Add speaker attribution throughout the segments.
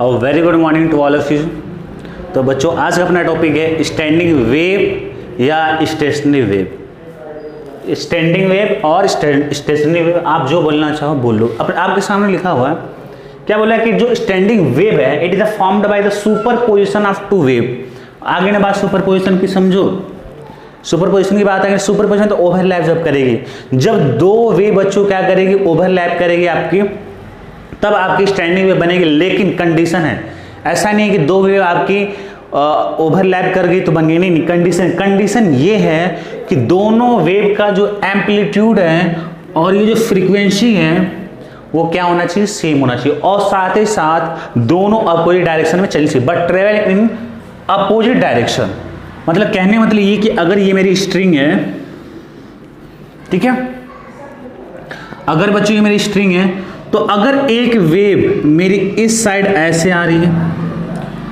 Speaker 1: और very good morning to all of you. तो बच्चों आज का अपना टॉपिक है स्टैंडिंग वेव या स्टेशनरी वेव। स्टैंडिंग वेव और स्टेशनरी वेव, आप जो बोलना चाहो बोल लो। आपके सामने लिखा हुआ है, क्या बोला है कि जो स्टैंडिंग वेव है it is formed by the superposition of two wave. आगे ना बात सुपर पोजिशन की समझो, सुपर पोजिशन की बात है। सुपर पोजिशन तो ओवरलैप जब करेगी, जब दो वेव बच्चों क्या करेगी, ओवरलैप करेगी आपकी, तब आपकी स्टैंडिंग वेव बनेगी। लेकिन कंडीशन है, ऐसा नहीं है कि दो वेव आपकी ओवरलैप कर गई तो बन गई, नहीं। कंडीशन ये है कि दोनों वेव का जो एम्पलीट्यूड है और ये जो फ्रीक्वेंसी है वो क्या होना चाहिए, सेम होना चाहिए। और साथ ही साथ दोनों अपोजिट डायरेक्शन में चलनी चाहिए, but travel in opposite direction. मतलब कहने मतलब ये कि अगर ये मेरी स्ट्रिंग है, ठीक है, अगर बच्चों ये मेरी स्ट्रिंग है, तो अगर एक वेव मेरी इस साइड ऐसे आ रही है,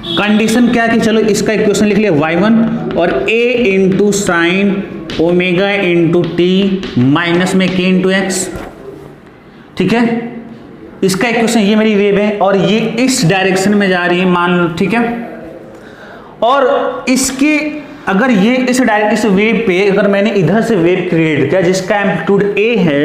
Speaker 1: कंडीशन क्या कि चलो इसका इक्वेशन लिख लिया y1 और a into sine omega into t minus में k इंटू एक्स, ठीक है। इसका इक्वेशन, ये मेरी वेव है और ये इस डायरेक्शन में जा रही है मान लो, ठीक है। और इसके अगर ये इस वेव पे अगर मैंने इधर से वेव क्रिएट किया जिसका एम्पलीट्यूड a है,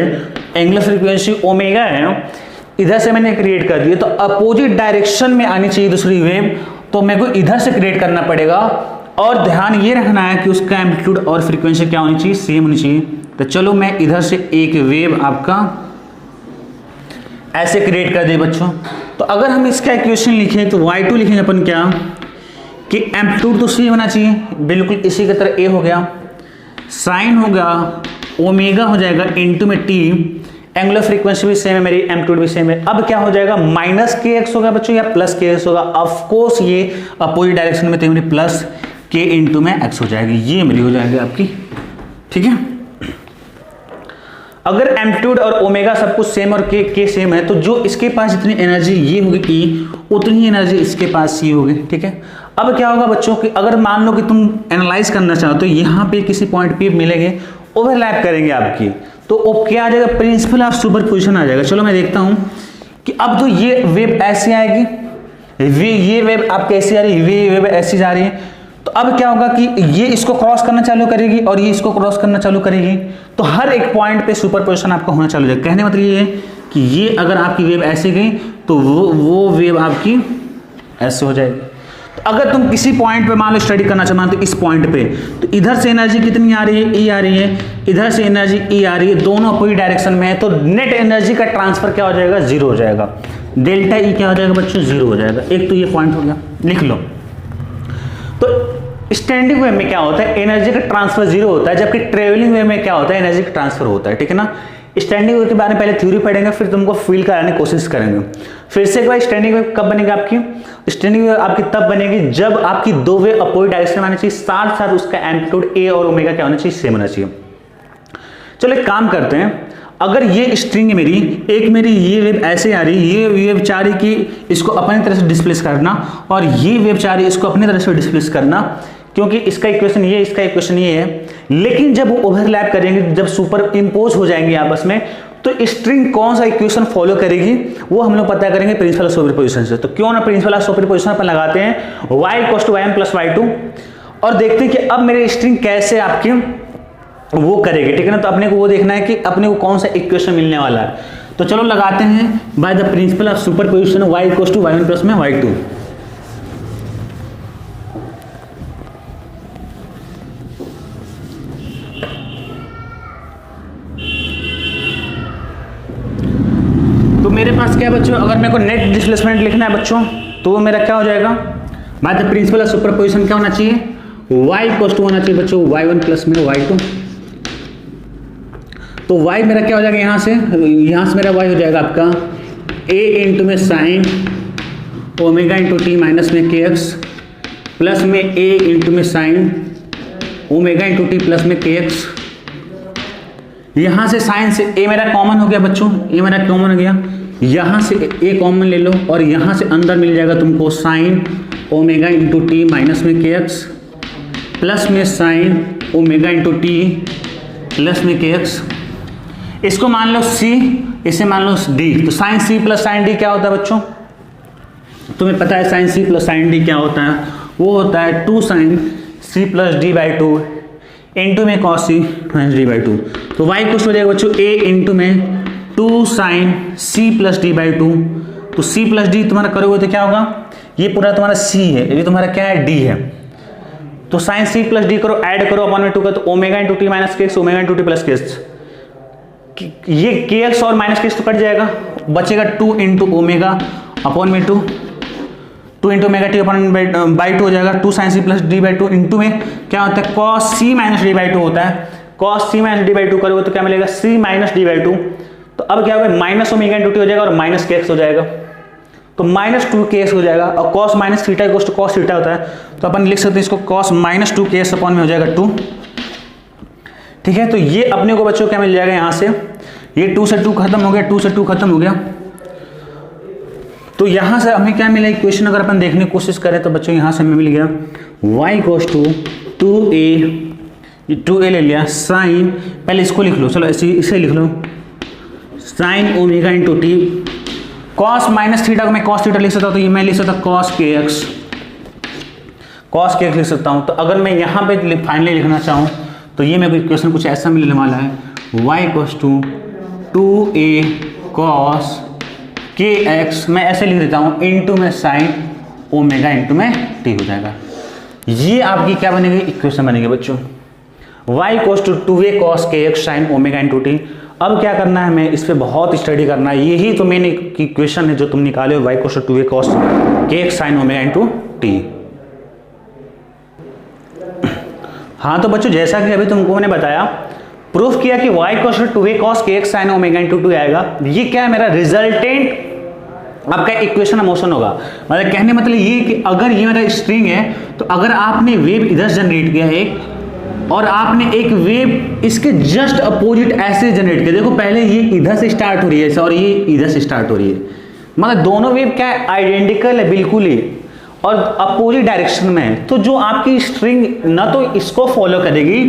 Speaker 1: एंगुलर फ्रीक्वेंसी ओमेगा है, इधर से मैंने क्रिएट कर दिया, तो अपोजिट डायरेक्शन में आनी चाहिए दूसरी वेव, तो मेरे को इधर से क्रिएट करना पड़ेगा। और ध्यान ये रखना है कि उसका एम्पलीट्यूड और फ्रीक्वेंसी क्या होनी चाहिए, सेम होनी चाहिए। तो चलो मैं इधर से एक वेव आपका ऐसे क्रिएट कर दिए बच्चों। तो अगर हम इसका इक्वेशन लिखें तो y2 लिखेंगे अपन क्या कि एम्पलीट्यूड तो सेम होना चाहिए, बिल्कुल इसी की तरह a हो गया, साइन होगा, ओमेगा हो जाएगा इंटू में t, एंगुलर फ्रीक्वेंसी भी सेम है मेरी, एम्पलीट्यूड भी सेम है। अब क्या हो जाएगा, माइनस के एक्स होगा बच्चों या प्लस के एक्स होगा। ऑफ कोर्स ये अपोजिट डायरेक्शन में तो मेरी प्लस के इंटू में एक्स हो जाएगी, ये मेरी हो जाएगी आपकी, ठीक है। अगर एम्पलीट्यूड और ओमेगा सब कुछ सेम और के सेम है, तो जो इसके पास जितनी एनर्जी ये होगी ई, उतनी एनर्जी इसके पास ये होगी, ठीक है। अब क्या होगा बच्चों कि अगर मान लो कि तुम एनालाइज करना चाहो तो यहाँ पे किसी पॉइंट पे मिलेंगे, ओवरलैप करेंगे आपकी, तो क्या आ जाएगा, प्रिंसिपल ऑफ सुपरपोजिशन आ जाएगा। चलो मैं देखता हूं कि अब तो ये वेव ऐसे आएगी, ये वेव आप कैसे आ रही है, ये वेव ऐसी जा रही है, तो अब क्या होगा कि ये इसको क्रॉस करना चालू करेगी और ये इसको क्रॉस करना चालू करेगी, तो हर एक पॉइंट पे सुपरपोजिशन आपका होना चालू हो जाएगा। कहने मतलब ये है कि ये अगर आपकी वेव ऐसे गई तो वो वेव आपकी ऐसे हो जाएगी। तो अगर तुम किसी पॉइंट पे मान लो स्टडी करना चाहते हो, इस पॉइंट पे, तो इधर से एनर्जी कितनी आ रही है, ई आ रही है, इधर से एनर्जी ई आ रही है, दोनों अपोजिट डायरेक्शन में है, तो नेट एनर्जी का ट्रांसफर क्या हो जाएगा, जीरो हो जाएगा। डेल्टा ई क्या हो जाएगा बच्चों, जीरो हो जाएगा। एक तो ये पॉइंट हो गया, लिख लो। तो स्टैंडिंग वेव में क्या होता है, एनर्जी का ट्रांसफर जीरो होता है, जबकि ट्रेवलिंग वेव में क्या होता है, एनर्जी का ट्रांसफर होता है, ठीक है ना। स्टैंडिंग वेव के बारे में पहले थ्योरी पढ़ेंगे, फिर तुमको फील कराने की कोशिश करेंगे। फिर से एक बार स्टैंडिंग वेव कब बनेगी आपकी, स्टैंडिंग वेव आपकी तब बनेगी जब आपकी दो वेव अपोजिट डायरेक्शन में आनी चाहिए, साथ साथ उसका एम्पलीट्यूड ए और ओमेगा क्या होना चाहिए, सेम होना चाहिए। चलो एक काम करते हैं, अगर ये स्ट्रिंग है मेरी, एक मेरी ये वेव ऐसे आ रही, ये वेव चाह रही कि इसको अपनी तरह से डिस्प्लेस करना, और ये वेव चाह रही इसको अपनी तरह से डिस्प्लेस करना, क्योंकि इसका इक्वेशन ये, इसका इक्वेशन ये है। लेकिन जब वो ओवरलैप करेंगे, जब सुपर इम्पोज हो जाएंगे आपस में, तो स्ट्रिंग कौन सा इक्वेशन फॉलो करेगी वो हम लोग पता करेंगे प्रिंसिपल ऑफ सुपरपोजिशन से। तो क्यों ना प्रिंसिपल ऑफ सुपरपोजिशन पर लगाते हैं y = y1 + y2 और देखते हैं कि अब मेरी स्ट्रिंग कैसे आपकी वो करेगी, ठीक है ना। तो अपने को वो देखना है कि अपने को कौन सा इक्वेशन मिलने वाला है। तो चलो लगाते हैं by the principle of superposition y = y1 + y2। मेरे पास क्या है बच्चों, अगर मेरे को नेट डिस्प्लेसमेंट लिखना है बच्चों, तो वो मेरा क्या हो जाएगा, by the principle of superposition क्या होना चाहिए, y = होना चाहिए बच्चों y1 + में y2। तो y मेरा क्या हो जाएगा, यहाँ से मेरा y हो जाएगा आपका a इंटू में sine omega into t minus में के एक्स प्लस में a इंटू में sine omega into t plus में के एक्स। यहाँ से साइन से a मेरा कॉमन हो गया बच्चों, a मेरा कॉमन हो गया, यहाँ से a कॉमन ले लो और यहाँ से अंदर मिल जाएगा तुमको sine omega into t minus में के एक्स प्लस में sine omega into t plus में के एक्स। इसको मान लो c, इसे मान लो d, तो sine c plus sine d क्या होता है बच्चों, तुम्हें पता है sine C plus sine D क्या होता है, वो होता है 2 sine C plus D by 2 into में cos C minus D by 2। तो वाई कुछ हो जाएगा बच्चों ए इंटू में 2 sine C plus D by 2। तो सी प्लस डी तुम्हारा करोगे तो क्या होगा, ये पूरा तुम्हारा सी है, ये तुम्हारा क्या है डी है। तो साइन सी प्लस डी करो, ऐड करो अपॉन में 2 का, तो ओमेगा इंटू टी माइनस के x, omega into t plus के एक्स, ये के एक्स और माइनस के एक्स तो कट जाएगा, बचेगा 2 इंटू ओमेगा अपॉन में 2 into omega T upon by 2 हो जाएगा। 2 sine C plus D by 2 into में क्या होता है cos C minus D by 2 होता है। Cos C minus D by 2 करोगे तो क्या मिलेगा सी माइनस डी बाई 2। तो अब क्या होगा माइनस ओमेगा इंटू टी हो जाएगा और माइनस के एक्स हो जाएगा, तो माइनस 2 के एक्स हो जाएगा। और cos minus theta equals to cos theta होता है, तो अपन लिख सकते हैं इसको कॉस माइनस 2 के एक्स अपॉन में हो जाएगा 2। ठीक है, तो ये अपने को बच्चों क्या मिल जाएगा यहाँ से, ये 2 से 2 खत्म हो गया, 2 से 2 खत्म हो गया। तो यहाँ से हमें क्या मिला इक्वेशन, अगर अपन देखने की कोशिश करें तो बच्चों यहाँ से हमें मिल गया y कोस टू 2a ले लिया साइन, पहले इसको लिख लो, चलो इसे लिख लो sine omega into t, cos minus theta को मैं कॉस थीटा लिख सकता हूँ, तो ये मैं लिख सकता हूँ कॉस के एक्स लिख सकता हूँ। तो अगर मैं यहाँ पे फाइनली लिखना चाहूँ तो ये मेरे को इक्वेशन कुछ ऐसा मिलने वाला है y equals to 2a cos के एक्स, मैं ऐसे लिख देता हूँ इंटू में साइन ओमेगा इंटू में टी हो जाएगा। ये आपकी क्या बनेगी इक्वेशन बनेगी बच्चों, y equals to 2a cos के x sine omega into t. अब क्या करना है, हमें इस पर बहुत स्टडी करना है, यही तो मेन इक्वेशन है जो तुम निकाले हो, y equals to 2a cos के x sine omega into t. हाँ तो बच्चों जैसा कि अभी तुमको मैंने बताया, प्रूफ किया कि y equals to 2a cos के एक्स साइन ओमेगा इंटू 2 आएगा। ये क्या है मेरा रिजल्टेंट आपका इक्वेशन ऑफ मोशन होगा। मतलब कहने मतलब ये कि अगर ये मेरा स्ट्रिंग है, तो अगर आपने वेव इधर जनरेट किया है और आपने एक वेव इसके जस्ट अपोजिट ऐसे जनरेट किया, देखो पहले ये इधर से स्टार्ट हो रही है और ये इधर से स्टार्ट हो रही है, मतलब दोनों वेव क्या है आइडेंटिकल है बिल्कुल ही और अपोजिट डायरेक्शन में है। तो जो आपकी स्ट्रिंग ना तो इसको फॉलो करेगी,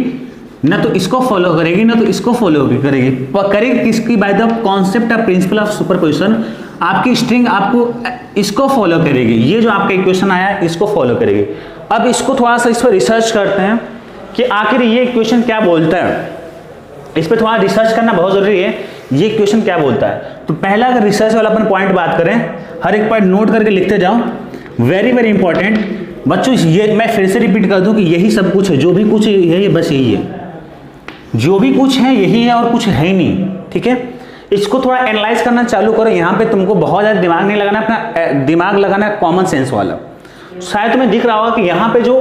Speaker 1: ना तो इसको फॉलो करेगी, ना तो इसको फॉलो करेगी, करेगी किसकी, by the concept of principle of superposition आपकी स्ट्रिंग आपको इसको फॉलो करेगी। ये जो आपका इक्वेशन आया है इसको फॉलो करेगी। अब इसको थोड़ा सा इस पर रिसर्च करते हैं कि आखिर ये इक्वेशन क्या बोलता है, इस पर थोड़ा रिसर्च करना बहुत जरूरी है, ये इक्वेशन क्या बोलता है। तो पहला अगर रिसर्च वाला अपन पॉइंट बात करें, हर एक पॉइंट नोट करके लिखते जाओ, वेरी वेरी इंपॉर्टेंट बच्चों। ये मैं फिर से रिपीट कर दूं कि यही सब कुछ है, जो भी कुछ है यही बस यही है, जो भी कुछ है यही है और कुछ है ही नहीं। ठीक है, इसको थोड़ा एनालाइज करना चालू करो। यहाँ पे तुमको बहुत ज़्यादा दिमाग नहीं लगाना, अपना दिमाग लगाना है कॉमन सेंस वाला। शायद तुम्हें दिख रहा होगा कि यहाँ पे जो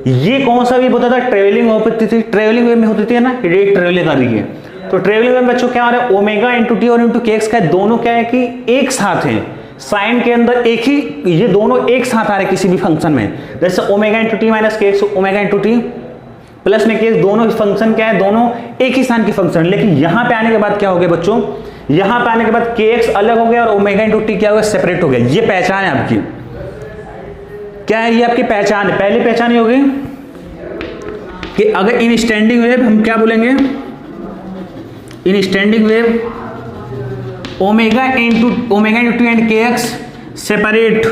Speaker 1: ये कौन सा वेव होता था, ट्रेवलिंग होती थी, ट्रेवलिंग वेव में होती थी ना, ये ट्रेवलिंग कर रही है। तो ट्रेवलिंग वेव में बच्चों क्या हो रहा है, ओमेगा इंटू टी और इंटू के एक्स का दोनों क्या है कि एक साथ है, साइन के अंदर एक ही, ये दोनों एक साथ आ रहे किसी भी फंक्शन में, जैसे ओमेगा इंटू टी माइनस के x, omega into t plus में के एक्स, दोनों फंक्शन क्या है, दोनों एक ही साइन के फंक्शन। लेकिन यहाँ पे आने के बाद क्या हो गया बच्चों, यहाँ पे आने के बाद के एक्स अलग हो गया और ओमेगा इंटू टी क्या हो गया, सेपरेट हो गया। ये पहचान है आपकी, क्या है ये आपकी पहचान है। पहली पहचान ये होगी कि अगर इन स्टैंडिंग वेव हम क्या बोलेंगे, इन standing wave omega into T and K X separate,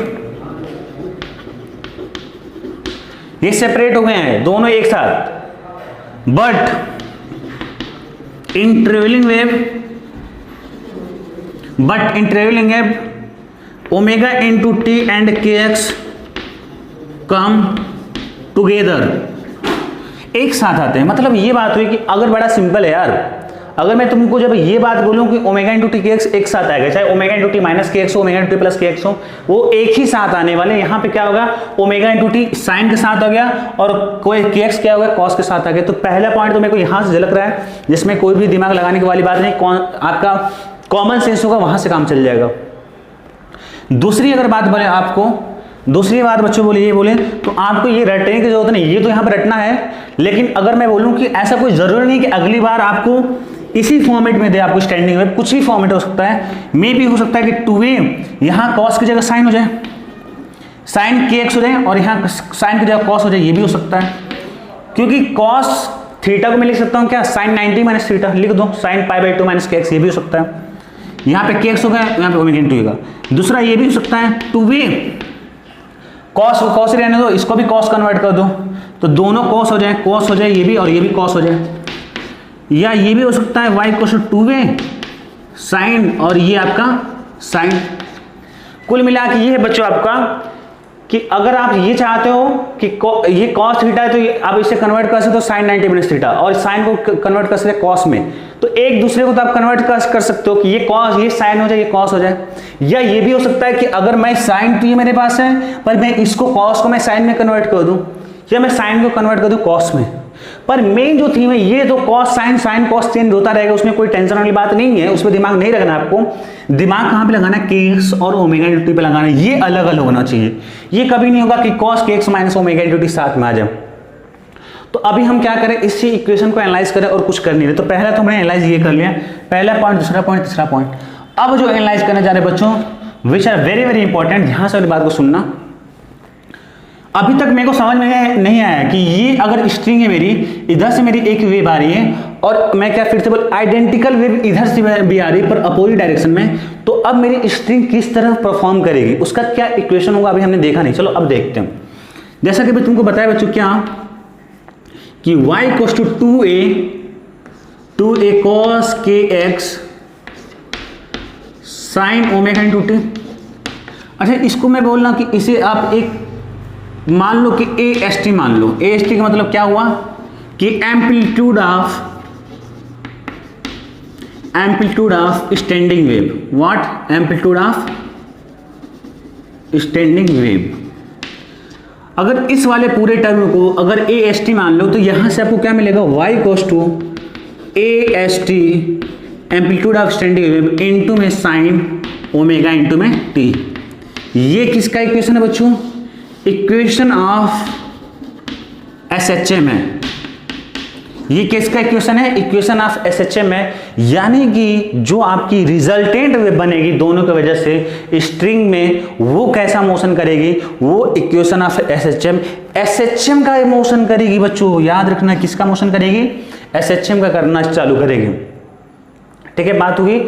Speaker 1: ये सेपरेट हो गए हैं दोनों एक साथ। But in travelling wave omega into T and K x come together, एक साथ आते हैं। मतलब ये बात हुई कि अगर बड़ा सिंपल है यार, अगर मैं तुमको जब ये बात बोलूं कि ओमेगा इंटू टी के एक्स एक साथ आएगा, चाहे ओमेगा इंटू टी माइनस के एक्स हो, ओमेगा इंटू टी प्लस के एक्स हो, वो एक ही साथ आने वाले। यहाँ पे क्या होगा, ओमेगा इंटू टी साइन के साथ आ गया और कोई के एक्स क्या होगा, कॉस के साथ आ गया। तो पहला पॉइंट तो मेरे को यहाँ से झलक रहा है, जिसमें कोई भी दिमाग लगाने की वाली बात नहीं, आपका कॉमन सेंस होगा, वहां से काम चल जाएगा। दूसरी अगर बात बोले आपको, दूसरी बात बच्चों बोले, ये बोले तो आपको ये रटने की जरूरत नहीं, ये तो यहाँ पर रटना है। लेकिन अगर मैं बोलूँ कि ऐसा कोई जरूरी नहीं कि अगली बार आपको इसी फॉर्मेट में दे, आपको स्टैंडिंग में कुछ भी फॉर्मेट हो सकता है। मे भी हो सकता है कि 2a यहाँ कॉस की जगह साइन हो जाए, साइन के एक्स हो जाए और यहाँ साइन की जगह कॉस हो जाए, ये भी हो सकता है। क्योंकि कॉस थीटा को मैं लिख सकता हूँ क्या, साइन 90 माइनस थीटा लिख दो, साइन पाई बाई 2 माइनस के एक्स, ये भी हो सकता है। यहाँ पे के एक्स होगा, यहाँ पे ओमेगा इंटू होगा। दूसरा ये भी हो सकता है 2a कॉस कॉस रहने दो, इसको भी कॉस कन्वर्ट कर दो, तो दोनों कॉस हो जाए, कॉस हो जाए ये भी और ये भी कॉस हो जाए। या ये भी हो सकता है y equal to 2a sign और ये आपका साइन। कुल मिला के ये है बच्चों आपका कि अगर आप ये चाहते हो कि ये कॉस थीटा है तो आप इसे कन्वर्ट कर सकते हो साइन 90 माइनस थीटा, और साइन को कन्वर्ट कर सकते हैं कॉस में, तो एक दूसरे को तो आप कन्वर्ट कर सकते हो कि ये कॉस ये साइन हो जाए ये कॉस हो जाए। या ये भी हो सकता है कि अगर मैं साइन तो ये मेरे पास है पर मैं इसको कॉस को मैं साइन में कन्वर्ट कर दूं, या मैं साइन को कन्वर्ट कर दूं कॉस में। पर मेन जो थीम है ये तो cos sine sine cos change होता रहेगा, उसमें कोई टेंशन वाली बात नहीं है, उसमें दिमाग नहीं रखना आपको। दिमाग कहां पे लगाना है, केक्स और ओमेगा इंटू टी पे लगाना है, ये अलग अलग होना चाहिए। ये कभी नहीं होगा कि cos cakes minus omega into T साथ में आ जाए। तो अभी हम क्या करें, इसी इक्वेशन को एनालाइज करें और कुछ कर नहीं रहे। तो पहला तो हमने एनालाइज ये कर लिया, पहला पॉइंट, दूसरा पॉइंट, तीसरा पॉइंट। अब जो एनालाइज करने जा रहे बच्चों, which are very very important, ध्यान से वाली बात को सुनना। अभी तक मेरे को समझ में नहीं आया कि ये अगर स्ट्रिंग है मेरी, इधर से मेरी एक वेव आ रही है और मैं क्या फिर से बोल आइडेंटिकल वेव इधर से भी आ रही है पर अपोजिट डायरेक्शन में, तो अब मेरी स्ट्रिंग किस तरह परफॉर्म करेगी, उसका क्या इक्वेशन होगा अभी हमने देखा नहीं। चलो अब देखते हैं। जैसा कि मैं तुमको बताया बच्चों क्या कि y equals to 2a cos kx sine omega into T. अच्छा, इसको मैं बोल रहा हूं कि इसे आप एक मान लो कि AST मान लो। AST का मतलब क्या हुआ कि amplitude of standing wave. What? Amplitude of standing wave. अगर इस वाले पूरे टर्म को अगर AST मान लो तो यहां से आपको क्या मिलेगा, y equals to AST amplitude of standing wave into में साइन ओमेगा इनटू में t। ये किसका इक्वेशन है बच्चों? इक्वेशन ऑफ SHM है। ये किसका इक्वेशन है? इक्वेशन ऑफ SHM है। यानी कि जो आपकी रिजल्टेंट वेव बनेगी दोनों की वजह से स्ट्रिंग में, वो कैसा मोशन करेगी, वो इक्वेशन ऑफ SHM। SHM का मोशन करेगी बच्चों, याद रखना किसका मोशन करेगी? SHM का करना चालू करेगी। ठीक है, बात हुई।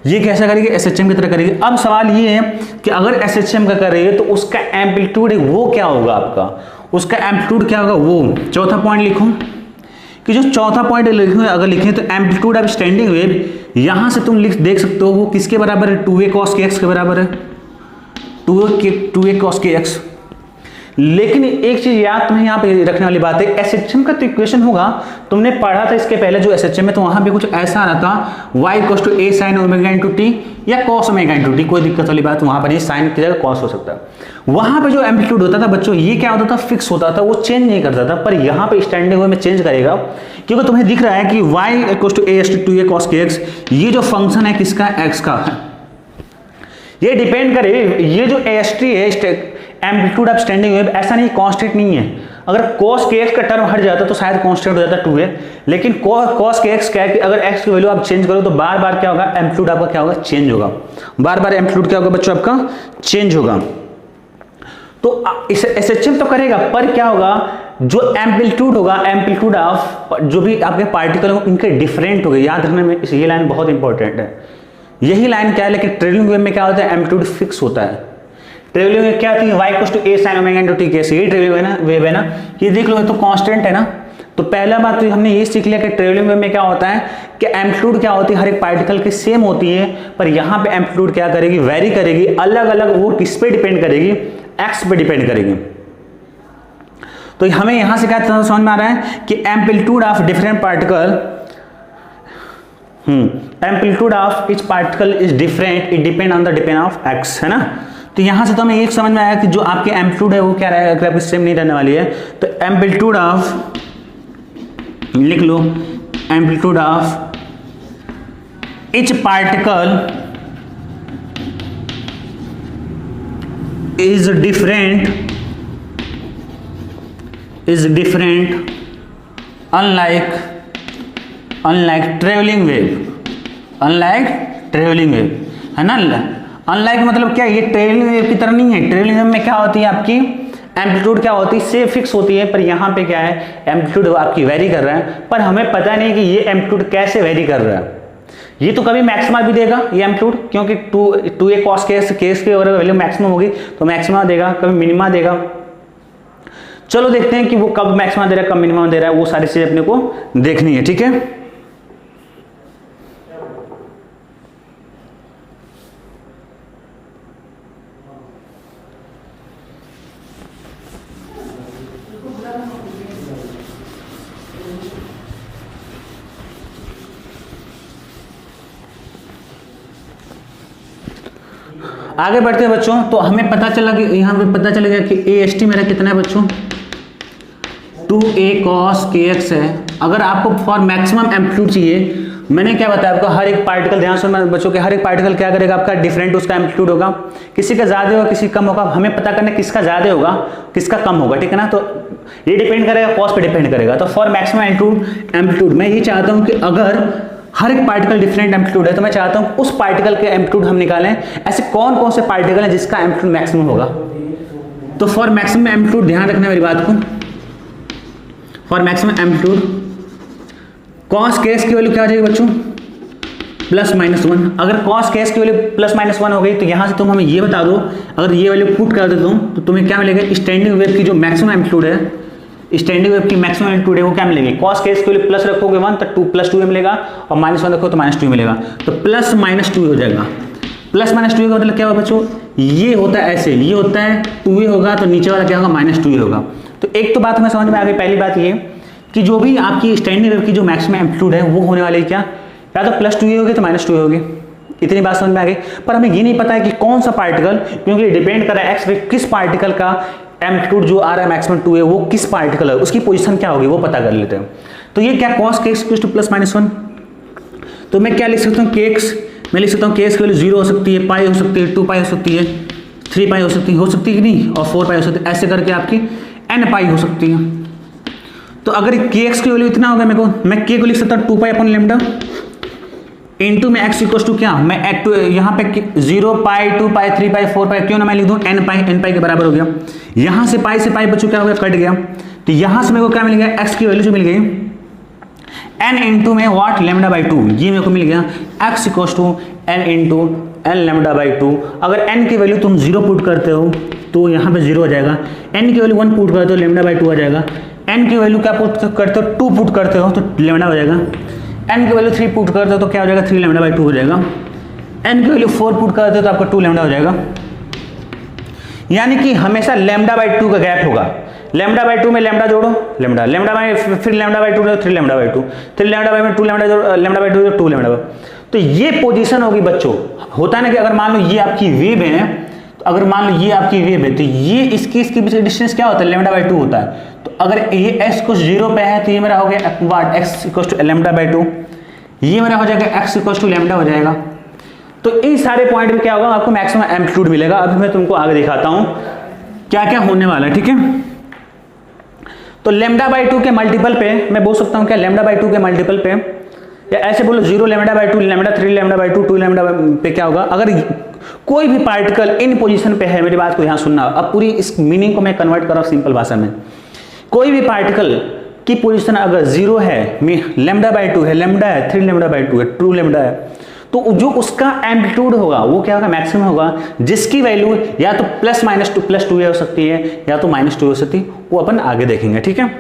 Speaker 1: ये कैसा करेगी? SHM की तरह करेगी। अब सवाल ये है कि अगर SHM का कर रही है तो उसका एम्पलीट्यूड वो क्या होगा आपका, उसका एम्पलीट्यूड क्या होगा? वो चौथा पॉइंट लिखो कि जो चौथा पॉइंट लिखो, अगर लिखें तो एम्पलीट्यूड ऑफ स्टैंडिंग वेव, यहां से तुम देख सकते हो वो किसके बराबर है? 2a cos kx के बराबर है, 2a cos kx। लेकिन एक चीज याद तुम्हें यहाँ पे रखने वाली बात है, SHM का तो इक्वेशन होगा, तुमने पढ़ा था इसके पहले जो SHM है, तो वहां पे कुछ ऐसा आ रहा था y equals to a sin omega into T या cos ओमेगा इंटू टी। कोई दिक्कत वाली बात वहां पर नहीं, साइन की जगह cos हो सकता है। वहां पे जो एम्पलीट्यूड होता था बच्चों, ये क्या होता था? फिक्स होता था, वो चेंज नहीं करता था। पर यहाँ पे स्टैंडिंग वेव में चेंज करेगा, क्योंकि तुम्हें दिख रहा है कि y equals to a cos kx, ये जो फंक्शन है किसका? x का है। ये डिपेंड करे, ये जो AST है एम्पलीट्यूड ऑफ स्टैंडिंग वेव, ऐसा नहीं कांस्टेंट नहीं है। अगर cos kx का टर्म हट जाता तो शायद कांस्टेंट हो जाता 2a, लेकिन cos kx क्या है कि अगर x की वैल्यू आप चेंज करो तो बार बार क्या होगा? एम्पलीट्यूड आपका क्या होगा? चेंज होगा। बार बार एम्पलीट्यूड क्या होगा बच्चों? आपका चेंज होगा। तो इसे SHM तो करेगा, पर क्या होगा? जो एम्पलीट्यूड होगा, एम्पलीट्यूड ऑफ जो भी आपके पार्टिकल होंगे उनके डिफरेंट हो गए। याद रखने में ये लाइन बहुत इंपॉर्टेंट है। यही लाइन क्या है, लेकिन ट्रेवलिंग वेव में क्या होता है? एम्पलीट्यूड फिक्स होता है। ट्रेवलिंग वेव क्या होती है? y equals to a sin omega into T case. यही ट्रेवलिंग है ना, वेव है ना, ये देख लो, ये तो कांस्टेंट है ना। तो पहला बात तो हमने ये सीख लिया कि ट्रेवलिंग वेव में क्या होता है कि एम्पलीट्यूड क्या होती है, हर एक पार्टिकल की सेम होती है, पर यहाँ पे एम्पलीट्यूड क्या करेगी? वेरी करेगी, अलग अलग। वो किस पे डिपेंड करेगी? एक्स पे डिपेंड करेगी। तो हमें यहां से क्या समझ में आ रहा है कि amplitude of different particle, amplitude of each particle is different, it depend on the depend of x, है ना। तो यहां से तो हमें एक समझ में आया कि जो आपके एम्पलीट्यूड है वो क्या रहेगा? अगर आपकी सेम नहीं रहने वाली है तो एम्पलीट्यूड ऑफ, लिख लो, amplitude of each particle is different unlike traveling wave, है ना। अनलाइक मतलब क्या? ये ट्रेवलिंग वेव की तरह नहीं है। ट्रेवलिंग वेव में क्या होती है आपकी? एम्पलीट्यूड क्या होती है? से फिक्स होती है। पर यहाँ पे क्या है? एम्पलीट्यूड आपकी वेरी कर रहा है, पर हमें पता नहीं कि ये एम्पलीट्यूड कैसे वेरी कर रहा है। ये तो कभी मैक्सिमा भी देगा ये एम्पलीट्यूड, क्योंकि 2a cos केस की अगर वैल्यू मैक्सिमम होगी तो मैक्सिमा देगा, कभी मिनिमा देगा। चलो देखते हैं कि वो कब मैक्सिमा दे रहा है कब मिनिमा दे रहा है, वो सारी चीजें अपने को देखनी है। ठीक है, आगे बढ़ते हैं बच्चों। तो हमें पता चला कि यहाँ पे पता चलेगा कि AST मेरा कितना है बच्चों, 2a cos kx है। अगर आपको फॉर मैक्सिमम एम्पलीट्यूड चाहिए, मैंने क्या बताया आपको, हर एक पार्टिकल, ध्यान से बच्चों के, हर एक पार्टिकल क्या करेगा आपका डिफरेंट उसका एम्पलीट्यूड होगा, किसी का ज्यादा होगा किसी का कम होगा। हमें पता करना किसका ज्यादा होगा किसका कम होगा, ठीक है ना। तो ये डिपेंड करेगा कॉस पे डिपेंड करेगा। तो फॉर मैक्सिमम एम्पलीट्यूड मैं ये चाहता हूँ कि अगर हर एक पार्टिकल डिफरेंट एम्पलीट्यूड है तो मैं चाहता हूँ उस पार्टिकल के एम्पलीट्यूड हम निकालें। ऐसे कौन कौन से पार्टिकल हैं जिसका एम्पलीट्यूड मैक्सिमम होगा। तो फॉर मैक्सिमम एम्पलीट्यूड ध्यान रखना मेरी बात को, for maximum amplitude cos case की वैल्यू क्या हो जाएगी बच्चों, +-1। अगर कॉस केस की वैल्यू +-1 हो गई तो यहां से तुम हमें ये बता दो, अगर ये वैल्यू पुट कर देता हूं तो तुम्हें क्या मिलेगा, स्टैंडिंग वेव की जो मैक्सिमम एम्पलीट्यूड है, स्टैंडिंग वेव की मैक्सिमम एम्पलीट्यूड है वो क्या मिलेगी, कॉस केस के लिए प्लस रखोगे 1 तो 2 +2 मिलेगा, और -1 रखो तो -2 मिलेगा। तो +-2 हो जाएगा। +-2 का मतलब क्या होगा बच्चों, ये होता है ऐसे, ये होता है 2a होगा तो नीचे वाला क्या होगा -2a होगा। तो एक तो बात हमें समझ में आ गई, पहली बात ये कि जो भी आपकी स्टैंडिंग वेव की जो मैक्सिमम एम्पलीट्यूड है वो होने वाली क्या, या तो +2a होगी तो -2a होगी। इतनी बात समझ में आ गई। पर हमें ये नहीं पता है कि कौन सा पार्टिकल, क्योंकि डिपेंड कर रहा है एक्स पे किस पार्टिकल का एम्पलीट्यूड जो आ रहा है मैक्सिमम 2 है वो किस पार्टिकल है, उसकी पोजीशन क्या होगी वो पता कर लेते हैं। तो ये क्या cos kx +-1, तो मैं क्या लिख सकता हूँ kx, मैं लिख सकता हूँ kx की वैल्यू 0 हो सकती है, पाई हो सकती है, 2 पाई हो सकती है, 3 पाई हो सकती है कि नहीं, और 4 पाई हो सकती है, ऐसे करके आपकी n पाई हो सकती है। तो अगर kx की वैल्यू इतना होगा, मैं k को लिख सकता हूँ 2 पाई अपॉन लैम्डा इनटू में x इक्वल टू क्या, मैं यहाँ पे 0 पाई 2 पाई 3 पाई 4 पाई, क्यों ना मैं लिख दूँ n पाई के बराबर हो गया। यहाँ से पाई बच्चों क्या हो गया, कट गया। तो यहाँ से मेरे को क्या मिल गया, x की वैल्यू जो मिल गई n इंटू में वाट λ/2, ये मेरे को मिल गया x equal to n into n λ/2। अगर n की वैल्यू तुम 0 पुट करते हो तो यहाँ पे 0 हो जाएगा, n की वैल्यू 1 पुट करते हो λ/2 आ जाएगा, n की वैल्यू क्या पुट करते हो 2 पुट करते हो तो λ हो जाएगा, n की वैल्यू 3 पुट करते हो तो क्या हो जाएगा 3 λ/2 हो जाएगा, n की वैल्यू 4 पुट करते हो तो आपका 2 λ हो जाएगा। यानी कि हमेशा λ/2 का गैप होगा, λ/2 में लैम्डा जोड़ो, लैम्डा में फिर λ/2 जोड़ो 3 λ/2, 3 λ/2 में 2 लैम्डा जोड़ो, λ/2 जोड़ो 2 लैम्डा। तो ये पोजीशन होगी बच्चों। होता है ना कि अगर मान लो ये आपकी वेव है, तो अगर मान लो ये आपकी वेव है तो ये इसके बीच का डिस्टेंस क्या होता है, λ/2 होता है। तो अगर ये x कुछ 0 पे है तो ये मेरा हो गया वाट x इक्वल टू λ/2, ये मेरा हो जाएगा x इक्वल टू लैम्डा हो जाएगा। तो इन सारे पॉइंट पे क्या होगा, आपको मैक्सिमम एम्पलीट्यूड मिलेगा। अभी मैं तुमको आगे दिखाता हूं क्या क्या होने वाला है, ठीक है। तो λ/2 के मल्टीपल पे मैं बोल सकता हूं क्या, λ/2 के मल्टीपल पे, या ऐसे बोलो 0 λ/2 λ3 λ/2 2 लैम्डा पे क्या होगा। अगर कोई भी पार्टिकल इन पोजीशन पे है, मेरी बात को यहां सुनना, अब पूरी इस मीनिंग को मैं कन्वर्ट कर रहा हूं सिंपल भाषा में। कोई भी पार्टिकल की पोजीशन अगर 0 है, λ/2 है, लैम्डा है, 3 λ/2 है, 2 लैम्डा है, तो जो उसका एम्पलीट्यूड होगा वो क्या होगा, मैक्सिमम होगा, जिसकी वैल्यू या तो +-2 हो सकती है या तो -2 हो सकती है, वो अपन आगे देखेंगे, ठीक है।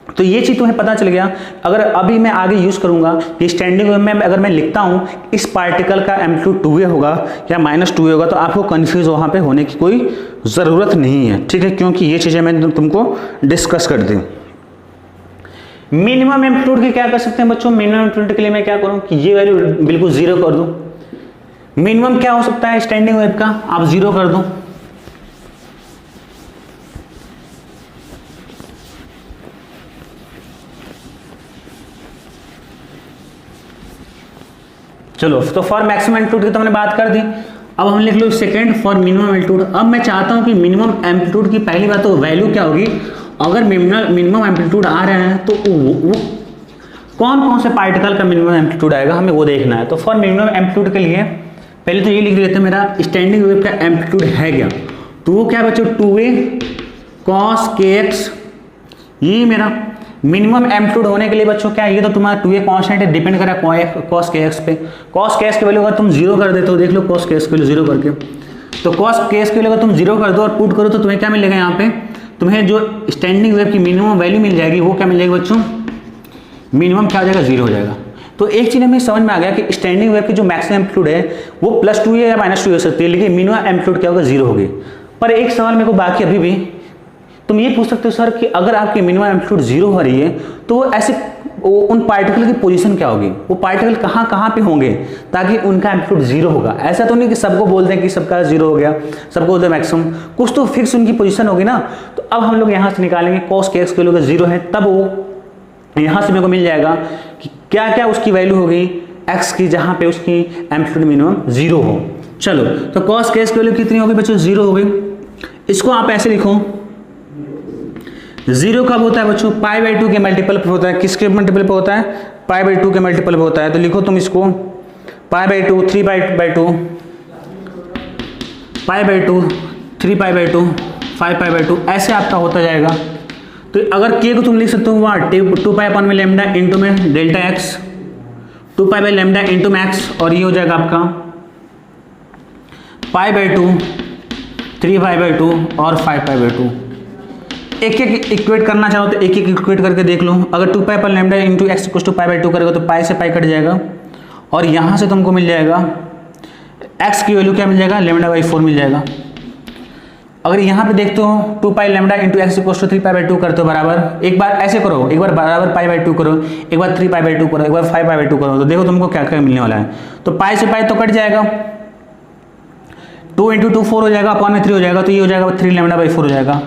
Speaker 1: तो ये चीज तुम्हें पता चल गया। अगर अभी मैं आगे यूज करूंगा कि स्टैंडिंग वेव में अगर मैं लिखता हूं इस पार्टिकल का एम्पलीट्यूड 2a होगा या -2a होगा, तो आपको कंफ्यूज वहां पे होने की कोई जरूरत नहीं है, ठीक है, क्योंकि ये चीजें मैंने तुमको डिस्कस कर दी। मिनिमम एम्पलीट्यूड की क्या कर सकते हैं बच्चों, मिनिमम एम्पलीट्यूड के लिए मैं क्या करूं कि ये वैल्यू बिल्कुल 0 कर दूं। मिनिमम क्या हो सकता है स्टैंडिंग वेव का, आप 0 कर दो। चलो, तो फॉर मैक्सिमम एम्पलीट्यूड की तो हमने बात कर दी। अब हम लिख लो सेकंड फॉर मिनिमम एम्पलीट्यूड। अब मैं चाहता हूं कि मिनिमम एम्पलीट्यूड की पहली बात तो वैल्यू क्या होगी, अगर मिनिमम एम्पलीट्यूड आ रहे हैं तो वो कौन कौन से पार्टिकल का मिनिमम एम्पलीट्यूड आएगा, हमें वो देखना है। तो फॉर मिनिमम एम्पलीट्यूड के लिए पहले तो ये लिख देते हैं मेरा स्टैंडिंग वेव का एम्पलीट्यूड है क्या, तो वो क्या बच्चों 2a cos kx, ये मेरा मिनिमम एम्पलीट्यूड होने के लिए बच्चों क्या है, ये तो तुम्हारा 2a कांस्टेंट है, डिपेंड करा cos kx पे। cos kx की वैल्यू अगर तुम जीरो कर देते हो, देख लो cos kx की वैल्यू जीरो करके, तो cos kx की वैल्यू अगर तुम जीरो कर दो और पुट करो तो तुम्हें क्या मिलेगा, यहाँ पे तुम्हें जो स्टैंडिंग वेव की मिनिमम वैल्यू मिल जाएगी वो क्या मिल जाएगी बच्चों, मिनिमम क्या हो जाएगा, जीरो हो जाएगा। तो एक चीज़ हमें समझ में आ गया कि स्टैंडिंग वेव की जो मैक्सिमम एम्पलीट्यूड है वो +2 या -2 हो सकती है, लेकिन मिनिमम एम्पलीट्यूड क्या होगा, जीरो होगी। पर एक सवाल मेरे को बाकी अभी भी, तुम ये पूछ सकते हो सर कि अगर आपकी मिनिमम एम्पलीट्यूड जीरो हो रही है तो ऐसे उन पार्टिकल की पोजीशन क्या होगी, वो पार्टिकल कहाँ कहाँ पे होंगे ताकि उनका एम्पलीट्यूड जीरो होगा। ऐसा तो नहीं कि सबको बोलते हैं कि सबका जीरो हो गया, सबको बोलते हैं मैक्सिमम, कुछ तो फिक्स उनकी पोजीशन होगी ना। तो अब हम लोग यहाँ से निकालेंगे cos kx की वैल्यू जीरो है, तब वो यहाँ से मेरे को मिल जाएगा कि क्या क्या उसकी वैल्यू होगी x की, जहाँ पे उसकी एम्पलीट्यूड मिनिमम जीरो हो। चलो तो cos kx की वैल्यू कितनी होगी बच्चों, जीरो हो गई। इसको आप ऐसे लिखो, जीरो कब होता है बच्चों, π/2 के मल्टीपल पर होता है। किसके मल्टीपल पर होता है, π/2 के मल्टीपल पर होता है। तो लिखो तुम इसको π/2, 3π/2, π/2, 3π/2, 5π/2 ऐसे आपका होता जाएगा। तो अगर k को तुम लिख सकते हो वहाँ 2π/λ इंटू में डेल्टा x, 2π/λ इंटू मैक्स, और ये हो जाएगा आपका π/2, 3π/2 और 5π/2। एक एक इक्वेट करना चाहो तो एक एक इक्वेट करके देख लो। अगर 2π/λ इंटू एक्स इक्वल टू π/2 करेगा तो पाई से पाई कट जाएगा, और यहाँ से तुमको मिल जाएगा x की वैल्यू क्या मिल जाएगा, λ/4 मिल जाएगा। अगर यहाँ पे देखते हो 2π/λ इंटू एक्स इक्वल टू 3π/2 करते हो बराबर, एक बार ऐसे करो, एक बार बराबर π/2 करो, एक बार 3π/2 करो, एक बार 5π/2 करो, तो देखो तुमको क्या क्या मिलने वाला है। तो पाई से पाई तो कट जाएगा, 2 इंटू 2 4 हो जाएगा, अपॉन में 3 हो जाएगा, तो ये हो जाएगा 3λ/4 हो जाएगा।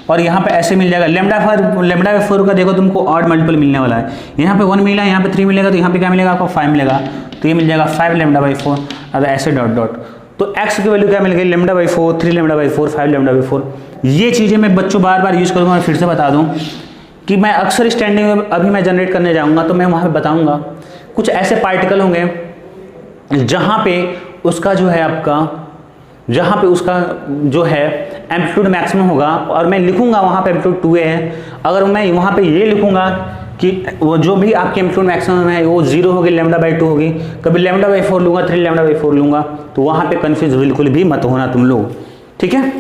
Speaker 1: और यहाँ पे ऐसे मिल जाएगा λ/4 का देखो तुमको ऑड मल्टीपल मिलने वाला है। यहाँ पे 1 मिला, यहाँ पे 3 मिलेगा, तो यहाँ पे क्या मिलेगा आपको 5 मिलेगा, तो ये मिल जाएगा 5λ/4। अब ऐसे डॉट डॉट, तो x की वैल्यू क्या मिल गई, λ/4, 3λ/4, 5λ/4। ये चीज़ें मैं बच्चों बार बार यूज़ करूँगा। मैं फिर से बता दूँ कि मैं अक्सर स्टैंडिंग वेव अभी मैं जनरेट करने जाऊँगा तो मैं वहाँ पर बताऊँगा कुछ ऐसे पार्टिकल होंगे जहाँ पे उसका जो है आपका, जहाँ पे उसका जो है एम्पलीट्यूड मैक्सिमम होगा, और मैं लिखूंगा वहाँ पे एम्पलीट्यूड 2a है। अगर मैं वहाँ पे ये लिखूंगा कि वो जो भी आपकी एम्पलीट्यूड मैक्सिमम है वो जीरो होगी, λ/2 होगी, कभी λ/4 लूँगा, 3λ/4 लूँगा, तो वहाँ पे कन्फ्यूज बिल्कुल भी मत होना तुम लोग, ठीक है।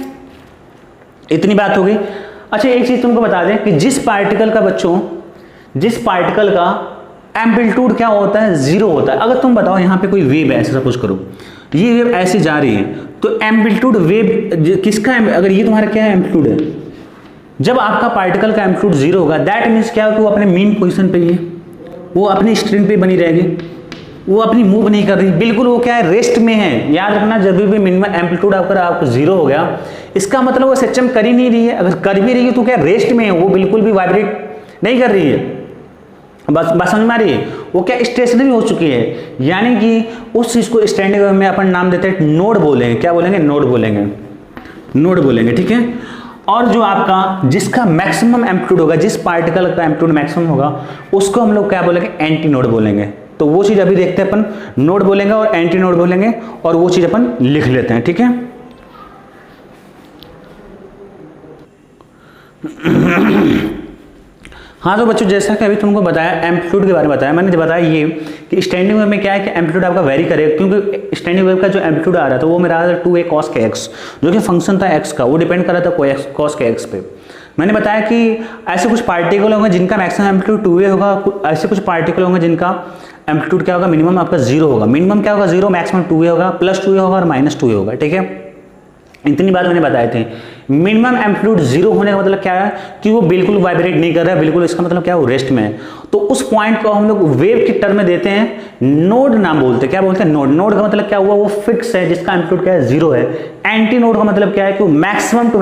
Speaker 1: इतनी बात होगी। अच्छा एक चीज़ तुमको बता दें कि जिस पार्टिकल का बच्चों, जिस पार्टिकल का एम्पलीट्यूड क्या होता है, जीरो होता है। अगर तुम बताओ यहाँ पे कोई वेव है, ऐसा सपोज करो ये वेव ऐसे जा रही है, तो एम्पलीट्यूड वेव किसका, अगर ये तुम्हारा क्या है एम्पलीट्यूड है, जब आपका पार्टिकल का एम्पलीट्यूड जीरो होगा, दैट मीन्स क्या हो कि वो अपने मीन पोजीशन पे ही है, वो अपनी स्ट्रिंग पे बनी रहेगी, वो अपनी मूव नहीं कर रही, बिल्कुल वो क्या है, रेस्ट में है। याद रखना जब भी मिनिमम एम्पलीट्यूड आपको जीरो हो गया, इसका मतलब वो सिस्टम कर ही नहीं रही है। अगर कर भी रही है तो क्या रेस्ट में है, वो बिल्कुल भी वाइब्रेट नहीं कर रही है। बस समझ में आ रही है, वो क्या स्टेशनरी हो चुकी है। यानी कि उस चीज को स्टैंडिंग वेव में अपन नाम देते हैं नोड बोलेंगे। क्या बोलेंगे, नोड बोलेंगे, नोड बोलेंगे, ठीक है। और जो आपका जिसका मैक्सिमम एम्पलीट्यूड होगा, जिस पार्टिकल का एम्पलीट्यूड मैक्सिमम होगा, उसको हम लोग क्या बोलेंगे, एंटी नोड बोलेंगे। तो वो चीज अभी देखते हैं अपन, नोड बोलेंगे और एंटी नोड बोलेंगे, और वो चीज अपन लिख लेते हैं, ठीक है। हाँ तो बच्चों जैसा कि अभी तुमको बताया एम्पलीट्यूड के बारे में बताया, मैंने बताया ये कि स्टैंडिंग वेव में क्या है कि एम्पलीट्यूड आपका वेरी करेगा, क्योंकि स्टैंडिंग वेव का जो एम्पलीट्यूड आ रहा था वो मेरा आ रहा था 2a cos kx, जो कि फंक्शन था x का, वो डिपेंड कर रहा था cos kx पे। मैंने बताया कि ऐसे कुछ पार्टिकल होंगे जिनका मैक्सिमम एम्पलीट्यूड 2a होगा, ऐसे कुछ पार्टिकल होंगे जिनका एम्पलीट्यूड क्या होगा, मिनिमम आपका जीरो होगा। मिनिमम क्या होगा, जीरो, मैक्सिमम 2a होगा, +2a होगा और -2a होगा, ठीक है। इतनी बात मैंने बताए थे। मिनिमम एम्पलीट्यूड जीरो होने का मतलब क्या है कि वो बिल्कुल वाइब्रेट नहीं कर रहा है, बिल्कुल, इसका मतलब क्या है, वो रेस्ट में है। तो उस पॉइंट को हम लोग वेव की टर्म में देते हैं नोड नाम बोलते हैं। क्या बोलते हैं, नोड। नोड का मतलब क्या हुआ, वो फिक्स है, जिसका एम्पलीट्यूड क्या है, जीरो है। एंटी नोड का मतलब क्या है कि वो मैक्सिमम टू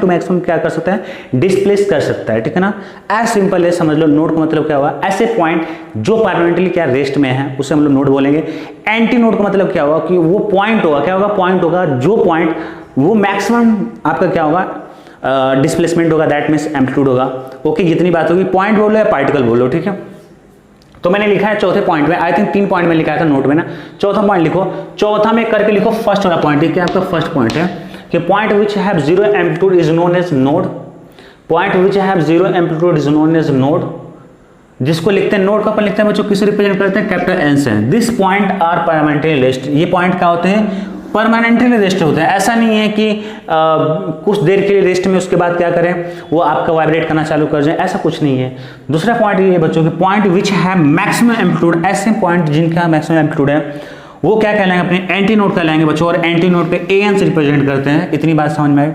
Speaker 1: मैक्सिमम क्या कर सकता है, डिस्प्लेस कर सकता है, ठीक है ना। एज सिंपल है, समझ लो। नोड का मतलब क्या हुआ, ऐसे पॉइंट जो परमानेंटली क्या रेस्ट में है उसे हम लोग नोड बोलेंगे। एंटी नोड का मतलब क्या हुआ कि वो पॉइंट होगा, क्या होगा, पॉइंट होगा, जो पॉइंट वो मैक्सिमम आपका क्या होगा, डिस्प्लेसमेंट होगा, दैट मीन्स एम्पलीट्यूड होगा। ओके, इतनी बात होगी। पॉइंट बोलो या पार्टिकल बोलो, ठीक है। तो मैंने लिखा है चौथे पॉइंट में, आई थिंक 3 पॉइंट में लिखा था नोट में ना, चौथा पॉइंट लिखो। चौथा में करके लिखो फर्स्ट वाला पॉइंट, क्या आपका फर्स्ट पॉइंट है कि point which have zero amplitude is known as node. Point which have zero amplitude is known as node, जिसको लिखते हैं नोड का अपन लिखते हैं बच्चों किसे रिप्रेजेंट करते हैं, कैपिटल एन से। This point are permanently rest, ये पॉइंट क्या होते हैं, परमानेंटली रेस्ट होते हैं। ऐसा नहीं है कि कुछ देर के लिए रेस्ट में उसके बाद क्या करें वो आपका वाइब्रेट करना चालू कर जाए, ऐसा कुछ नहीं है। दूसरा पॉइंट ये है बच्चों कि पॉइंट विच है मैक्सिमम एम्पलीट्यूड, ऐसे पॉइंट जिनका मैक्सिमम एम्पलीट्यूड है वो क्या कहलाएंगे, अपने एंटी नोड कहलाएंगे बच्चों, और एंटी नोड पे एन से रिप्रेजेंट करते हैं। इतनी बात समझ में आई।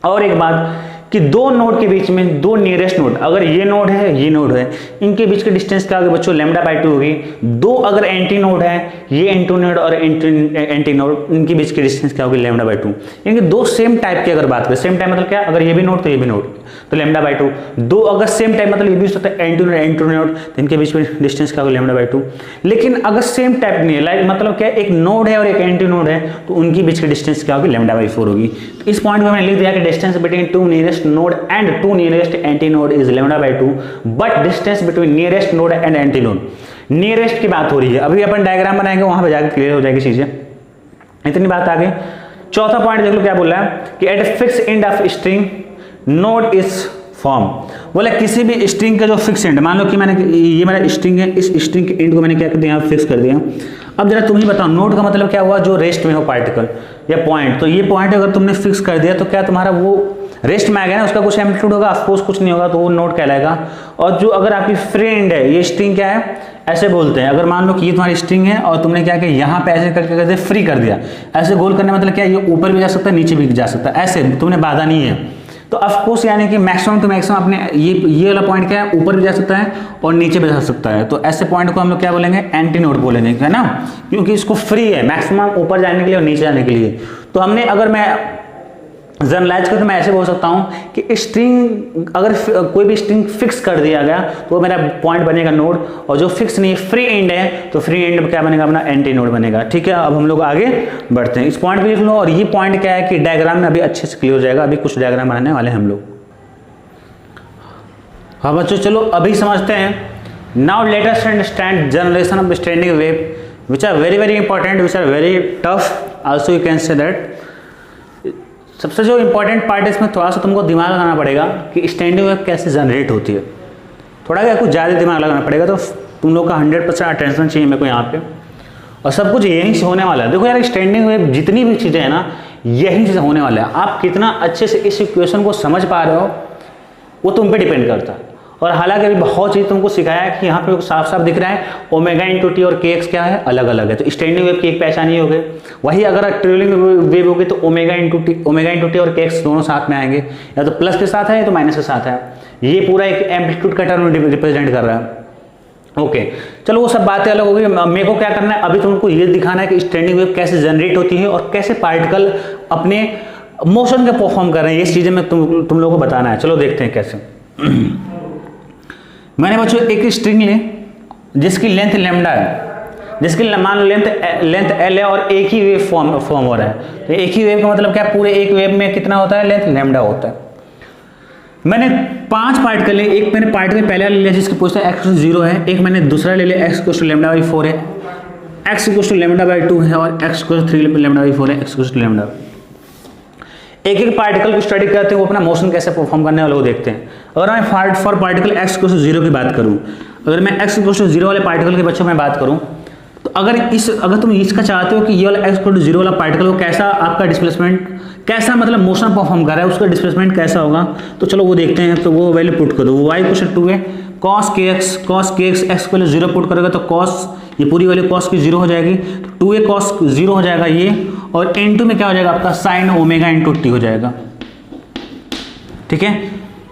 Speaker 1: और एक बात कि दो नोड के बीच में दो नियरेस्ट नोड, अगर ये नोड है ये नोड है, इनके बीच के डिस्टेंस क्या होगी बच्चों, λ/2 होगी। दो अगर एंटी नोड है, ये एंटी नोड और एंटी नोड, इनके बीच की डिस्टेंस क्या होगी, λ/2। इनके दो सेम टाइप की अगर बात करें, सेम टाइप मतलब क्या, अगर ये भी नोड तो ये भी नोड, तो λ/2। दो अगर सेम टाइप मतलब ये भी हो सकता है एंटी नोड, तो इनके बीच में डिस्टेंस क्या होगी, λ/2। लेकिन अगर सेम टाइप नहीं है, लाइक मतलब क्या, एक नोड है और एक एंटी नोड है, तो उनकी बीच की डिस्टेंस क्या होगी, λ/4 होगी। तो इस पॉइंट में मैंने लिख दिया कि distance between two nearest node and two nearest anti node is λ/2, but distance between nearest node and anti node, nearest की बात हो रही है। अभी अपन डायग्राम बनाएंगे वहां पे जाकर क्लियर हो जाएगी चीजें। इतनी बात आ गई। चौथा पॉइंट देख लो क्या बोला है कि eight fix end of string node is form. बोला किसी भी स्ट्रिंग का जो फिक्स एंड, मान लो कि मैंने ये मेरा स्ट्रिंग है, इस स्ट्रिंग के एंड को मैंने क्या कर दिया, फिक्स कर दिया। अब जरा तुम ही बताओ, नोड का मतलब क्या हुआ, जो रेस्ट में हो पार्टिकल या पॉइंट। तो ये पॉइंट अगर तुमने फिक्स कर दिया तो क्या तुम्हारा वो रेस्ट में आ गया ना, उसका कुछ एम्पलीट्यूड होगा, ऑफकोर्स कुछ नहीं होगा, तो वो नोड कहलाएगा। और जो अगर आपकी फ्री एंड है, ये स्ट्रिंग क्या है, ऐसे बोलते हैं, अगर मान लो कि ये तुम्हारी स्ट्रिंग है और तुमने क्या किया, यहाँ पे ऐसे करके फ्री कर दिया। ऐसे गोल करने मतलब क्या, ये ऊपर भी जा सकता है नीचे भी जा सकता है, ऐसे तुमने बाधा नहीं है। तो ऑफकोर्स यानी कि मैक्सिमम टू मैक्सिमम अपने ये वाला पॉइंट क्या है, ऊपर भी जा सकता है और नीचे भी जा सकता है। तो ऐसे पॉइंट को हम लोग क्या बोलेंगे, एंटी नोड बोलेंगे, है ना, क्योंकि इसको फ्री है मैक्सिमम ऊपर जाने के लिए और नीचे जाने के लिए। तो हमने अगर मैं जनरलाइज कर तो मैं ऐसे बोल सकता हूं कि स्ट्रिंग, अगर कोई भी स्ट्रिंग फिक्स कर दिया गया तो वो मेरा पॉइंट बनेगा नोड, और जो फिक्स नहीं फ्री एंड है तो फ्री एंड क्या बनेगा, अपना एंटी नोड बनेगा। ठीक है, अब हम लोग आगे बढ़ते हैं। इस पॉइंट को लिख लो, और ये पॉइंट क्या है कि डायग्राम में अभी अच्छे से क्लियर हो जाएगा। अभी कुछ डायग्राम बनाने वाले हैं हम लोग। हाँ बच्चों, चलो अभी समझते हैं। Now let us understand generation of standing wave which are very very important, which are very tough also, you can say that. सबसे जो इंपॉर्टेंट पार्ट है इसमें थोड़ा सा तुमको दिमाग लगाना पड़ेगा कि स्टैंडिंग वेव कैसे जनरेट होती है। थोड़ा क्या कुछ ज़्यादा दिमाग लगाना पड़ेगा, तो तुम लोग का 100% अटेंशन चाहिए मेरे को यहाँ पे, और सब कुछ यहीं से होने वाला है। देखो यार, स्टैंडिंग वेव जितनी भी चीज़ें हैं ना, यहीं से होने वाला है। आप कितना अच्छे से इस इक्वेशन को समझ पा रहे हो वो तुम पे डिपेंड करता है। और हालांकि अभी बहुत चीज़ तुमको सिखाया है कि यहाँ पे साफ साफ दिख रहा है ओमेगा इंटू टी और के एक्स क्या है, अलग अलग है। तो स्टैंडिंग वेव की एक पहचान ही हो गई। वही अगर ट्रेवलिंग वेव होगी तो ओमेगा इंटू टी और के एक्स दोनों साथ में आएंगे, या तो प्लस के साथ है या तो माइनस के साथ है। ये पूरा एक एम्पलीट्यूड का टर्म रिप्रेजेंट कर रहा है। ओके, चलो वो सब बातें अलग हो गई। मेरे को क्या करना है, अभी तुमको ये दिखाना है कि स्टैंडिंग वेव कैसे जनरेट होती है और कैसे पार्टिकल अपने मोशन के परफॉर्म कर रहे हैं। ये चीज़ें मैं तुम लोगों को बताना है। चलो देखते हैं कैसे। मैंने बच्चों एक स्ट्रिंग ली जिसकी लेंथ लैम्डा है, जिसकी मान लो लेंथ एल है और एक ही वेव फॉर्म हो रहा है। तो एक ही वेव का मतलब क्या, पूरे एक वेव में कितना होता है, लेंथ लैम्डा होता है। मैंने 5 पार्टिकल लिए। एक मैंने पार्टिकल पहले ले लिया जिसकी पोजीशन x 0 है, एक मैंने दूसरा ले लिया x = λ/4 है, x = λ/2 है और x = 3 λ/4 है, x = λ। एक एक पार्टिकल को स्टडी करते हैं, वो अपना मोशन कैसे परफॉर्म करने वाले वो देखते हैं। अगर मैं फॉर पार्टिकल x = 0 की बात करूं, अगर मैं x = 0 वाले पार्टिकल के बच्चों में बात करूं, तो अगर तुम इसका चाहते हो कि ये वाला x = 0 वाला पार्टिकल को कैसा आपका डिस्प्लेसमेंट, कैसा मतलब मोशन परफॉर्म कर रहा है, उसका डिस्प्लेसमेंट कैसा होगा, तो चलो वो देखते हैं। तो वो वैल्यू पुट कर दो, y = 2 है, cos kx x को 0 पुट करोगे तो cos, ये पूरी वैल्यू cos की 0 हो जाएगी, तो 2a cos 0 हो जाएगा ये, और n2 में क्या हो जाएगा आपका sin ओमेगा इंटू टी हो जाएगा। ठीक है,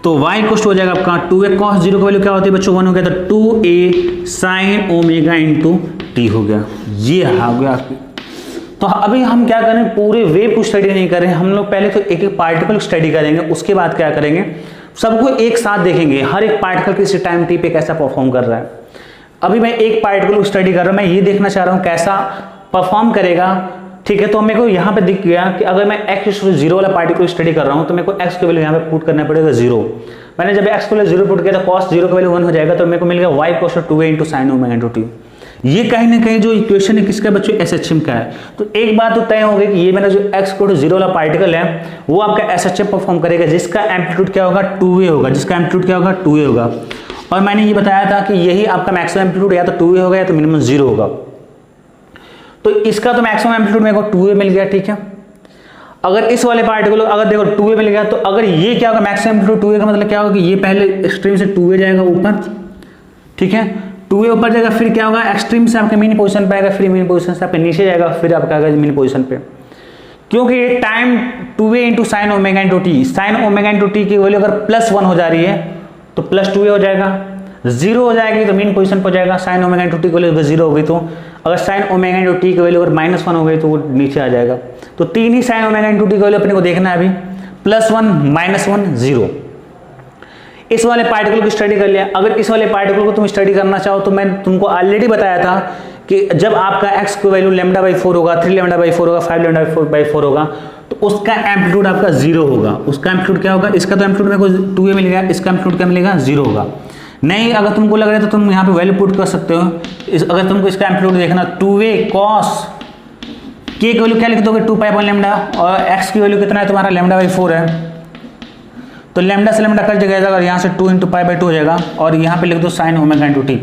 Speaker 1: तो y हो जाएगा आपका 2a cos 0 की वैल्यू क्या होती है बच्चों, 1 हो गया, तो 2a sin omega into T हो गया। ये आ गया। तो अभी हम क्या करें, पूरे वेव को स्टडी नहीं करें हम लोग, पहले तो एक एक पार्टिकल स्टडी करेंगे, उसके बाद क्या करेंगे, सबको एक साथ देखेंगे, हर एक पार्टिकल किसी टाइम टी पे कैसा परफॉर्म कर रहा है। अभी मैं एक पार्टिकल को स्टडी कर रहा हूँ, मैं ये देखना चाह रहा हूँ कैसा परफॉर्म करेगा। ठीक है, तो मेरे को यहाँ पे दिख गया कि अगर मैं x = 0 वाला पार्टिकल स्टडी कर रहा हूँ तो मेरे को x की वैल्यू यहाँ पे पुट करना पड़ेगा 0। मैंने जब x की वैल्यू 0 पुट किया तो cos 0 की वैल्यू 1 हो जाएगा, तो मेरे को मिल गया y = 2a × sin omega into T. ये कहीं ना कहीं जो इक्वेशन है किसका बच्चों, SHM का है। तो एक बात तो तय हो गई कि ये मेरा जो x = 0 वाला पार्टिकल है वो आपका SHM परफॉर्म करेगा, जिसका एम्पलीट्यूड क्या होगा, 2a होगा, जिसका एम्पलीट्यूड क्या होगा, 2a होगा। और मैंने ये बताया था कि यही आपका मैक्सिमम एम्पलीट्यूड या तो 2a होगा या तो मिनिमम 0 होगा। तो इसका तो मैक्सिमम एम्पलीट्यूड मेरे को 2a मिल गया, ठीक है। अगर इस वाले पार्टिकल अगर देखो 2a मिल गया, तो अगर ये क्या होगा, मैक्सिमम एम्पलीट्यूड 2a का मतलब क्या होगा कि ये पहले एक्सट्रीम से 2a जाएगा ऊपर, ठीक है, 2a ऊपर जाएगा, फिर क्या होगा, एक्सट्रीम से आपके मिनी पोजीशन पे आएगा, फिर मिनी पोजीशन से आपके नीचे जाएगा, फिर आपका आएगा मिनी पोजीशन पे। क्योंकि ये time 2a into sine omega into T, sign omega into T की वैल्यू अगर +1 हो जा रही है तो +2a हो जाएगा, 0 हो जाएगी तो मीन पोजीशन पर जाएगा, साइन ओमेगा इंटू टी की वैल्यू 0 हो गई तो, अगर साइन ओमेगा इंटू टी की वैल्यू अगर -1 हो गई तो वो नीचे आ जाएगा। तो 3 ही साइन ओमेगा इंटू टी की वैल्यू अपने को देखना है अभी, +1 -1 0। इस वाले पार्टिकल को स्टडी कर लिया। अगर इस वाले पार्टिकल को तुम स्टडी करना चाहो तो मैं तुमको ऑलरेडी बताया था कि जब आपका x की वैल्यू λ/4 होगा, 3 λ/4 होगा, 5 λ/4 होगा, तो उसका एम्पलीट्यूड आपका 0 होगा। उसका एम्पलीट्यूड क्या होगा, इसका तो एम्पलीट्यूड मेरे को 2a मिल गया, इसका एम्पलीट्यूड क्या मिलेगा, 0 होगा। नहीं, अगर तुमको लग रहा है तो तुम यहाँ पे वैल्यू पुट कर सकते हो। अगर तुमको इसका एम्पलीट्यूड देखना 2a cos k की वैल्यू क्या लिख दोगे, 2π/λ, और x की वैल्यू कितना है तुम्हारा, λ/4 है, तो लैम्डा से लैम्डा कट जाएगा, अगर यहाँ से 2 × π/2 हो जाएगा, और यहाँ पे लिख दो साइन ओमेगा इंटू टी,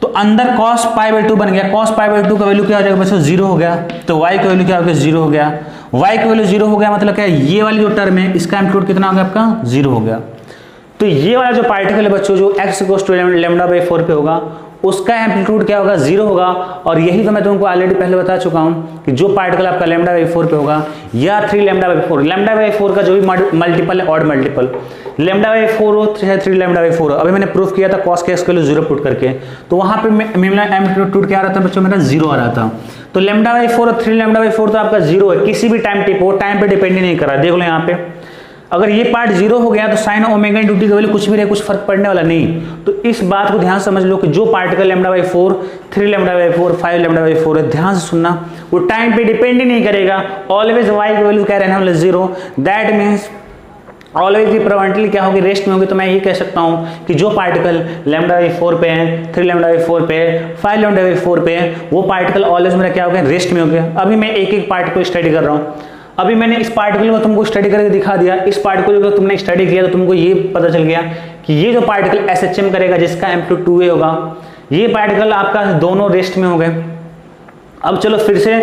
Speaker 1: तो अंदर cos π/2 बन गया। cos π/2 का वैल्यू क्या हो जाएगा बच्चों, 0 हो गया। तो y की वैल्यू क्या हो गया, 0 हो गया। y की वैल्यू 0 हो गया मतलब क्या है, ये वाली जो टर्म है इसका एम्पलीट्यूड कितना हो गया आपका, 0 हो गया। तो ये वाला जो पार्टिकल है बच्चों जो x = λ/4 पे होगा उसका एम्पलीट्यूड क्या होगा, 0 होगा। और यही तो मैं तुमको ऑलरेडी पहले बता चुका हूँ कि जो पार्टिकल आपका λ/4 पे होगा या 3 λ/4, λ/4 का जो भी मल्टीपल है, ऑड मल्टीपल, λ/4 हो चाहे 3 λ/4 हो। अभी मैंने प्रूफ किया था cos के x के लिए 0 पुट करके, तो वहाँ पे एम्पलीट्यूड क्या आ रहा था बच्चों, मेरा 0 आ रहा था। तो λ/4 और 3 λ/4 तो आपका 0 है, किसी भी टाइम टिप वो टाइम पे डिपेंड ही नहीं कर रहा। देख लो यहाँ पे अगर ये पार्ट 0 हो गया तो साइन ओमेगा इंटू टी की वैल्यू कुछ भी रहे, कुछ फर्क पड़ने वाला नहीं। तो इस बात को ध्यान समझ लो कि जो पार्टिकल λ/4, 3 λ/4, 5 λ/4 है, ध्यान से सुनना, वो टाइम पे डिपेंड ही नहीं करेगा। ऑलवेज वाई की वैल्यू क्या रहना वाला 0, दैट मीन्स ऑलवेज की प्रोबेबिलिटी क्या होगी, रेस्ट में होगी। तो मैं ये कह सकता हूँ कि जो पार्टिकल λ/4 पे है, 3 λ/4 पे है, 5 λ/4 पे है, वो पार्टिकल ऑलवेज मेरा क्या हो गया, रेस्ट में हो गया। अभी मैं एक एक पार्टिकल स्टडी कर रहा हूँ। अभी मैंने इस पार्टिकल को तुमको स्टडी करके दिखा दिया। इस पार्टिकल को तुमने स्टडी किया तो तुमको ये पता चल गया कि ये जो पार्टिकल SHM करेगा जिसका एम्पलीट्यूड 2a होगा, ये पार्टिकल आपका दोनों रेस्ट में हो गए। अब चलो फिर से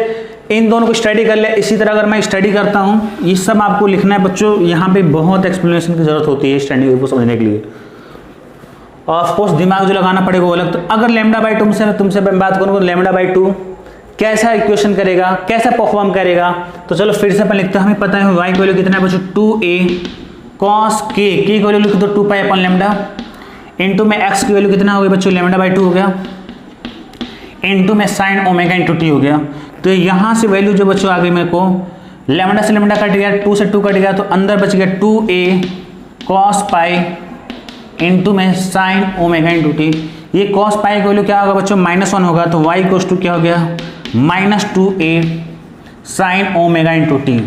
Speaker 1: इन दोनों को स्टडी कर ले। इसी तरह अगर मैं स्टडी करता हूँ, ये सब आपको लिखना है बच्चों, यहाँ पे बहुत एक्सप्लेनेशन की जरूरत होती है स्टैंडिंग वेव को समझने के लिए। ऑफकोर्स दिमाग जो लगाना पड़ेगा वो अलग। तो अगर λ/2 तुमसे मैं बात करूँ, λ/2 कैसा इक्वेशन करेगा, कैसा परफॉर्म करेगा, तो चलो फिर से अपन लिखते हैं। हमें पता है y की वैल्यू कितना है बच्चों, 2a cos k की वैल्यू लिख दो 2π/λ, इंटू में x की वैल्यू कितना हो गया बच्चों, λ/2 हो गया, इंटू में साइन ओमेगा इंटू टी हो गया। तो यहाँ से वैल्यू जो बच्चों आ गई मेरे को, लैम्डा से लैम्डा कट गया, 2 से 2 कट गया, तो अंदर बच गया 2a cos π इंटू में साइन ओमेगा इंटू टी। ये cos π की वैल्यू क्या होगा बच्चों, -1 होगा, तो y = क्या हो गया, -2a sign omega into T.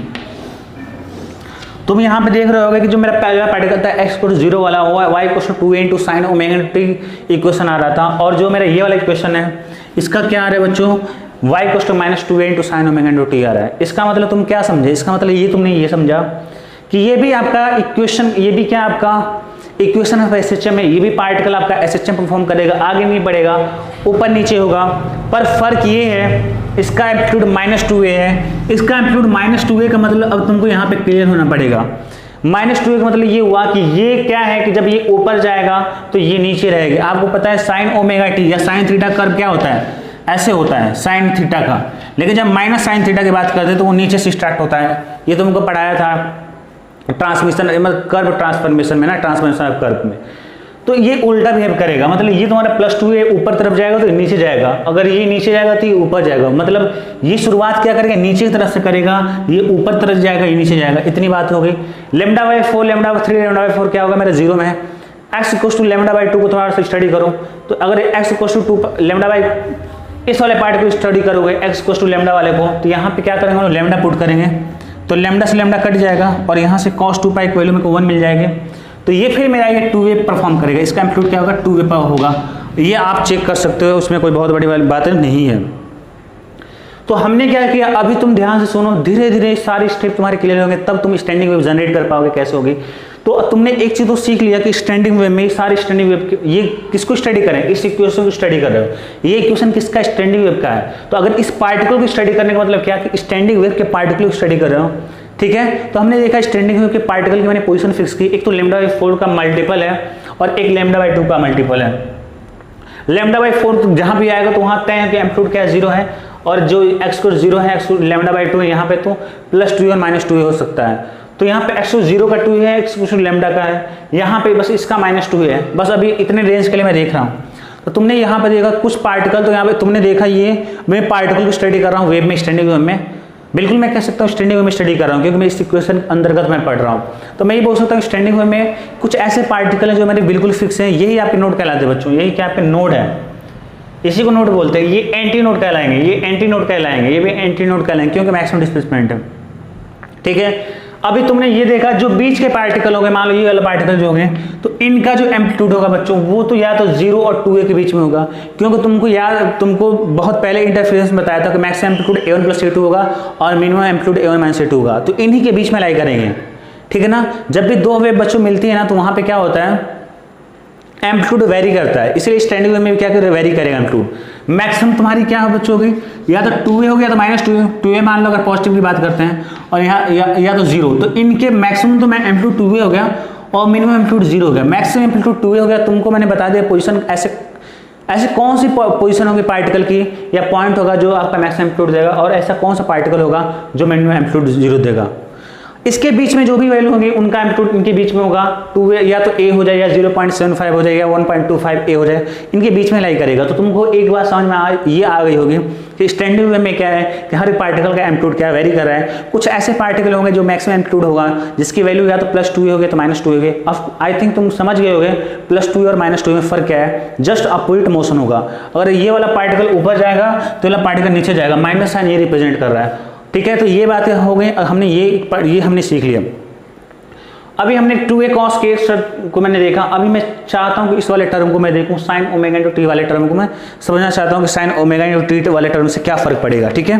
Speaker 1: तुम यहाँ पे देख रहे होगे कि जो मेरा पहला पार्टिकल था x = 0 वाला, y = 2a into sine omega into t equation आ रहा था। और जो मेरा ये वाला इक्वेशन है इसका क्या आ रहा है बच्चों, y = -2a into sine omega into t आ रहा है। इसका मतलब तुम क्या समझे, इसका मतलब ये तुमने ये समझा कि ये भी आपका इक्वेशन, ये भी क्या आपका इक्वेशन ऑफ SHM है। ये भी पार्टिकल आपका SHM परफॉर्म करेगा, आगे नहीं बढ़ेगा, ऊपर नीचे होगा। पर फर्क ये है, इसका एम्पलीट्यूड -2a है, इसका एम्पलीट्यूड -2a का मतलब अब तुमको यहाँ पे क्लियर होना पड़ेगा। -2a का मतलब ये हुआ कि ये क्या है कि जब ये ऊपर जाएगा तो ये नीचे रहेगा। आपको पता है साइन ओमेगा टी या साइन थीटा कर्व क्या होता है, ऐसे होता है साइन थीटा का, लेकिन जब माइनस साइन थीटा की बात करते हैं तो वो नीचे से स्टार्ट होता है। ये तुमको पढ़ाया था ट्रांसमिशन मतलब कर्व ट्रांसफॉर्मेशन में ना, ट्रांसफॉर्मेशन ऑफ कर्व में। तो ये उल्टा बिहेव करेगा, मतलब ये तुम्हारा +2a ऊपर तरफ जाएगा तो नीचे जाएगा, अगर ये नीचे जाएगा तो ये ऊपर जाएगा। मतलब ये शुरुआत क्या करेगा, नीचे की तरफ से करेगा, ये ऊपर तरफ जाएगा, ये नीचे जाएगा। इतनी बात हो गई। λ/4 λ/3 λ/4 क्या होगा मेरा 0 में है। x = λ/2 को थोड़ा सा स्टडी करो, तो अगर x = 2 λ/, इस वाले पार्ट को स्टडी करोगे x = λ वाले को, तो यहाँ पे क्या करेंगे, लैम्डा पुट करेंगे, तो लैम्डा से लैम्डा कट जाएगा और यहाँ से cos 2π की वैल्यू मेरे को 1 मिल जाएगी। तो ये फिर मेरा ये 2a परफॉर्म करेगा, इसका एम्पलीट्यूड क्या होगा, 2a पर होगा। ये आप चेक कर सकते हो, उसमें कोई बहुत बड़ी बात नहीं है। तो हमने क्या किया, अभी तुम ध्यान से सुनो, धीरे धीरे सारी स्टेप तुम्हारे क्लियर होंगे, तब तुम स्टैंडिंग वेव जनरेट कर पाओगे। कैसे होगी, तो तुमने एक चीज तो सीख लिया कि स्टैंडिंग वेव में सारी स्टैंडिंग वेव, ये किसको स्टडी करें, इस इक्वेशन को स्टडी कर रहे हो। ये इक्वेशन किसका, स्टैंडिंग वेव का है। तो अगर इस पार्टिकल को स्टडी करने का मतलब क्या, कि स्टैंडिंग वेव के पार्टिकल को स्टडी कर रहे हो, ठीक है। तो हमने देखा स्टैंडिंग वेव के पार्टिकल की मैंने पोजीशन फिक्स की, एक तो λ/4 का मल्टीपल है और एक λ/2 का मल्टीपल है। λ/4 जहां भी आएगा तो वहां तय है कि एम्पलीट्यूड क्या है, 0 है, और जो x को 0 है, x को λ/2 है, यहाँ पे तो +2 और -2 हो सकता है। तो यहाँ पे x को 0 का 2 है, x को λ का है, यहाँ पे बस इसका -2 है। बस अभी इतने रेंज के लिए मैं देख रहा हूँ। तो तुमने यहाँ पे देखा कुछ पार्टिकल, तो यहाँ पे तुमने देखा ये मैं पार्टिकल को स्टडी कर रहा हूँ वेव में, स्टैंडिंग वेव में, बिल्कुल मैं कह सकता हूँ स्टैंडिंग वेव में स्टडी कर रहा हूँ, क्योंकि मैं इस इक्वेशन अंतर्गत मैं पढ़ रहा हूँ। तो मैं ये बोल सकता हूँ स्टैंडिंग वेव में कुछ ऐसे पार्टिकल हैं जो मेरे बिल्कुल फिक्स हैं, यही आपके नोड कहलाते हैं बच्चों, यही क्या आपके नोड है, इसी को नोड बोलते हैं। ये एंटी नोड कहलाएंगे, ये एंटी नोड कहलाएंगे, ये भी एंटी नोड कहलाएंगे, क्योंकि मैक्सिमम डिस्प्लेसमेंट है, ठीक है। अभी तुमने ये देखा जो बीच के पार्टिकल हो गए, मान लो ये वाला पार्टिकल जो हो गए, तो इनका जो एम्पलीट्यूड होगा बच्चों, वो तो या तो 0 और 2a के बीच में होगा, क्योंकि तुमको बहुत पहले इंटरफेरेंस में बताया था कि मैक्सिमम एम्पलीट्यूड a1 + a2 होगा और मिनिमम एम्पलीट्यूड a1 - a2 होगा। तो इन्हीं के बीच में लाई करेंगे, ठीक है ना। जब भी दो वेव बच्चों मिलती है ना, तो वहां पे क्या होता है, एम्पलीट्यूड वेरी करता है, इसलिए स्टैंडिंग वेव में क्या कर वेरी करेगा एम्पलीट्यूड। मैक्सिमम तुम्हारी क्या है बच्चों होगी, या तो 2a हो गया तो -2a मान लो अगर पॉजिटिव की बात करते हैं, और यहाँ या तो 0। तो इनके मैक्सिमम तो मैं एम्पलीट्यूड 2a हो गया और मिनिमम एम्पलीट्यूड 0 हो गया। मैक्सिमम एम्पलीट्यूड 2a हो गया, तुमको मैंने बता दिया पोजीशन, ऐसे कौन सी पोजीशन होगी पार्टिकल की या पॉइंट होगा जो आपका मैक्सिमम एम्पलीट्यूड देगा, और ऐसा कौन सा पार्टिकल होगा जो मिनिमम एम्पलीट्यूड 0 देगा। इसके बीच में जो भी वैल्यू होगी उनका एम्पलीट्यूड इनके बीच में होगा, 2a या तो a हो जाए, या 0.75 हो जाए, या 1.25 a हो जाए, इनके बीच में लाई करेगा। तो तुमको एक बात समझ में ये आ गई होगी कि स्टैंडिंग वेव में क्या है कि हर एक पार्टिकल का एम्पलीट्यूड क्या वेरी कर रहा है। कुछ ऐसे पार्टिकल होंगे जो मैक्सिमम एम्पलीट्यूड होगा, जिसकी वैल्यू या तो +2a हो गया तो -2a हो गया। अब आई थिंक तुम समझ गए होगे +2a और -2a में फर्क क्या है, जस्ट अपोजिट मोशन होगा। अगर ये वाला पार्टिकल ऊपर जाएगा तो ये वाला पार्टिकल नीचे जाएगा, माइनस साइन ये रिप्रेजेंट कर रहा है, ठीक है। तो ये बातें हो गई, हमने ये हमने सीख लिया। अभी हमने 2a cos kx को मैंने देखा, अभी मैं चाहता हूं कि इस वाले टर्म को मैं देखूं, sin ω t वाले टर्म को मैं समझना चाहता हूं कि sin ω t वाले टर्म से क्या फर्क पड़ेगा, ठीक है।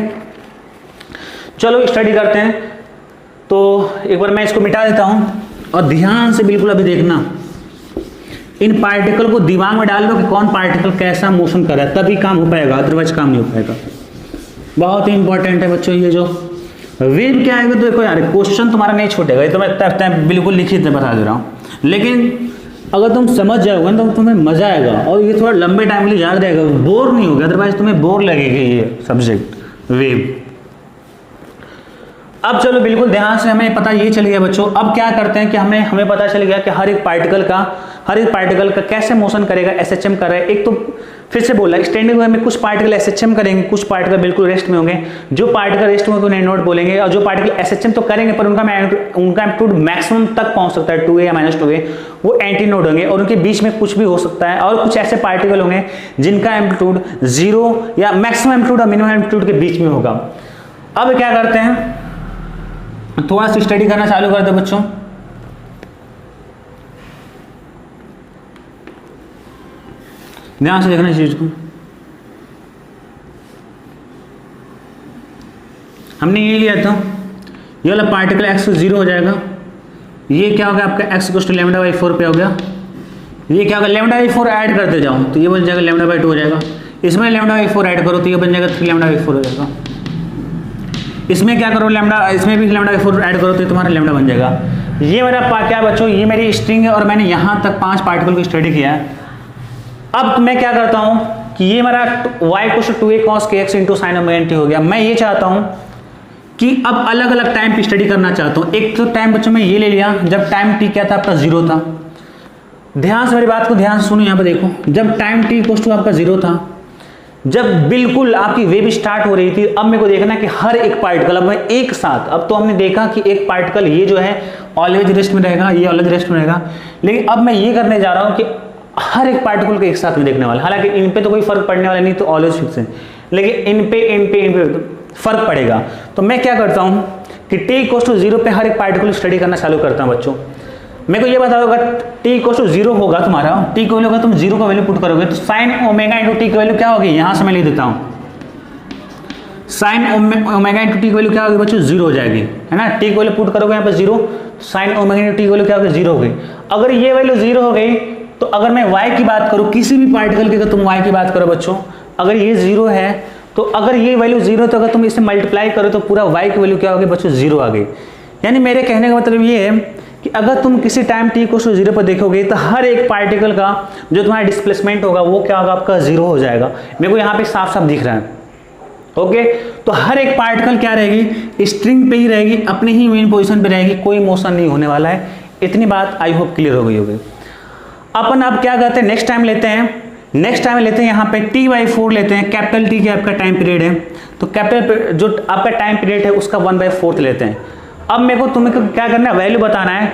Speaker 1: चलो स्टडी करते हैं। तो एक बार मैं इसको मिटा देता हूं और ध्यान से बिल्कुल अभी देखना, इन पार्टिकल को दिमाग में डाल लो कि कौन पार्टिकल कैसा मोशन कर रहा है, तभी काम हो पाएगा, अदरवाइज काम नहीं हो पाएगा। बहुत ही इंपॉर्टेंट है बच्चों ये जो वेव क्या आएगा। तो देखो यार क्वेश्चन तुम्हारा नहीं छूटेगा, ये तो मैं बिल्कुल लिखित में बता दे रहा हूँ, लेकिन अगर तुम समझ जाओगे तो तुम्हें मजा आएगा और ये थोड़ा लंबे टाइम के लिए याद रहेगा, बोर नहीं होगा, अदरवाइज तुम्हें बोर लगेगा ये सब्जेक्ट वेव। अब चलो बिल्कुल ध्यान से, हमें पता ये चल गया बच्चों। अब क्या करते हैं कि हमें पता चल गया कि हर एक पार्टिकल का कैसे मोशन करेगा, SHM कर रहा है। एक तो फिर से बोला स्टैंडिंग वेव में कुछ पार्टिकल SHM करेंगे, कुछ पार्टिकल बिल्कुल रेस्ट में होंगे। जो पार्टिकल रेस्ट में उन्हें नोट बोलेंगे, और जो पार्टिकल SHM तो करेंगे पर उनका एम्पलीट्यूड मैक्सिमम तक पहुंच सकता है 2a या -2a, वो एंटी नोड होंगे और उनके बीच में कुछ भी हो सकता है। और कुछ ऐसे पार्टिकल होंगे जिनका एम्पलीट्यूड 0 या मैक्सिमम एम्पलीट्यूड और मिनिमम एम्पलीट्यूड के बीच में होगा। अब क्या करते हैं, थोड़ा सा स्टडी करना चालू कर दो बच्चों। ध्यान से देखना इस चीज को। हमने ये लिया था, ये वाला पार्टिकल x 0 हो जाएगा, ये क्या होगा आपका x = λ/4 पे हो गया। ये क्या होगा, λ/4 ऐड करते जाओ तो ये बन जाएगा λ/2 हो जाएगा। इसमें λ/4 ऐड करो तो ये बन जाएगा 3λ/4 हो जाएगा। इसमें क्या करो इसमें भी λ/4 ऐड करो तो तुम्हारा λ बन जाएगा। ये मेरा क्या बच्चों, ये मेरी स्ट्रिंग है और मैंने यहाँ तक 5 पार्टिकल को स्टडी किया है। अब मैं क्या करता हूँ कि ये मेरा y = 2a cos kx × sin ω t हो गया। मैं ये चाहता हूँ कि अब अलग अलग टाइम पे स्टडी करना चाहता हूँ। एक तो टाइम बच्चों मैं ये ले लिया जब टाइम t क्या था आपका 0 था। ध्यान से मेरी बात को ध्यान से सुनो, यहाँ पे देखो, जब टाइम t = आपका 0 था, जब बिल्कुल आपकी वेव स्टार्ट हो रही थी। अब मेरे को देखना कि हर एक पार्टिकल, अब मैं एक साथ, अब तो हमने देखा कि एक पार्टिकल ये जो है ऑलवेज रेस्ट में रहेगा, ये ऑलवेज रेस्ट में रहेगा, लेकिन अब मैं ये करने जा रहा हूँ कि हर एक पार्टिकल को एक साथ में देखने वाला। हालांकि इन पे तो कोई फर्क पड़ने वाला नहीं, तो ऑलवेज फिक्स है, लेकिन इन पे फर्क पड़ेगा। तो मैं क्या करता हूँ कि t = 0 पे हर एक पार्टिकल स्टडी करना चालू करता हूँ बच्चों। मेरे को ये बता दो अगर टी इक्वल टू 0 होगा तुम्हारा, टी इक्वल होगा, तुम 0 का वैल्यू पुट करोगे तो साइन ओमेगा इंटू टी की वैल्यू क्या होगी, यहाँ से मैं लिख देता हूँ, साइन ओमेगा इंटू टी की वैल्यू क्या होगी बच्चों, 0 हो जाएगी, है ना। टी की वैल्यू पुट करोगे यहाँ पर 0, साइन ओमेगा इंटू टी की वैल्यू क्या होगी, 0 हो गई। अगर ये वैल्यू 0 हो गई तो अगर मैं y की बात करूँ, किसी भी पार्टिकल की, अगर तुम y की बात करो बच्चों, अगर ये 0 है तो अगर ये वैल्यू 0 तो अगर तुम इसे मल्टीप्लाई करो तो पूरा y की वैल्यू क्या होगी बच्चों, 0 आ गई। यानी मेरे कहने का मतलब ये है कि अगर तुम किसी टाइम t को 0 पर देखोगे तो हर एक पार्टिकल का जो तुम्हारा डिस्प्लेसमेंट होगा वो क्या होगा, आपका 0 हो जाएगा। मेरे को यहाँ पे साफ साफ दिख रहा है। ओके, तो हर एक पार्टिकल क्या रहेगी, स्ट्रिंग पे ही रहेगी, अपनी ही मेन पोजीशन पे रहेगी, कोई मोशन नहीं होने वाला है। इतनी बात आई होप क्लियर हो गई होगी। अपन अब क्या करते हैं, नेक्स्ट टाइम लेते हैं यहाँ पे t/4 लेते हैं, कैपिटल टी की आपका टाइम पीरियड है, तो कैपिटल जो आपका टाइम पीरियड है उसका 1/4 लेते हैं। अब मेरे को तुम्हें क्या करना है, वैल्यू बताना है।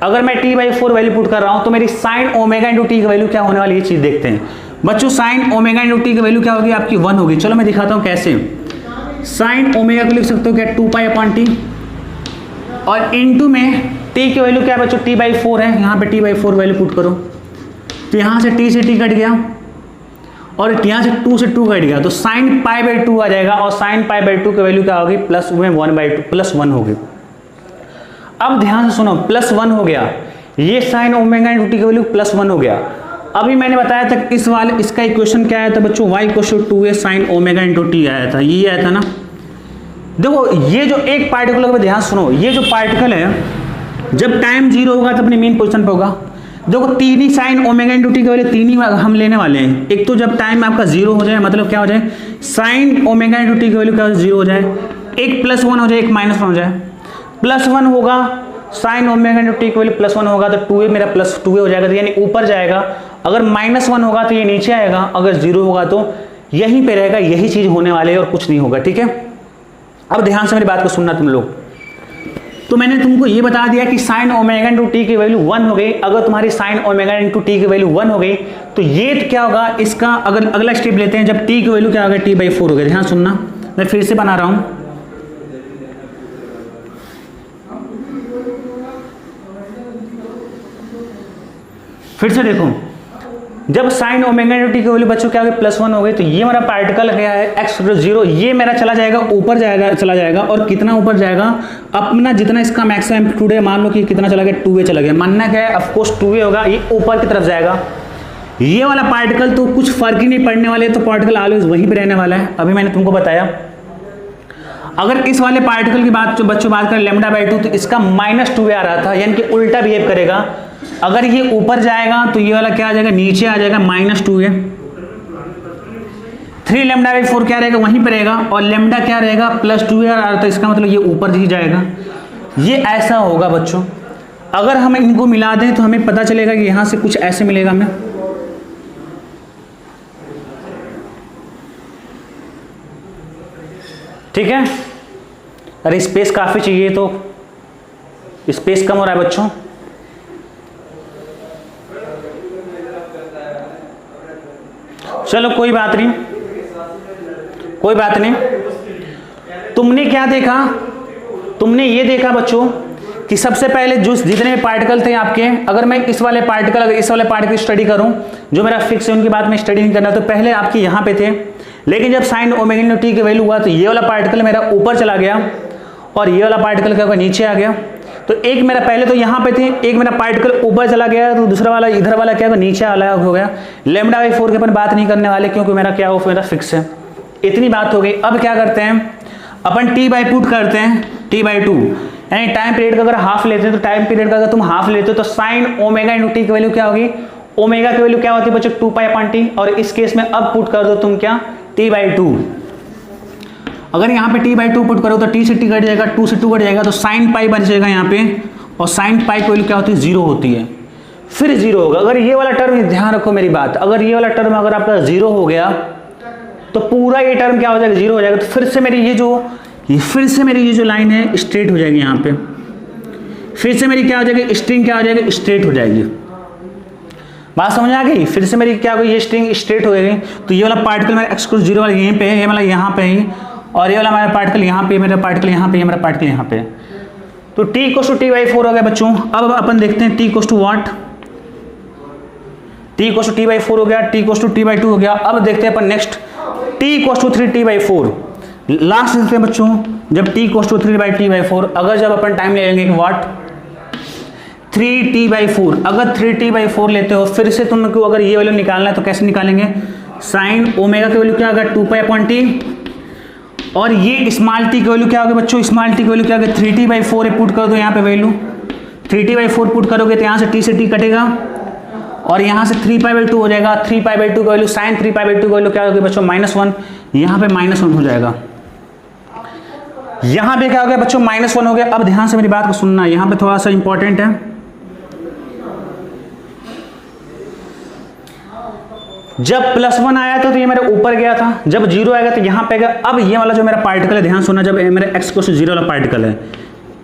Speaker 1: अगर मैं t/4 वैल्यू पुट कर रहा हूँ तो मेरी साइन ओमेगा इंटू टी की वैल्यू क्या होने वाली, ये चीज़ देखते हैं बच्चों। साइन ओमेगा इंटू टी की वैल्यू क्या होगी, आपकी 1 होगी। चलो मैं दिखाता हूँ कैसे। साइन ओमेगा को लिख सकते हो क्या, 2π/t, और इंटू में t की वैल्यू क्या है बच्चों, t/4 है, यहाँ पे t/4 वैल्यू पुट करो तो यहाँ से t से t कट गया और यहाँ से 2 से 2 कट गया तो साइन π/2 आ जाएगा, और साइन π/2 की वैल्यू क्या होगी, प्लस में 1/2 प्लस 1 होगी। अब ध्यान से सुनो, प्लस 1 हो गया, ये साइन ओमेगा इंटू टी की वैल्यू प्लस 1 हो गया। अभी मैंने बताया था इस वाले इसका इक्वेशन क्या आया था बच्चों, y = 2a sign omega into T आया था, ये आया था ना। देखो ये जो एक पार्टिकल का ध्यान सुनो, ये जो पार्टिकल है जब टाइम 0 होगा तो अपनी मेन पोजीशन पे होगा। देखो तीन ही साइन ओमेगा इंटू टी के वाले तीन ही हम लेने वाले हैं। एक तो जब टाइम आपका 0 हो जाए, मतलब क्या हो जाए, साइन ओमेगा इंटू टी की वैल्यू क्या हो जाए, 0 हो जाए, एक +1 हो जाए, एक -1 हो जाए। +1 होगा, साइन ओमेगा इंटू टी की वैल्यू +1 होगा तो 2a मेरा +2a हो जाएगा, तो यानी ऊपर जाएगा। अगर -1 होगा तो ये नीचे आएगा, अगर 0 होगा तो यहीं पे रहेगा। यही चीज होने वाली है और कुछ नहीं होगा, ठीक है। अब ध्यान से मेरी बात को सुनना तुम लोग। तो मैंने तुमको ये बता दिया कि साइन ओमेगा इंटू टी की वैल्यू 1 हो गई। अगर तुम्हारी साइन ओमेगा इंटू टी की वैल्यू 1 हो गई तो ये क्या होगा, इसका अगर अगला स्टेप लेते हैं, जब टी की वैल्यू क्या होगा, t/4 हो गया। ध्यान सुनना, मैं फिर से बना रहा हूं। फिर से देखो, जब साइन ओमेगा इंटू टी की वैल्यू बच्चों क्या होगी, +1 हो गई, तो ये मेरा पार्टिकल गया है x0, ये मेरा चला जाएगा ऊपर चला जाएगा। और कितना ऊपर जाएगा, अपना जितना इसका मैक्सिमम एम्पलीट्यूड है, मान लो कि कितना चला गया, 2a चला गया। मानना क्या है, ऑफकोर्स 2a होगा, ये ऊपर की तरफ जाएगा। ये वाला पार्टिकल तो कुछ फर्क ही नहीं पड़ने वाले, तो पार्टिकल ऑलवेज वहीं पर रहने वाला है। अभी मैंने तुमको बताया, अगर इस वाले पार्टिकल की बात जो बच्चों बात करें λ/2, तो इसका -2a आ रहा था, यानी कि उल्टा बिहेव करेगा। अगर ये ऊपर जाएगा तो ये वाला क्या आ जाएगा, नीचे आ जाएगा, -2a। 3λ/4 क्या रहेगा, वहीं पर रहेगा, और लैम्डा क्या रहेगा, +2a आ रहा था, इसका मतलब ये ऊपर ही जाएगा। ये ऐसा होगा बच्चों। अगर हम इनको मिला दें तो हमें पता चलेगा कि यहां से कुछ ऐसे मिलेगा हमें। ठीक है, अरे स्पेस काफी चाहिए तो स्पेस कम हो रहा है बच्चों। चलो कोई बात नहीं, कोई बात नहीं। तुमने क्या देखा, तुमने ये देखा बच्चों कि सबसे पहले जो जितने पार्टिकल थे आपके, अगर मैं इस वाले पार्टिकल, अगर इस वाले पार्टिकल स्टडी करूं, जो मेरा फिक्स है उनकी बात में स्टडी नहीं करना, तो पहले आपके यहाँ पे थे। लेकिन जब साइन ओमेगा इंटू टी की वैल्यू हुआ तो ये वाला पार्टिकल मेरा ऊपर चला गया और ये वाला पार्टिकल क्या होगा, नीचे आ गया। तो एक मेरा पहले तो यहाँ पे थे, एक मेरा पार्टिकल ऊपर चला गया, तो दूसरा वाला इधर वाला क्या होगा, नीचे वाला हो गया। λ/4 के अपन बात नहीं करने वाले, क्योंकि मेरा क्या हो, मेरा फिक्स है। इतनी बात हो गई। अब क्या करते हैं अपन, t/2 करते हैं, t/2 यानी टाइम पीरियड का अगर हाफ लेते हैं, तो टाइम पीरियड का अगर तुम हाफ लेते हो तो साइन ओमेगा इंटू टी की वैल्यू क्या होगी, ओमेगा की वैल्यू क्या होती है बच्चों, 2π/t। और इस केस में अब पुट कर दो तुम क्या, t/2। अगर यहाँ पे t/2 पुट करो तो t से t कट जाएगा, 2 से 2 कट जाएगा, तो साइन पाई बन जाएगा यहाँ पे, और साइन पाई की वैल्यू क्या होती है, 0 होती है। फिर 0 होगा। अगर ये वाला टर्म, ध्यान रखो मेरी बात, अगर ये वाला टर्म अगर आपका 0 हो गया तो पूरा ये टर्म क्या हो जाएगा, 0 हो जाएगा। तो फिर से मेरी ये जो लाइन है स्ट्रेट हो जाएगी। यहाँ पे फिर से मेरी क्या हो जाएगी, स्ट्रिंग क्या हो जाएगी, स्ट्रेट हो जाएगी। बात समझ आ गई। फिर से मेरी क्या हो गई, ये स्ट्रिंग स्ट्रेट हो गई। तो ये वाला पार्टिकल मेरा x0 वाला यहीं पे है, ये वाला यहाँ पे है, और ये वाला मेरा पार्टिकल यहाँ पे, मेरा पार्टिकल यहाँ पे, ये मेरा पार्टिकल यहाँ पे। तो t equal to T by 4 हो गया बच्चों। अब अपन देखते हैं t equal to what, t equal to T by 4 हो गया, t equal to T by 2 हो गया। अब देखते हैं अपन next t equal to 3 T by 4। Last देखते हैं बच्चों, जब t equal to 3 by T by 4, अगर जब अपन टाइम ले लेंगे व्हाट 3t बाई 4, अगर 3t बाई 4 लेते हो, फिर से तुमको अगर ये वैल्यू निकालना है तो कैसे निकालेंगे, साइन ओमेगा की वैल्यू क्या होगा 2 पाई अपॉन टी, और ये स्मॉल टी की वैल्यू क्या होगी बच्चों, स्मॉल टी की वैल्यू क्या होगी 3t बाई 4 पुट कर दो यहाँ पे वैल्यू, 3t बाई 4 पुट करोगे तो यहाँ से t से t कटेगा और यहाँ से 3 पाई बाई 2 हो जाएगा। 3 पाई बाई 2 की वैल्यू साइन 3 पाई बाई 2 की वैल्यू क्या होगी बच्चों -1, यहाँ पे -1 हो जाएगा, यहाँ पे क्या हो गया बच्चों -1 हो गया। अब ध्यान से मेरी बात को सुनना, यहाँ पे थोड़ा सा इंपॉर्टेंट है, जब +1 आया था तो ये मेरे ऊपर गया था, जब 0 आएगा तो यहाँ पे गया। अब ये वाला जो मेरा पार्टिकल है, ध्यान सुनना, जब मेरा x को 0 वाला पार्टिकल है,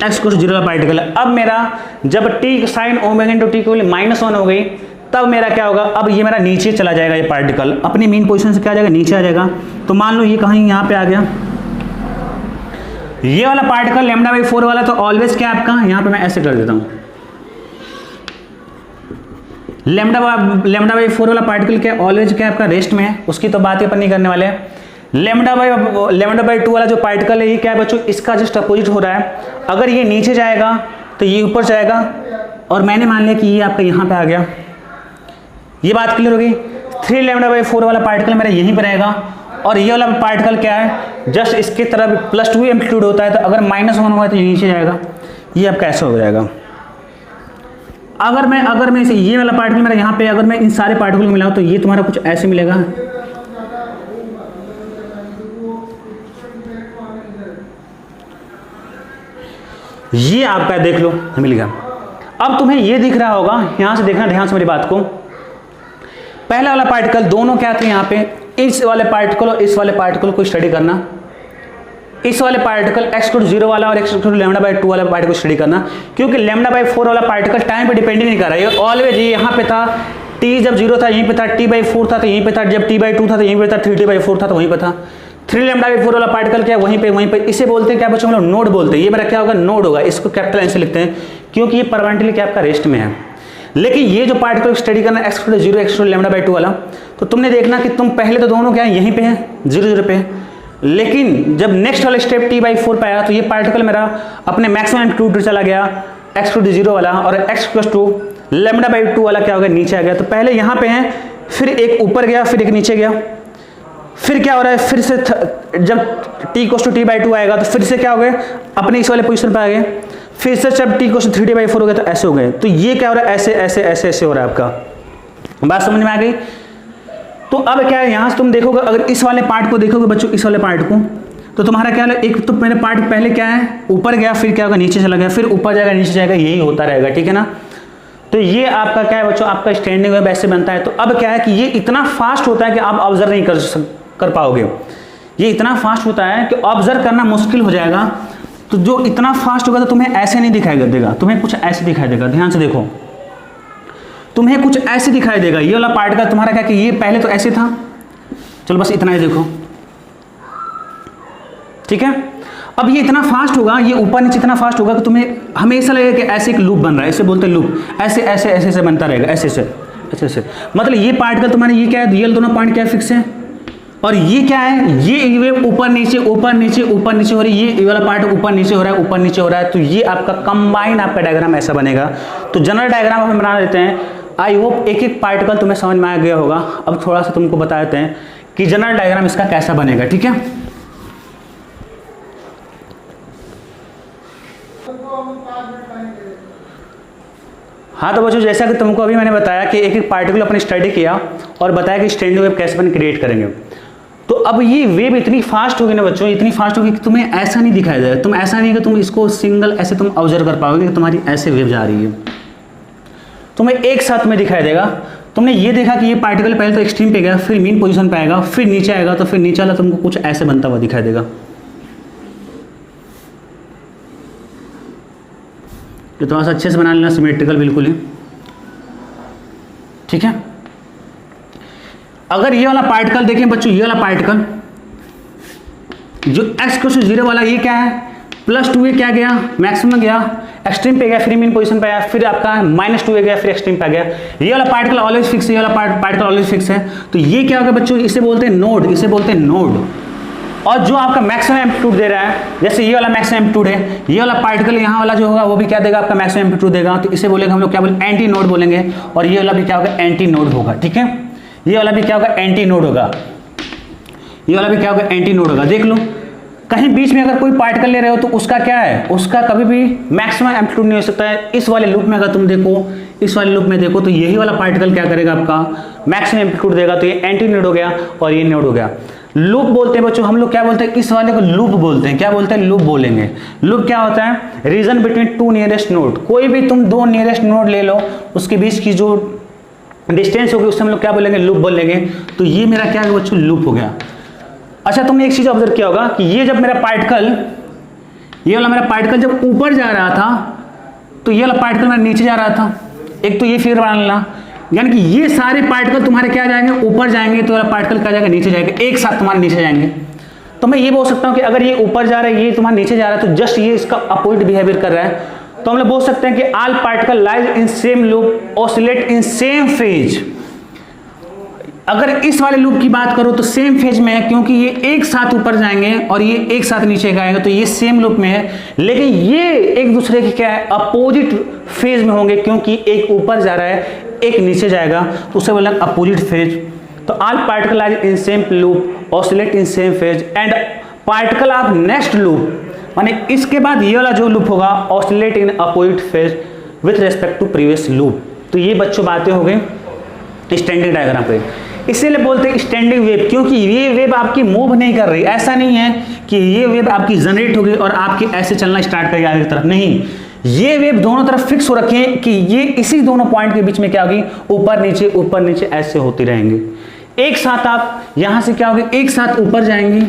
Speaker 1: x को 0 वाला पार्टिकल है, अब मेरा जब t sign omega into T की वैल्यू -1 हो गई, तब मेरा क्या होगा, अब ये मेरा नीचे चला जाएगा, ये पार्टिकल अपनी मीन पोजीशन से क्या आ जाएगा, नीचे आ जाएगा। तो मान लो ये कहीं यहाँ पे आ गया, ये वाला पार्टिकल λ/4 वाला, तो ऑलवेज क्या आपका, यहाँ पे मैं ऐसे कर देता हूँ, λ/4 वाला पार्टिकल क्या ऑलवेज क्या आपका रेस्ट में है, उसकी तो बात ही अपन नहीं करने वाले हैं। λ/2 वाला जो पार्टिकल है ये क्या है बच्चों, इसका जस्ट अपोजिट हो रहा है, अगर ये नीचे जाएगा तो ये ऊपर जाएगा, और मैंने मान लिया कि ये आपका यहाँ पे आ गया, ये बात क्लियर होगी। 3λ/4 वाला पार्टिकल मेरा यहीं पर रहेगा, और ये वाला पार्टिकल क्या है, जस्ट इसके तरफ +2 एम्पलीट्यूड होता है, तो अगर -1 होगा तो ये नीचे जाएगा, ये आपका ऐसा हो जाएगा। अगर मैं इसे ये वाला पार्टिकल मेरा यहाँ पे, अगर मैं इन सारे पार्टिकल मिलाऊं तो ये तुम्हारा कुछ ऐसे मिलेगा, ये आपका देख लो मिल गया। अब तुम्हें ये दिख रहा होगा, यहां से देखना ध्यान से मेरी बात को, पहला वाला पार्टिकल दोनों क्या थे यहाँ पे, इस वाले पार्टिकल और इस वाले पार्टिकल को स्टडी करना, इस वाले पार्टिकल x को 0 वाला और x को λ/2 वाला पार्टिकल स्टडी करना, क्योंकि λ/4 वाला पार्टिकल टाइम पे डिपेंड नहीं कर रहा है, ऑलवेज ये यहाँ पे था, t जब 0 था यहीं पे था, t/4 था तो यहीं पे था, जब t/2 था तो यहीं पे था, 3t/4 था तो वहीं पे था। 3λ/4 वाला पार्टिकल क्या वहीं पे इसे बोलते हैं क्या बच्चों, हम लोग नोड बोलते हैं, ये मेरा क्या होगा नोड होगा, इसको कैपिटल एन से लिखते हैं क्योंकि ये परमानेंटली क्या आपका रेस्ट में है। लेकिन ये जो पार्टिकल स्टडी करना x को 0 x को λ/2 वाला, तो तुमने देखना कि तुम पहले तो दोनों क्या है यहीं पे है 0 0 पे, लेकिन जब नेक्स्ट वाला स्टेप t/4 पे आया तो ये पार्टिकल मेरा अपने मैक्सिमम एम्पलीट्यूड चला गया x को 0 वाला, और x + λ/2 वाला क्या हो गया नीचे आ गया। तो पहले यहाँ पे है, फिर एक ऊपर गया, फिर एक नीचे गया, फिर क्या हो रहा है, फिर से जब t = t/2 आएगा तो फिर से क्या हो गया अपने इस वाले पोजीशन पे आ गए, फिर से जब t = 3t/4 हो गया तो ऐसे हो गए। तो ये क्या हो रहा है, ऐसे ऐसे ऐसे ऐसे हो रहा है, आपका बात समझ में आ गई। तो अब क्या है, यहां से तुम देखोगे, अगर इस वाले पार्ट को देखोगे बच्चों, इस वाले पार्ट को, तो तुम्हारा क्या है, एक तो मेरे पार्ट पहले क्या है ऊपर गया, फिर क्या होगा नीचे चला गया, फिर ऊपर जाएगा नीचे जाएगा, यही होता रहेगा, ठीक है ना। तो ये आपका क्या है बच्चों, आपका स्टैंडिंग वेव ऐसे बनता है। तो अब क्या है कि ये इतना फास्ट होता है कि आप ऑब्जर्व नहीं कर पाओगे, ये इतना फास्ट होता है कि ऑब्जर्व करना मुश्किल हो जाएगा। तो जो इतना फास्ट होगा तो तुम्हें ऐसे नहीं दिखाई देगा, तुम्हें कुछ ऐसे दिखाई देगा, ध्यान से देखो, तुम्हें कुछ ऐसे दिखाई देगा। ये वाला पार्टिकल तुम्हारा क्या कि ये पहले तो ऐसे था, चलो बस इतना ही देखो, ठीक है। अब ये इतना फास्ट होगा, ये ऊपर नीचे इतना फास्ट होगा कि तुम्हें हमेशा लगेगा कि ऐसे एक लूप बन रहा है, ऐसे बोलते हैं लूप, ऐसे ऐसे ऐसे ऐसे बनता रहेगा, ऐसे ऐसे ऐसे ऐसे। मतलब ये पार्टिकल तुम्हारे ये क्या है, रियल दोनों पॉइंट क्या फिक्स है, और ये क्या है, ये वेव ऊपर नीचे ऊपर नीचे ऊपर नीचे हो रही है, ये वाला पार्ट ऊपर नीचे हो रहा है, ऊपर नीचे हो रहा है। तो ये आपका कंबाइन आपका डायग्राम ऐसा बनेगा। तो जनरल डायग्राम हम बना देते हैं। आई होप एक एक पार्टिकल तुम्हें समझ में आ गया होगा। अब थोड़ा सा तुमको बता देते हैं कि जनरल डायग्राम इसका कैसा बनेगा, ठीक है। हाँ तो बच्चों, जैसा कि तुमको अभी मैंने बताया कि एक एक पार्टिकल अपने स्टडी किया और बताया कि स्टैंडिंग वेव कैसे अपन क्रिएट करेंगे। तो अब ये वेव इतनी फास्ट होगी ना बच्चों, इतनी फास्ट होगी कि तुम्हें ऐसा नहीं दिखाई देगा, तुम ऐसा नहीं कि तुम इसको सिंगल ऐसे तुम ऑब्जर्व कर पाओगे कि तुम्हारी ऐसे वेव जा रही है, तुम्हें एक साथ में दिखाई देगा। तुमने ये देखा कि ये पार्टिकल पहले तो एक्सट्रीम पे गया, फिर मीन पोजीशन पे आएगा, फिर नीचे आएगा, तो फिर नीचे वाला तुमको कुछ ऐसे बनता हुआ दिखाई देगा। तो थोड़ा सा अच्छे से बना लेना, सिमेट्रिकल बिल्कुल ही, ठीक है। अगर ये वाला पार्टिकल देखें बच्चों, ये वाला पार्टिकल जो x को 0 वाला, ये क्या है, +2a क्या गया, मैक्सिमम गया, एक्सट्रीम पे गया, फिर मीन पोजीशन पे आया, फिर आपका -2a गया, फिर एक्सट्रीम पे आ गया। ये वाला पार्टिकल ऑलवेज फिक्स है, ये वाला पार्टिकल ऑलवेज फिक्स है। तो ये क्या होगा बच्चों, इसे बोलते हैं नोड, इसे बोलते हैं नोड। और जो आपका मैक्सिमम एम्पलीट्यूड दे रहा है, जैसे ये वाला मैक्सिमम एम्पलीट्यूड है, ये वाला पार्टिकल यहाँ वाला जो होगा वो भी क्या देगा, आपका मैक्सिमम एम्पलीट्यूड देगा। तो इसे बोलेंगे हम लोग क्या बोलेंगे, एंटी नोड बोलेंगे। और ये वाला भी क्या होगा, एंटी नोड होगा। ठीक है, ये वाला भी क्या होगा, एंटी नोड होगा। ये वाला भी क्या होगा, एंटी नोड होगा। देख लो, कहीं बीच में अगर कोई पार्टिकल ले रहे हो तो उसका क्या है, उसका कभी भी मैक्सिमम एम्पलीट्यूड नहीं हो सकता है। इस वाले लूप में अगर तुम देखो, इस वाले लूप में देखो, तो यही वाला पार्टिकल क्या करेगा, आपका मैक्सिमम एम्पलीट्यूड देगा। तो ये एंटी नोड हो गया और ये नोड हो गया। लूप बोलते हैं बच्चों हम लोग, क्या बोलते हैं, इस वाले को लूप बोलते हैं। क्या बोलते हैं, लूप बोलेंगे। लूप क्या होता है, region between two nearest node. कोई भी तुम दो नियरेस्ट नोड ले लो, उसके बीच की जो डिस्टेंस होगी उससे हम लोग क्या बोलेंगे, लूप बोलेंगे। तो ये मेरा क्या है बच्चों, लूप हो गया। अच्छा, तुमने एक चीज ऑब्जर्व किया होगा कि ये जब मेरा पार्टिकल, ये वाला मेरा पार्टिकल जब ऊपर जा रहा था, तो ये वाला पार्टिकल मेरा नीचे जा रहा था। एक तो ये फिगर बना लेना, यानी कि ये सारे पार्टिकल तुम्हारे क्या जाएंगे, ऊपर जाएंगे, तो वाला पार्टिकल क्या जाएगा, नीचे जाएगा, एक साथ तुम्हारे नीचे जाएंगे। तो मैं ये बोल सकता हूं कि अगर ये ऊपर जा रहा है, ये तुम्हारा नीचे जा रहा है, तो जस्ट ये इसका अपोजिट बिहेवियर कर रहा है। तो हम लोग बोल सकते हैं कि all particle lies in same loop oscillate in same phase. अगर इस वाले लूप की बात करो तो सेम फेज में है, क्योंकि ये एक साथ ऊपर जाएंगे और ये एक साथ नीचे आएगा, तो ये सेम लूप में है। लेकिन ये एक दूसरे के क्या है, अपोजिट फेज में होंगे, क्योंकि एक ऊपर जा रहा है, एक नीचे जाएगा, तो उसे बोलेंगे अपोजिट फेज। तो all particle are in same loop oscillate in same phase and particle of next loop, माने इसके बाद ये वाला जो लूप होगा, oscillate in opposite phase with respect to previous loop. तो ये बच्चों बातें हो गई स्टैंडिंग डायग्राम पे। इसीलिए बोलते हैं स्टैंडिंग वेव, क्योंकि ये वेव आपकी मूव नहीं कर रही। ऐसा नहीं है कि ये वेव आपकी जनरेट होगी और आपकी ऐसे चलना स्टार्ट करेगी आगे की तरफ, नहीं। ये वेव दोनों तरफ फिक्स हो रखे हैं कि ये इसी दोनों पॉइंट के बीच में क्या होगी, ऊपर नीचे ऐसे होती रहेंगे। एक साथ आप यहां से क्या होगी, एक साथ ऊपर जाएंगे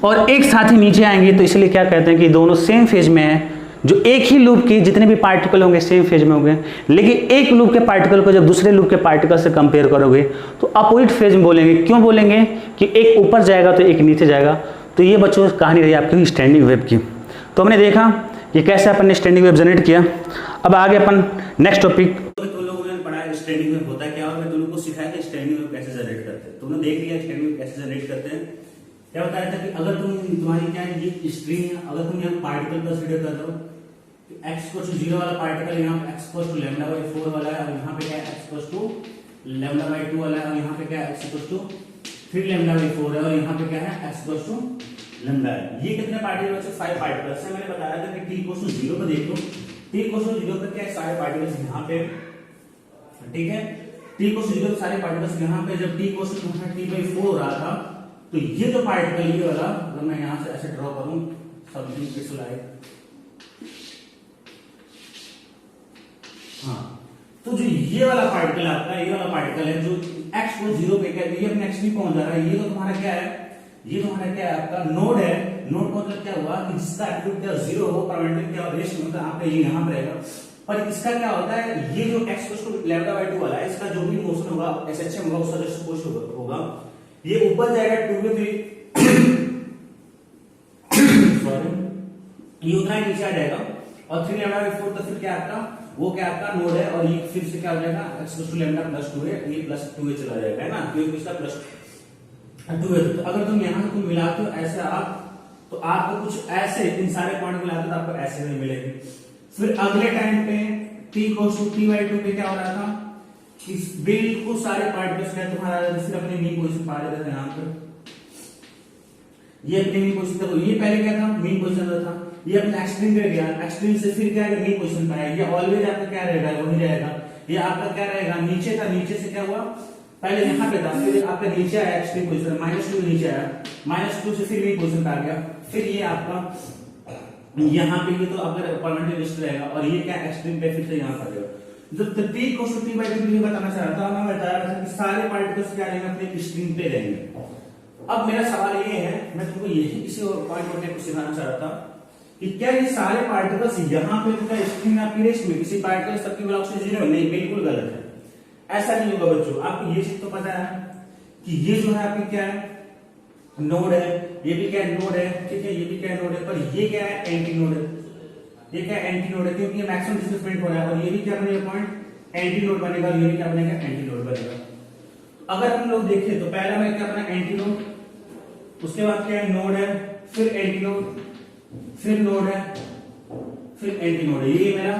Speaker 1: और एक साथ ही नीचे आएंगे। तो इसलिए क्या कहते हैं कि दोनों सेम फेज में है। जो एक ही लूप की जितने भी पार्टिकल होंगे सेम फेज में होंगे, लेकिन एक लूप के पार्टिकल को जब दूसरे लूप के पार्टिकल से कंपेयर करोगे तो अपोजिट फेज में बोलेंगे। क्यों बोलेंगे कि एक ऊपर जाएगा तो एक नीचे जाएगा। तो ये बच्चों कहानी रही आपकी स्टैंडिंग वेव की। तो हमने देखा कि कैसे अपन ने स्टैंडिंग वेव जनरेट किया। अब आगे अपन नेक्स्ट टॉपिक, तो लोगों ने पढ़ा स्टैंडिंग वेव होता है क्या, और मैं तुम लोग को सिखाया कि स्टैंडिंग वेव कैसे जनरेट करते हैं। तुमने देख लिया स्टैंडिंग वेव कैसे जनरेट करते हैं। क्या बताया था कि अगर तुम्हारी क्या है, ये स्ट्रिंग है, अगर तुम यहाँ पार्टिकल कंसीडर कर लो, x को 0 वाला पार्टिकल यहाँ x को λ/4 वाला है, और यहाँ पे क्या है x को λ/2 वाला है, और यहाँ पे क्या है x को 3 λ/4 है, और यहाँ पे क्या है x को λ है। ये कितने पार्टिकल्स है, 5 पार्टिकल्स है। मैंने बताया था कि t को 0 पे देख लो, t को 0 पे क्या है, सारे पार्टिकल्स यहाँ पे, ठीक है। t को 0 पे सारे पार्टिकल्स यहाँ पे, जब t को t/4 हो रहा था, तो ये जो पार्टिकल ये वाला, अगर मैं यहाँ से ऐसे ड्रॉ करूं समथिंग इट्स लाइक, हाँ, तो जो ये वाला पार्टिकल आपका, ये वाला पार्टिकल है जो x को 0 पे क्या, ये अपने x भी पहुंच जा रहा है। ये तो तुम्हारा क्या है, ये तुम्हारा क्या है, आपका नोड है। नोड का मतलब क्या हुआ कि जिसका एम्पलीट्यूड क्या 0 हो, परमानेंट क्या रेस्ट मतलब आपका ये यहाँ पे रहेगा। पर इसका क्या होता है, ये जो x को λ/2 वाला है, इसका जो भी मोशन होगा SHM होगा, उसका जो पुश होगा, ये ऊपर जाएगा 2 पे 3 सॉरी, ये उतना ही नीचे आ जाएगा, और 3 λ/4 तो फिर क्या आपका, वो क्या आपका नोड है, और ये फिर से क्या हो जाएगा x = λ+2 है, ये +2 चला जाएगा, है ना, क्योंकि इसका +2 है। तो अगर तुम यहाँ तुम मिलाते हो ऐसे आप, तो आपको कुछ ऐसे इन सारे पॉइंट मिलाते हो तो आपको ऐसे में मिलेगी। फिर अगले टाइम पे t = t/2 पे क्या हो रहा था, इस बिल्कुल सारे पार्टिकल्स क्या तुम्हारा फिर अपने मीन पोजीशन पा रहे थे। यहाँ पे ये अपनी मीन पोजीशन था, ये पहले क्या था, मीन पोजीशन था, ये अपने एक्सट्रीम पे गया, एक्सट्रीम से फिर क्या है, मीन पोजीशन पे आया। ये ऑलवेज आपका क्या रहेगा, वही रहेगा। ये आपका क्या रहेगा, नीचे था, नीचे से क्या हुआ, पहले यहाँ पे था, फिर आपका नीचे आया एक्सट्रीम पोजीशन, -2 नीचे आया, -2 से फिर मीन पोजीशन पे आ गया, फिर ये आपका यहाँ पे, ये तो अगर परमानेंट लिस्ट रहेगा, और ये क्या एक्सट्रीम पे फिर से यहाँ पर रहेगा। जो t को t/2 बताना चाह रहा था, मैं बताया था कि सारे पार्टिकल्स क्या रहेंगे, अपने स्ट्रिंग पे रहेंगे। अब मेरा सवाल ये है, मैं तुमको यही इसी पॉइंट को सिखाना चाह रहा था कि क्या ये सारे पार्टिकल्स यहाँ पे क्या स्ट्रिंग आपकी रेस्ट में किसी पार्टिकल सबकी वेलोसिटी 0 है? नहीं, बिल्कुल गलत है, ऐसा नहीं होगा बच्चों। आपको ये चीज तो पता है कि ये जो है आपकी क्या है, नोड है, ये भी क्या नोड है, ठीक है, ये भी क्या नोड है, पर ये क्या है, एंटी नोड है। ये क्या एंटी नोड है क्योंकि ये मैक्सिमम डिस्प्लेसमेंट हो रहा है, और ये भी क्या बनेगा पॉइंट एंटी नोड बनेगा, ये भी क्या बनेगा एंटी नोड बनेगा। अगर हम लोग देखें तो पहला में क्या बना एंटी नोड, उसके बाद क्या है नोड है, फिर एंटी नोड, फिर नोड है, फिर एंटी नोड है, ये मेरा।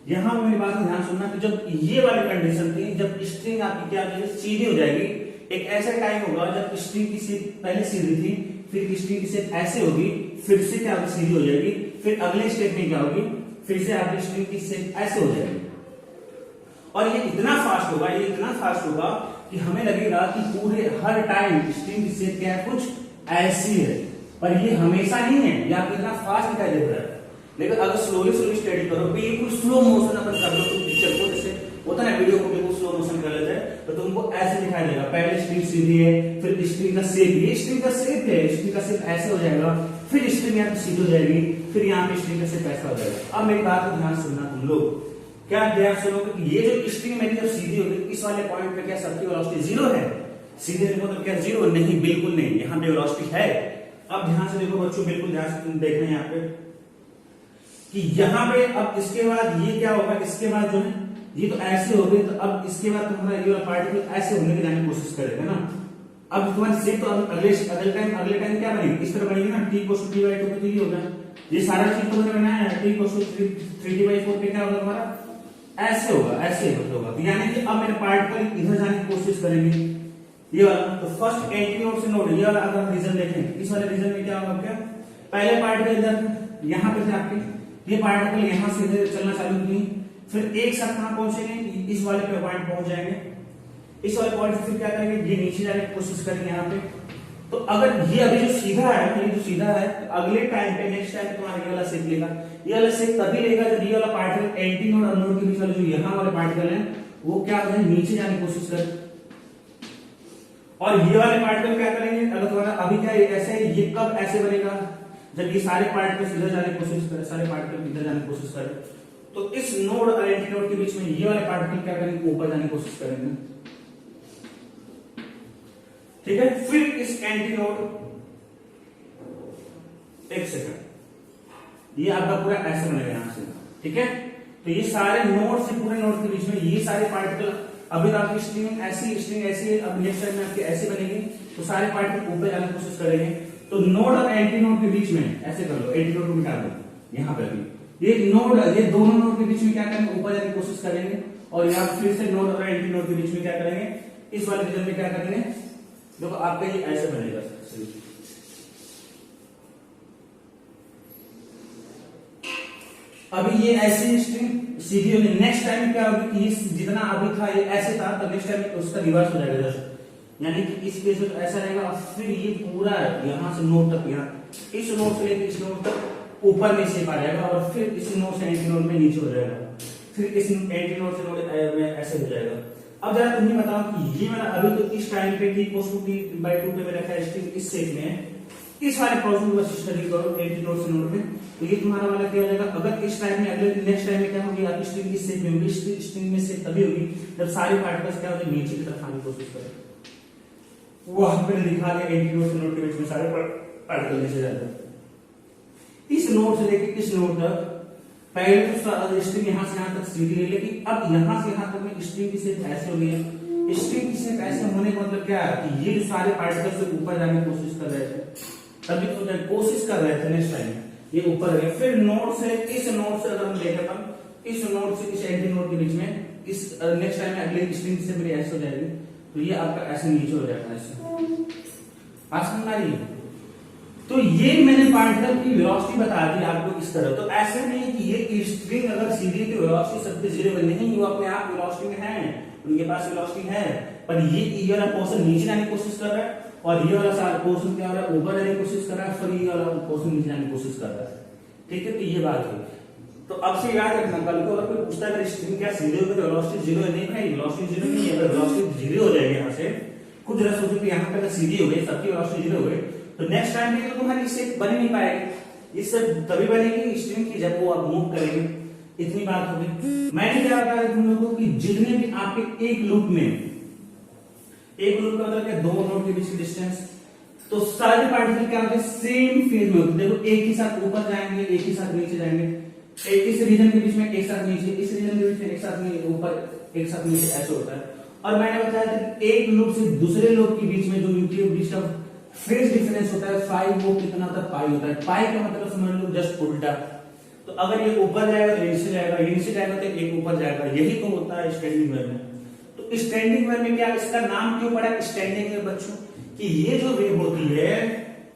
Speaker 1: यहां पे मेरी बात को ध्यान सुनना कि जब ये वाली कंडीशन थी, जब स्ट्रिंग आपकी क्या हो जाएगी, सीधी हो जाएगी, एक ऐसा टाइम होगा जब स्ट्रिंग की शेप पहले सीधी थी, फिर स्ट्रिंग की शेप ऐसे होगी, फिर से क्या होगी सीधी हो जाएगी, फिर अगले स्टेप में क्या होगी, फिर से आपकी स्ट्रिंग की शेप ऐसे हो जाएगी। और ये इतना फास्ट होगा, ये इतना फास्ट होगा कि हमें लगेगा कि पूरे हर टाइम स्ट्रिंग की शेप क्या है, कुछ ऐसी है, पर ये हमेशा नहीं है, ये आपको इतना फास्ट दिखाई दे रहा है। लेकिन अगर स्लोली स्टडी करो, बिल्कुल स्लो मोशन अपन कर लो, तो पिक्चर को जैसे होता है ना, वीडियो को बिल्कुल स्लो मोशन कर लेते हैं, तो तुमको ऐसे दिखाई देगा, पहले स्ट्रिंग सीधी है, फिर स्ट्रिंग का शेप, ये स्ट्रिंग का शेप है, स्ट्रिंग का शेप ऐसे हो जाएगा, फिर स्ट्रिंग यहाँ पे सीधी हो जाएगी, फिर यहाँ पे स्ट्रिंग का शेप ऐसा हो जाएगा। अब मेरी बात को ध्यान सुनना तुम लोग, क्या ध्यान सुनोगे कि ये जो स्ट्रिंग मेरी जब सीधी होगी, इस वाले पॉइंट पे क्या सबकी वेलोसिटी जीरो है, सीधे देखो तो क्या जीरो नहीं, बिल्कुल नहीं, यहाँ पे वेलोसिटी है। अब ध्यान से देखो बच्चों, बिल्कुल ध्यान से तुम देखना यहाँ पे कि यहाँ पे अब इसके बाद ये क्या होगा, इसके बाद जो है ये तो ऐसे हो गए, तो अब इसके बाद तुम्हारा ये वाला पार्टिकल ऐसे होने की जाने की कोशिश करेगा ना। अब तुम्हारी शेप तो अगले टाइम क्या बनेगी, इस तरह बनेगी ना, t = 3/2 पे, तो ये होगा, ये सारा चीज तो मैंने बनाया है, t = 3/4 पे क्या होगा तुम्हारा, ऐसे होगा, ऐसे होगा। तो यानी कि अब मेरे पार्टिकल इधर जाने की कोशिश करेंगे, ये वाला। तो फर्स्ट एंटी नोड से नोड, ये वाला अगर हम रीजन देखें, इस वाले रीजन में क्या होगा, क्या पहले पार्टिकल इधर यहाँ पे थे आपके, ये पार्टिकल यहाँ से इधर चलना चालू किए, फिर एक साथ कहां पहुंचेंगे, इस वाले पे पॉइंट पहुंच जाएंगे, इस वाले पॉइंट से फिर क्या करेंगे, ये नीचे जाने की कोशिश करेंगे यहाँ पे। तो अगर ये अभी जो सीधा है, ये जो सीधा है, तो अगले टाइम पे, नेक्स्ट टाइम तुम्हारा ये वाला शेप लेगा, ये वाला शेप तभी लेगा जब ये वाला पार्टिकल एंटी नोड और नोड के बीच वाले जो यहाँ वाले पार्टिकल हैं, वो क्या हो जाए, नीचे जाने की कोशिश करे, और ये वाले पार्टिकल क्या करेंगे, अगर तुम्हारा अभी क्या ऐसे है, ये कब ऐसे बनेगा, जब ये सारे पार्टिकल्स इधर जाने की कोशिश करें, सारे पार्टिकल इधर जाने की कोशिश करें, तो इस नोड और एंटी नोड के बीच में ये वाले पार्टिकल क्या करेंगे, ऊपर जाने की कोशिश करेंगे, ठीक है। फिर इस एंटी नोड, एक सेकंड, ये आपका पूरा ऐसे बनेगा यहां से, ठीक है। तो ये सारे नोड से पूरे नोड के बीच में ये सारे पार्टिकल, अभी तो आपकी स्ट्रिंग ऐसी है, अब नेक्स्ट टाइम में आपकी ऐसी बनेगी, तो सारे पार्टिकल ऊपर जाने की कोशिश करेंगे। तो नोड और एंटी नोड के बीच में ऐसे कर लो, एंटी नोड को मिटा दो, यहाँ पे भी ये नोड, ये दोनों नोड के बीच में क्या करेंगे, ऊपर जाने की कोशिश करेंगे, और यहाँ फिर से नोड और एंटी नोड के बीच में क्या करेंगे, इस वाले रीजन में क्या करेंगे, देखो आपका ये ऐसे बनेगा। अभी ये ऐसी स्ट्रिंग सीधी होगी, नेक्स्ट टाइम क्या होगी कि ये जितना अभी था ये ऐसे था, तो नेक्स्ट टाइम उसका रिवर्स हो जाएगा, यानी कि इस केस में तो ऐसा रहेगा, और फिर ये पूरा यहां से नोड तक, यहाँ इस नोड से लेकर इस नोड तक ऊपर में शेप आ जाएगा, और फिर इस नोड से एंटी नोड में नीचे हो जाएगा, फिर इस एंटी नोड से नोड में ऐसे हो जाएगा। अब जरा तुम ही बताओ कि ये मेरा अभी तो इस टाइम पे t = 3/2 पे मेरा है स्ट्रिंग इस शेप में, इस वाले प्रोसेस को बस स्टडी करो एंटी नोड से नोड में, तो ये तुम्हारा वाला क्या हो जाएगा। अगर इस टाइम में अगले नेक्स्ट टाइम में क्या होगी, आपकी स्ट्रिंग इस शेप में होगी, स्ट्रिंग में शेप तभी होगी जब सारे पार्टिकल्स क्या होते हैं, नीचे की तरफ आने की कोशिश करें। वहां पे दिखा दिया एंटी नोड से नोड के बीच में सारे पार्टिकल नीचे जाते हैं। इस नोड से लेकर इस नोड तक पहले तो स्ट्रिंग यहां से यहां तक सीधी है, लेकिन अब यहां से यहां तक में स्ट्रिंग की शेप ऐसे हो गई है। स्ट्रिंग की शेप ऐसे होने का मतलब क्या है कि ये जो सारे पार्टिकल्स से ऊपर जाने की कोशिश कर रहे थे, तभी तो कोशिश कर रहे थे, नेक्स्ट टाइम ये ऊपर गए। फिर नोड से इस नोड से अगर हम देखें, हम इस नोड से इस एंटी नोड के बीच में इस नेक्स्ट टाइम में अगले स्ट्रिंग से मेरी ऐसे हो जाएगी, तो ये आपका ऐसे नीचे हो जाएगा, ऐसे बात समझ आ रही है। तो ये मैंने पार्टिकल की वेलोसिटी बता दी आपको इस तरह। तो ऐसे नहीं कि ये स्ट्रिंग अगर सीधी तो वेलोसिटी सबके जीरो नहीं, वो अपने आप वेलोसिटी में है, उनके पास वेलोसिटी है, पर ये वाला पोर्शन नीचे जाने की कोशिश कर रहा है, और ये वाला पोर्शन क्या हो रहा है, ऊपर जाने की कोशिश कर रहा है, फिर ये वाला पोर्शन नीचे जाने की कोशिश कर रहा है, ठीक है। तो ये बात है। तो अब से याद रखना, कल को अगर कोई पूछता है स्ट्रिंग क्या सीधे होगी तो वेलोसिटी जीरो नहीं भाई, वेलोसिटी जीरो नहीं है। अगर वेलोसिटी जीरो हो जाएगी यहाँ से, खुद जरा सोचो कि यहाँ पे अगर सीधी हो गई, सबकी वेलोसिटी जीरो हो गई, तो नेक्स्ट टाइम में तो तुम्हारी इससे बन ही नहीं पाएगी। इससे तभी बनेगी स्ट्रिंग की जब वो आप मूव करेंगे। इतनी बात होगी। मैंने क्या बताया तुम लोगों को कि जितने भी आपके एक लूप में, एक लूप का मतलब क्या, दो नोड के बीच की डिस्टेंस, तो सारे पार्टिकल क्या होते हैं, सेम फेज में होते हैं। देखो एक ही साथ ऊपर जाएंगे, एक ही साथ नीचे जाएंगे, एक इस रीजन के बीच में एक साथ नीचे, इस रीजन के बीच में एक साथ ऊपर, एक साथ नीचे, ऐसे होता है। और मैंने बताया था कि एक लूप से दूसरे लूप के बीच में जो न्यूक्लियर का फेज डिफरेंस होता है फाई, वो कितना होता है, पाई होता है। पाई का मतलब समझ लो जस्ट उल्टा। तो अगर ये ऊपर जाएगा तो नीचे जाएगा, ये नीचे जाएगा तो एक ऊपर जाएगा। यही तो होता है स्टैंडिंग वेव में। तो स्टैंडिंग वेव में क्या, इसका नाम क्यों पड़ा स्टैंडिंग वेव बच्चों, कि ये जो वेव होती है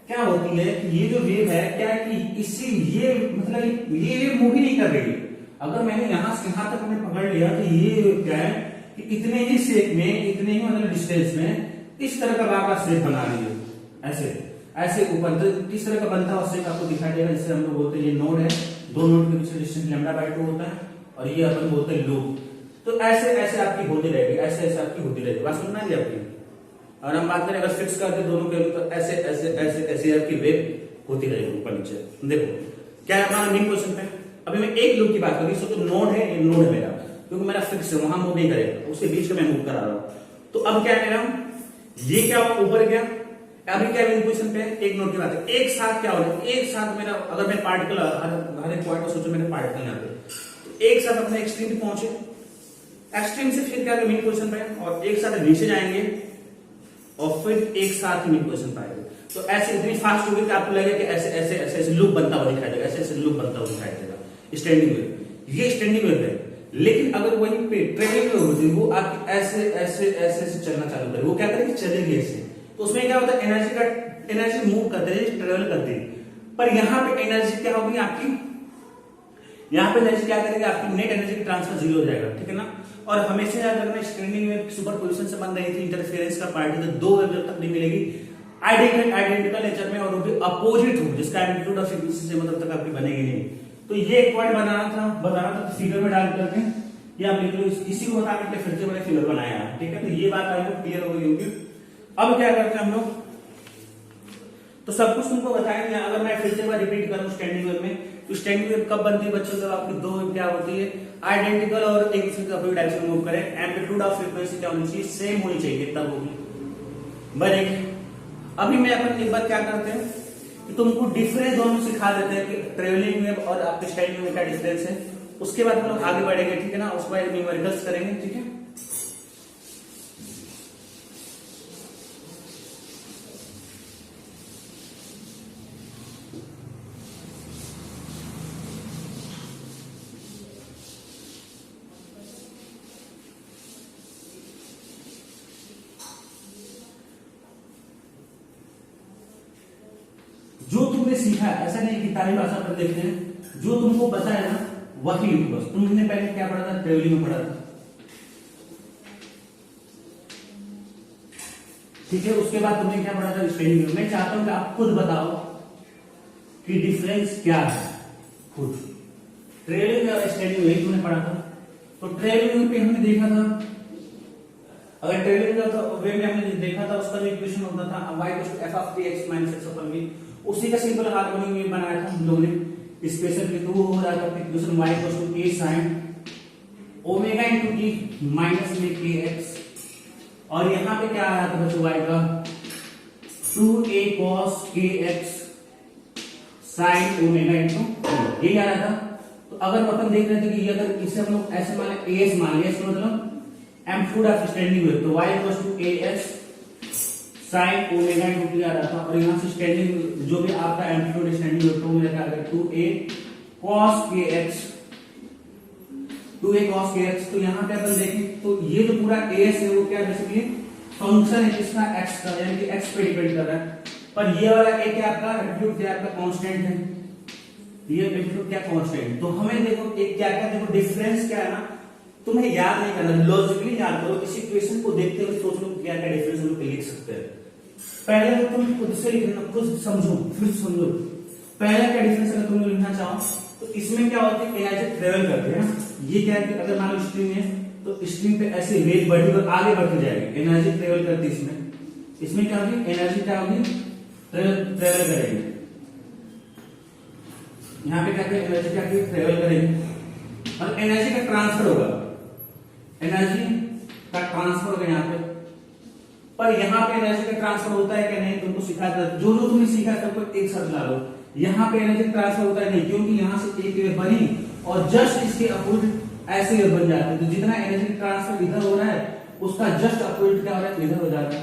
Speaker 1: क्या होती है, कि ये जो वेव है क्या, कि इसी ये मतलब ये वेव मूव ही नहीं कर रही है। अगर मैंने यहां से यहां तक मैंने पकड़ लिया तो ये वेव क्या है कि इतने ही शेप में, इतने ही मतलब डिस्टेंस में इस तरह का राका शेप बना रही है, ऐसे ऐसे ऊपर। तो किस तरह का बनता है शेप आपको दिखाई देगा, जिससे हम लोग बोलते हैं ये नोड है, दो नोड के बीच में डिस्टेंस λ/2 होता है, और ये अपन बोलते हैं लूप। तो ऐसे ऐसे आपकी होती रहेगी, ऐसे ऐसे आपकी होती रहेगी। बात सुनना है आपकी। और हम बात करें अगर फिक्स करते दोनों के, तो ऐसे ऐसे ऐसे ऐसे आपकी वेव होती रहेगी ऊपर नीचे। देखो क्या है हमारा मेन क्वेश्चन पे, अभी मैं एक लूप की बात कर रही हूं। तो नोड है, ये नोड है मेरा, क्योंकि मेरा फिक्स है, वहां मूव नहीं करेगा, उसके बीच में मैं मूव करा रहा हूं। तो अब क्या कह रहा हूं, ये क्या ऊपर गया, अभी क्या मेन क्वेश्चन पे एक नोड की बात है। एक साथ क्या हो रहा है, एक साथ मेरा अगर मैं पार्टिकल हर एक पॉइंट को सोचो, मेरे पार्टिकल यहाँ पे, तो एक साथ अपने एक्सट्रीम पे पहुंचे, एक्सट्रीम से फिर क्या मेन क्वेश्चन पे, और एक साथ नीचे जाएंगे, और फिर एक साथ ही मेन क्वेश्चन पाएंगे। तो ऐसे इतनी फास्ट होगी कि आपको लगेगा कि ऐसे ऐसे ऐसे ऐसे लूप बनता हुआ दिखाई देगा, ऐसे ऐसे लूप बनता हुआ दिखाई देगा। स्टैंडिंग वेव, ये स्टैंडिंग वेव है। लेकिन अगर वहीं पे ट्रेवलिंग वेव होती है, वो आपकी ऐसे ऐसे ऐसे ऐसे चलना चालू करे, वो क्या करेगी, चलेगी ऐसे। तो उसमें क्या होता है, एनर्जी मूव करते हैं, ट्रेवल करती है। पर यहाँ पे एनर्जी क्या होगी आपकी, यहाँ पे एनर्जी क्या करेगी आपकी, नेट एनर्जी की ट्रांसफर 0 हो जाएगा, ठीक है ना। और हमेशा याद रखना स्टैंडिंग वेव सुपरपोजिशन से बन रही थी, इंटरफेरेंस का पार्ट है, तो दो वेव जब तक नहीं मिलेगी आइडेंटिकल नेचर में, और वो भी अपोजिट हो, जिसका एम्पलीट्यूड और फ्रीक्वेंसी से मतलब तक आपकी बनेगी नहीं। तो ये एक पॉइंट बताना था फिगर में डाल करके, ये आप लिख लो, इसी को बता के फिर से मैंने फिगर बनाया है, ठीक है। तो ये बात आपको क्लियर हो गई होगी। अब क्या करते हैं हम लोग, तो सब कुछ तुमको बताएंगे। अगर मैं फिर से बार रिपीट करूं स्टैंडिंग वेव में, तो स्टैंडिंग वेव कब बनती है बच्चों, जब आपकी दो वेव क्या होती है, आइडेंटिकल और एक दूसरे के अपोजिट डायरेक्शन में मूव करें, एम्पलीट्यूड और फ्रीक्वेंसी क्या होनी चाहिए, सेम होनी चाहिए, तब होगी बनेगी। अभी मैं अपन एक बार क्या करते हैं कि तुमको डिफरेंस दोनों सिखा देते हैं कि ट्रेवलिंग वेव और आपके स्टैंडिंग वेव का डिफरेंस है। उसके बाद हम लोग आगे बढ़ेंगे, ठीक है ना, उसके बाद न्यूमेरिकल्स करेंगे, ठीक है। जो तुमने सीखा है, ऐसा नहीं किताबी भाषा पर देखते हैं, जो तुमको पता है ना वही लिखो बस। तुमने पहले क्या पढ़ा था, ट्रेवलिंग में पढ़ा था, ठीक है। उसके बाद तुमने क्या पढ़ा था, स्टैंडिंग में। मैं चाहता हूं कि आप खुद बताओ कि डिफरेंस क्या है, खुद। ट्रेवलिंग और स्टैंडिंग में तुमने पढ़ा था, तो ट्रेवलिंग पे हमने देखा था, अगर ट्रेवलिंग वे में हमने देखा था, उसका जो इक्वेशन होता था y f of x minus x upon v, उसी का सिंपल हार्मोनिक में बनाया था हम लोगों ने स्पेशल के। तो वो हो रहा था equation y a sin omega into t minus में kx, और यहां पे क्या आया था बच्चों, y का 2a cos kx sin omega into, ये आ रहा था। तो अगर अपन देख रहे थे कि अगर इसे हम लोग ऐसे माने as मान लिया, इसका मतलब एम्पलीट्यूड ऑफ स्टैंडिंग वेव, तो y as sin omega into t आ रहा था। और यहां से स्टैंडिंग जो भी आपका एम्पलीट्यूड स्टैंडिंग वेव, तो मेरा क्या आ गया 2a cos kx, 2a cos kx। तो यहां पे अपन देखें तो ये जो पूरा as है वो क्या बेसिकली फंक्शन है किसका, x का, यानी कि x पे डिपेंड कर रहा है। पर ये वाला a क्या आपका एम्पलीट्यूड, क्या आपका कांस्टेंट है, ये एम्पलीट्यूड क्या कांस्टेंट। तो हमें देखो एक क्या क्या, देखो डिफरेंस क्या है ना, तुम्हें याद नहीं करना, लॉजिकली याद करो। इस इक्वेशन को देखते हुए सोच लो क्या क्या डिफरेंस हम लोग लिख सकते हैं। पहले तो तुम खुद से लिखना, खुद समझो फिर समझो। पहला क्या डिफरेंस अगर तुम लिखना चाहो तो इसमें क्या होता है, एनर्जी ट्रेवल करते हैं। ये क्या है कि अगर मान लो स्ट्रिंग है तो स्ट्रिंग पे ऐसे वेव बढ़ी और आगे बढ़ती जाएगी, एनर्जी ट्रेवल करती है इसमें। इसमें क्या होगी, एनर्जी क्या होगी, ट्रेवल करेगी। यहाँ पे क्या करें, एनर्जी क्या ट्रेवल करेगी और एनर्जी का ट्रांसफर होगा, एनर्जी का ट्रांसफर होगा यहाँ पे।
Speaker 2: पर यहाँ पे एनर्जी का ट्रांसफर होता है कि नहीं, तुमको सिखाया था, जो जो तुमने सीखा सबको एक साथ ला लो। यहाँ पे एनर्जी ट्रांसफर होता है नहीं, क्योंकि यहाँ से एक वेव बनी और जस्ट इसके अपोजिट ऐसे वेव बन जाते हैं, तो जितना एनर्जी ट्रांसफर इधर हो रहा है उसका जस्ट अपोजिट क्या हो रहा है, इधर हो जाता है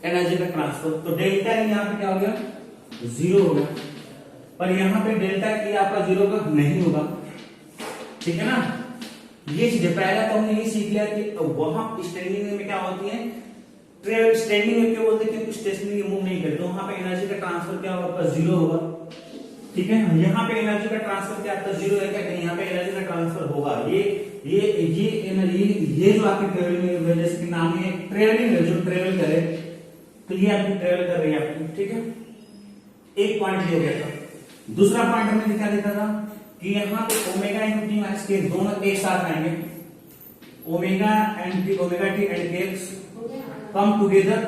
Speaker 2: एनर्जी का ट्रांसफर। तो डेल्टा यहाँ पे क्या हो गया, जीरो हो गया। पर यहाँ पे डेल्टा की आपका जीरो का नहीं होगा, ठीक है ना। ये चीज पहला तो हमने ये सीख लिया कि वहां स्टैंडिंग में क्या होती है, स्टैंडिंग में क्यों बोलते हैं, क्योंकि स्टेशनरी मूव नहीं करते, तो वहां पे एनर्जी का ट्रांसफर क्या होगा, आपका जीरो होगा, ठीक है। यहाँ पे एनर्जी का ट्रांसफर क्या आपका जीरो है क्या, यहाँ पे एनर्जी का ट्रांसफर होगा। ये एनर्जी, ये जो आपकी ट्रेवलिंग वेव, जैसे कि नाम है ट्रेवलिंग वेव, जो ट्रेवल करे, तो ये आपकी ट्रेवल कर रही है आपकी, ठीक है। एक पॉइंट ये हो गया था। दूसरा पॉइंट हमने क्या देखा था कि यहाँ पे ओमेगा इंटू टी माइनस के दोनों एक साथ आएंगे, omega and T, omega T and के कम टुगेदर,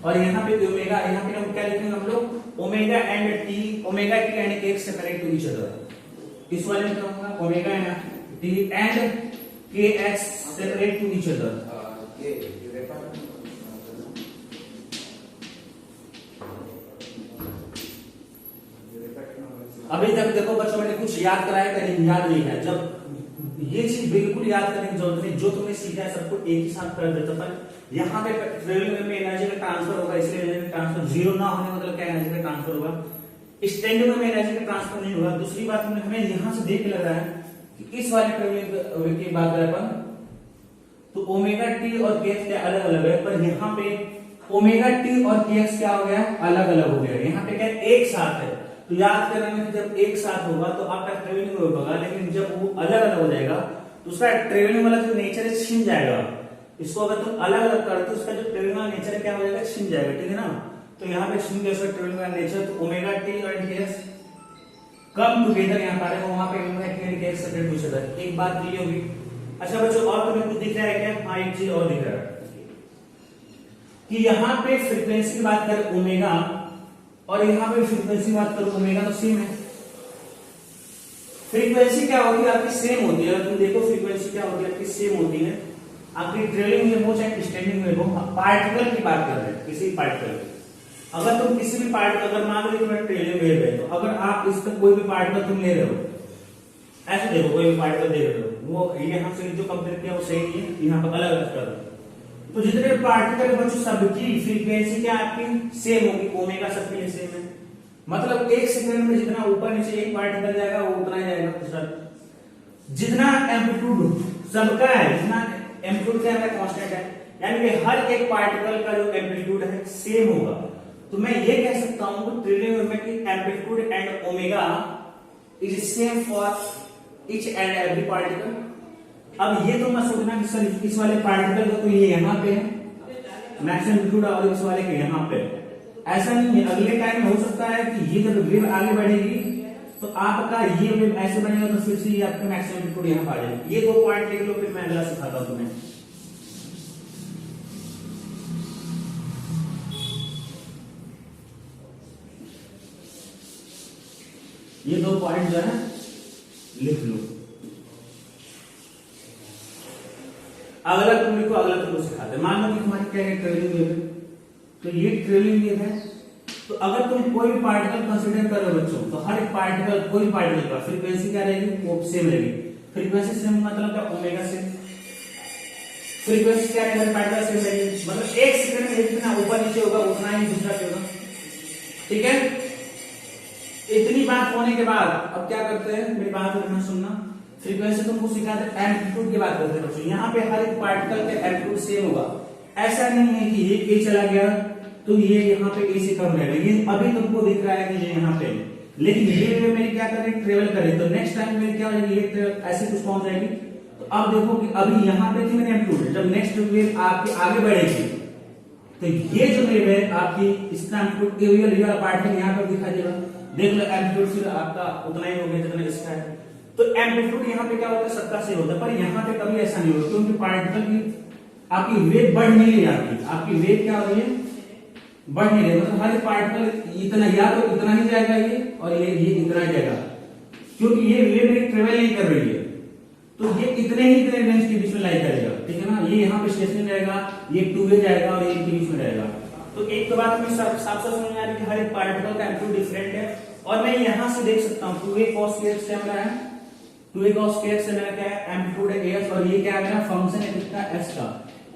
Speaker 2: और यहाँ पे ओमेगा, यहाँ पे हम क्या लिखेंगे हम लोग, omega and T, omega T and K separate to each other. इस वाले में क्या होगा, omega and T and K X separate to each other. अभी तक देखो बच्चों, मैंने कुछ याद कराया कहीं याद नहीं है, जब ये चीज बिल्कुल याद करने की जरूरत नहीं, जो तुमने सीखा है सबको एक ही साथ कर देता। पर यहाँ पे ट्रेवलिंग में एनर्जी का ट्रांसफर होगा, इसलिए एनर्जी ट्रांसफर जीरो ना होने मतलब क्या, एनर्जी का ट्रांसफर होगा। स्टैंडिंग में एनर्जी का ट्रांसफर नहीं होगा। दूसरी बात हमें यहाँ से देख लग रहा है कि इस वाले ट्रेवलिंग की बात करें अपन, तो ओमेगा टी और के एक्स अलग अलग है, पर यहाँ पे ओमेगा टी और के एक्स क्या हो गया, अलग अलग हो गया। यहाँ पे क्या एक साथ है, तो याद करना है कि जब एक साथ होगा तो आपका ट्रेवलिंग होगा, लेकिन जब वो अलग अलग हो जाएगा तो उसका ट्रेवलिंग वाला जो नेचर है छिन जाएगा। इसको अगर तुम अलग अलग करते तो उसका जो ट्रेवलिंग वाला नेचर क्या हो जाएगा, छिन जाएगा, ठीक है ना। तो यहाँ पे छिन गया उसका ट्रेवलिंग वाला नेचर, तो ओमेगा टी और के एक्स कम टुगेदर यहाँ पर है, वहां पे ओमेगा टी और के एक्स सेपरेट पूछा था। एक बात ये होगी। अच्छा बच्चों, और तुम्हें कुछ दिख रहा है क्या, हाँ एक चीज और दिख रहा है कि यहाँ पे फ्रीक्वेंसी की बात करें ओमेगा, और यहाँ पे फ्रीक्वेंसी बात करो ओमेगा, तो सेम है। फ्रीक्वेंसी क्या होती है आपकी, सेम होती है। तुम देखो फ्रीक्वेंसी क्या होती है आपकी, सेम होती है। आपकी ट्रेवलिंग वेव हो चाहे स्टैंडिंग वेव हो, पार्टिकल की बात कर रहे हैं, किसी पार्टिकल की। अगर तुम किसी भी पार्टिकल, अगर मान लो तुम्हारा ट्रेवलिंग वेव है, तो अगर आप इस तक कोई भी पार्टिकल तुम ले रहे हो, ऐसे देखो कोई भी पार्टिकल दे रहे हो, वो यहाँ से जो कंपेयर किया वो सही नहीं है, यहाँ पर अलग अलग कर दो, तो जितने पार्टिकल बच्चों सबकी फ्रीक्वेंसी क्या आपकी सेम होगी, ओमेगा सबके लिए सेम है। मतलब एक सेकंड में जितना ऊपर नीचे एक पार्टिकल जाएगा वो उतना ही जाएगा सर। जितना एम्पलीट्यूड सबका है, जितना एम्पलीट्यूड क्या है, कांस्टेंट है, यानी कि हर एक पार्टिकल का जो एम्पलीट्यूड है सेम होगा। तो मैं ये कह सकता हूं कि ट्रिलियन में कि amplitude and omega is same for each and every particle. अब ये तो मत सोचना कि सर इस वाले पार्टिकल का तो ये यहाँ पे है मैक्स एम्पलीट्यूड और इस वाले के यहाँ पे, ऐसा नहीं है। अगले टाइम हो सकता है कि ये जब वेव आगे बढ़ेगी तो आपका ये वेव ऐसे बनेगा, तो फिर से ये आपका मैक्स एम्पलीट्यूड यहाँ पर आ जाएगा। ये दो पॉइंट लिख लो, फिर मैं अगला सिखाता हूँ तुम्हें। ये दो पॉइंट जो है लिख लो। अगला तुम लिखो, अगला तुमको सिखाते। मान लो कि तुम्हारी क्या है, ट्रेवलिंग वेव है, तो ये ट्रेवलिंग वेव है। तो अगर तुम कोई भी पार्टिकल कंसीडर कर रहे हो बच्चों, तो हर एक पार्टिकल, कोई पार्टिकल का फ्रीक्वेंसी क्या रहेगी, वो सेम रहेगी। फ्रीक्वेंसी सेम मतलब क्या, ओमेगा से फ्रीक्वेंसी क्या रहेगी, पार्टिकल सेम रहेगी। मतलब एक सेकंड में जितना ऊपर नीचे होगा उतना ही दूसरा होगा, ठीक है। इतनी बात होने के बाद अब क्या करते हैं, मेरी बात रखना सुनना। फ्रीक्वेंसी तुमको सिखाते हैं, एम्पलीट्यूड की बात करते हैं बच्चों। यहाँ पे हर एक पार्टिकल का एम्पलीट्यूड सेम होगा। ऐसा नहीं है कि ये ए चला गया तो ये यहाँ पे ए से कम रहेगा। ये अभी तुमको दिख रहा है कि ये यहाँ पे, लेकिन ये वेव मेरी क्या करे, ट्रेवल करे, तो नेक्स्ट टाइम मेरी क्या होगी, ये ऐसे कुछ पहुंच जाएगी। तो अब देखो कि अभी यहाँ पे थी मैंने एम्पलीट्यूड, जब नेक्स्ट वेव आपके आगे बढ़ेगी तो ये जो वेव है आपकी, इसका एम्पलीट्यूड ये वाला पार्टिकल यहाँ पर दिखाई देगा। देख लो एम्पलीट्यूड फिर आपका उतना ही हो गया जितना इसका है। तो एम्पलीट्यूड यहाँ पे क्या होता है, सबका सेम होता है, पर यहाँ पे कभी ऐसा नहीं होता, क्योंकि पार्टिकल की आपकी वेव बढ़ नहीं रही, आपकी वेव क्या हो रही है, बढ़ नहीं रही। मतलब हर पार्टिकल इतना, या तो इतना ही जाएगा ये, और ये इतना ही जाएगा, क्योंकि ये वेव ट्रेवल नहीं कर रही है। तो ये इतने रेंज के बीच में लाई करेगा, ठीक है ना। ये यहाँ पे स्टेशनरी रहेगा, ये टू वे जाएगा और ये इनके बीच में रहेगा। तो एक तो बात हमें साफ साफ समझ में आ रही है कि हर एक पार्टिकल का एम्पलीट्यूड डिफरेंट है। और मैं यहाँ से देख सकता हूँ 2a cos kx से मेरा है, 2a cos kx से मेरा क्या है, एम्पलीट्यूड है as, और ये क्या है मेरा फंक्शन है किसका, s का।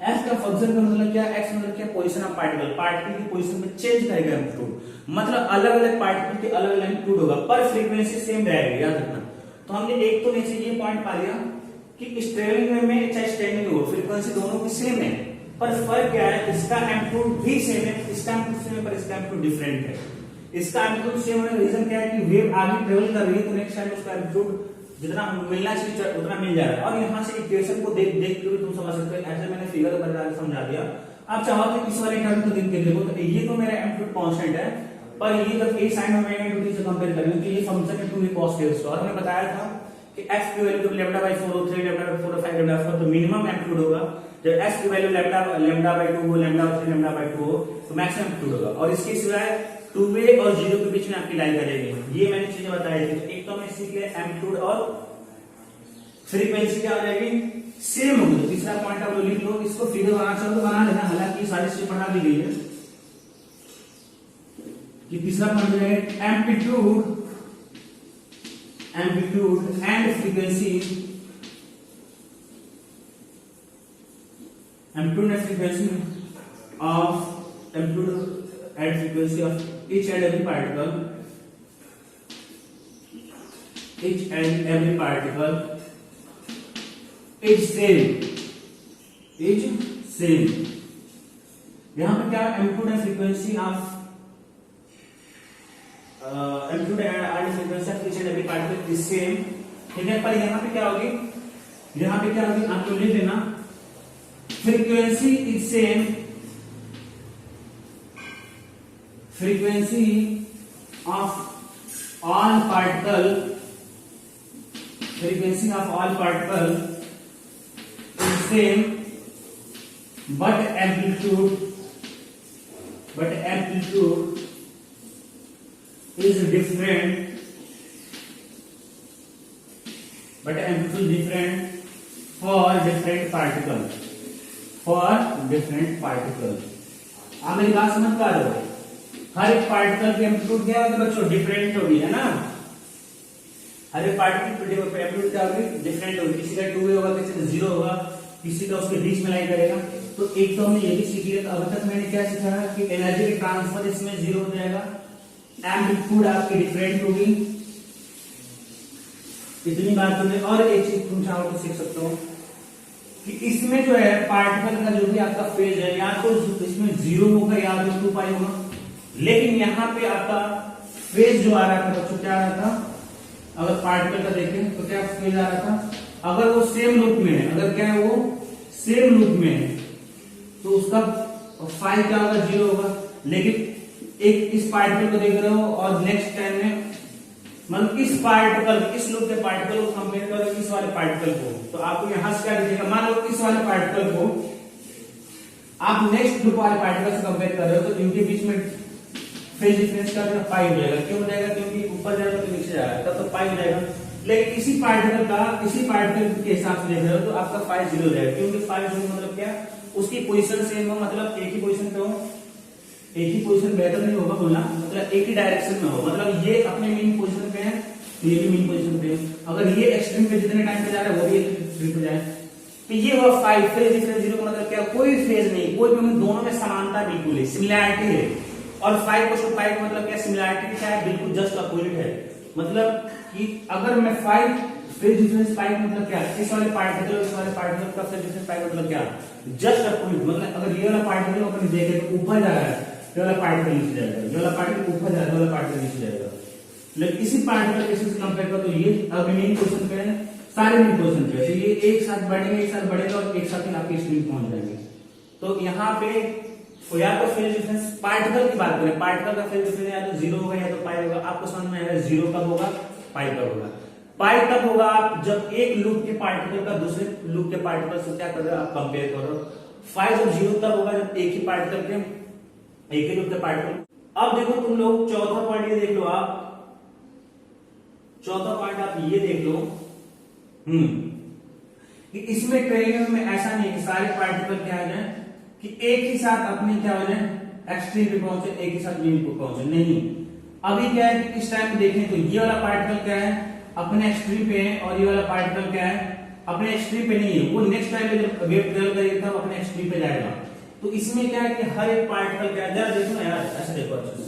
Speaker 2: s का फंक्शन का मतलब क्या, x मतलब क्या, पोजीशन ऑफ पार्टिकल, पार्टिकल की पोजीशन में चेंज करेगा एम्पलीट्यूड, मतलब अलग अलग पार्टिकल के अलग अलग एम्पलीट्यूड होगा पर फ्रीक्वेंसी सेम रहेगी, याद रखना। तो हमने एक तो नीचे ये पॉइंट पा लिया कि स्ट्रेलिंग वेव में चाहे स्टैंडिंग हो, फ्रीक्वेंसी दोनों की सेम है, पर फर्क क्या है, इसका एम्पलीट्यूड भी सेम है, इसका एम्पलीट्यूड सेम है पर इसका एम्पलीट्यूड डिफरेंट है। इसका एम्पलीट्यूड सेम होने का रीजन क्या है कि वेव आगे ट्रेवल कर रही है तो नेक्स्ट टाइम उसका एम्पलीट्यूड जितना मिलना चाहिए उतना मिल जा रहा है। और यहाँ से इक्वेशन को देख के भी तुम समझ सकते हो, ऐसे मैंने फिगर बता के समझा दिया। आप चाहो तो इस वाले टर्म को देख के देखो, तो ये तो मेरा एम्पलीट्यूड कांस्टेंट है, पर ये जब a sin ओमेगा से कंपेयर करेंगे तो ये फंक्शन है 2a cos kx। और हमने बताया था कि x की वैल्यू जब λ/4 हो, 3 λ/4 हो, 5 λ/4 तो मिनिमम एम्पलीट्यूड होगा। जब s की वैल्यू λ/2 हो, λ/3 λ/2 हो तो मैक्सिमम एम्पलीट्यूड होगा। और इसके सिवाय 2a और 0 के बीच में आपकी लाई करेगी, ये मैंने चीजें बताई थी। तो एक तो मैं सीख लिया एम्पलीट्यूड और फ्रीक्वेंसी क्या हो जाएगी, सेम होगी। तो तीसरा पॉइंट आप लोग लिख लो, इसको फिगर बनाना चाहो तो बना लेना, हालांकि सारी चीजें बना दी गई है। कि तीसरा पॉइंट है amplitude and frequency, amplitude and frequency of each and every particle is same। यहां पे क्या, amplitude and frequency of amplitude and frequency of each and every particle is same, ठीक है। पर यहां पे क्या होगी, आप तो लिख लेना frequency is same, frequency of all particle is same, but amplitude is different, for different particle। आप मेरी बात समझ पा रहे हो, हर एक पार्टिकल की एम्पलीट्यूड क्या है बच्चों, डिफरेंट होगी, है ना। हर एक पार्टिकल की एम्पलीट्यूड क्या होगी, डिफरेंट होगी। किसी का 2a होगा, किसी का 0 होगा, किसी का उसके बीच में लाई करेगा। तो एक तो हमने ये भी सीख लिया। अब तक मैंने क्या सीखा है कि एनर्जी की ट्रांसफर इसमें 0 हो जाएगा, एम्पलीट्यूड आपकी डिफरेंट होगी, इतनी बात तुमने। और एक चीज तुम चाहो तो सीख सकते हो कि इसमें जो है पार्टिकल का जो भी आपका फेज है, या तो इसमें 0 होगा या तो 2 पाई होगा। लेकिन यहाँ पे आपका फेज जो आ रहा था बच्चों, क्या आ रहा था, अगर पार्टिकल का देखें तो क्या फेज आ रहा था, अगर वो सेम लूप में है, अगर क्या है वो सेम लूप में है तो उसका फाई क्या होगा, 0 होगा। लेकिन एक इस पार्टिकल को देख रहे हो और नेक्स्ट टाइम में मतलब इस लूप के पार्टिकल को कंपेयर करो इस वाले पार्टिकल को, तो आपको यहां से क्या दिखेगा, मान लो इस वाले पार्टिकल को आप नेक्स्ट लूप वाले पार्टिकल से कंपेयर कर रहे हो तो इनके बीच में फेज डिफरेंस का पाई हो जाएगा। क्यों हो जाएगा, क्योंकि ऊपर जाएगा तो नीचे जाएगा, तब तो पाई हो जाएगा। लेकिन इसी पार्टिकल के हिसाब से देख रहे हो तो आपका फाई 0 हो जाएगा, क्योंकि फाई 0 मतलब क्या, उसकी पोजीशन सेम हो, मतलब एक ही पोजीशन पे हो। एक ही पोजीशन बेहतर नहीं होगा बोलना, मतलब एक ही डायरेक्शन में हो, मतलब ये अपने मेन पोजीशन पे है तो ये भी मेन पोजीशन पे है। अगर ये एक्सट्रीम पे जितने टाइम पे जा रहा है वो भी एक्सट्रीम पे जाए तो ये हुआ फाई। फेज डिफरेंस 0 का मतलब क्या, कोई फेज नहीं, कोई भी दोनों में समानता बिल्कुल है, सिमिलैरिटी है। और 5 का मतलब क्या, सिमिलैरिटी क्या है, बिल्कुल जस्ट अपोजिट है। मतलब कि अगर मैं 5 फेज डिफरेंस 5 मतलब क्या, इस वाले पार्टिकल इस वाले पार्टिकल का फेज डिफरेंस 5 मतलब क्या, जस्ट अपोजिट। मतलब अगर ये वाला पार्टिकल अपन देखें तो ऊपर जा रहा है, ये वाला पार्टिकल नीचे जाएगा, ये वाला पार्टिकल ऊपर जा रहा है, ये वाला पार्टिकल नीचे जाएगा। लेकिन इसी पार्टिकल के से कंपेयर करो तो ये अगर मेन पोजीशन पे है, सारे मेन पोजीशन पे है, तो ये एक साथ बढ़ेगा और एक साथ ही आपके स्क्रीन पहुंच जाएंगे। तो यहाँ पे या तो फेज डिफरेंस पार्टिकल की बात करें, पार्टिकल का फेज डिफरेंस या तो 0 होगा या तो पाई होगा। आपको समझ में आएगा 0 कब होगा, पाई कब होगा। पाई तब होगा आप जब एक लूप के पार्टिकल का दूसरे लूप के पार्टिकल से क्या कर रहे हो, आप कंपेयर करो। 5 जब 0 तब होगा जब एक ही पार्टिकल के एक ही लूप के पार्टिकल। अब देखो तुम लोग चौथा पॉइंट ये देख लो, आप चौथा पॉइंट आप ये देख लो कि इसमें ट्रेलिंग वेव में ऐसा नहीं कि सारे पार्टिकल क्या हो जाए कि एक ही साथ अपने क्या हो जाए एक्सट्रीम पे पहुंचे, एक ही साथ मीन पे पहुंचे, नहीं। अभी क्या है कि इस टाइम देखें तो ये वाला पार्टिकल क्या है अपने एक्सट्रीम पे है और ये वाला पार्टिकल क्या है अपने एक्सट्रीम पे नहीं है, वो नेक्स्ट टाइम में जब वेव ट्रेवल करेगा तब अपने एक्सट्रीम पे जाएगा। तो इसमें क्या है कि हर एक पार्टिकल क्या है, जरा देखो ना यार, ऐसे देखो अच्छे से,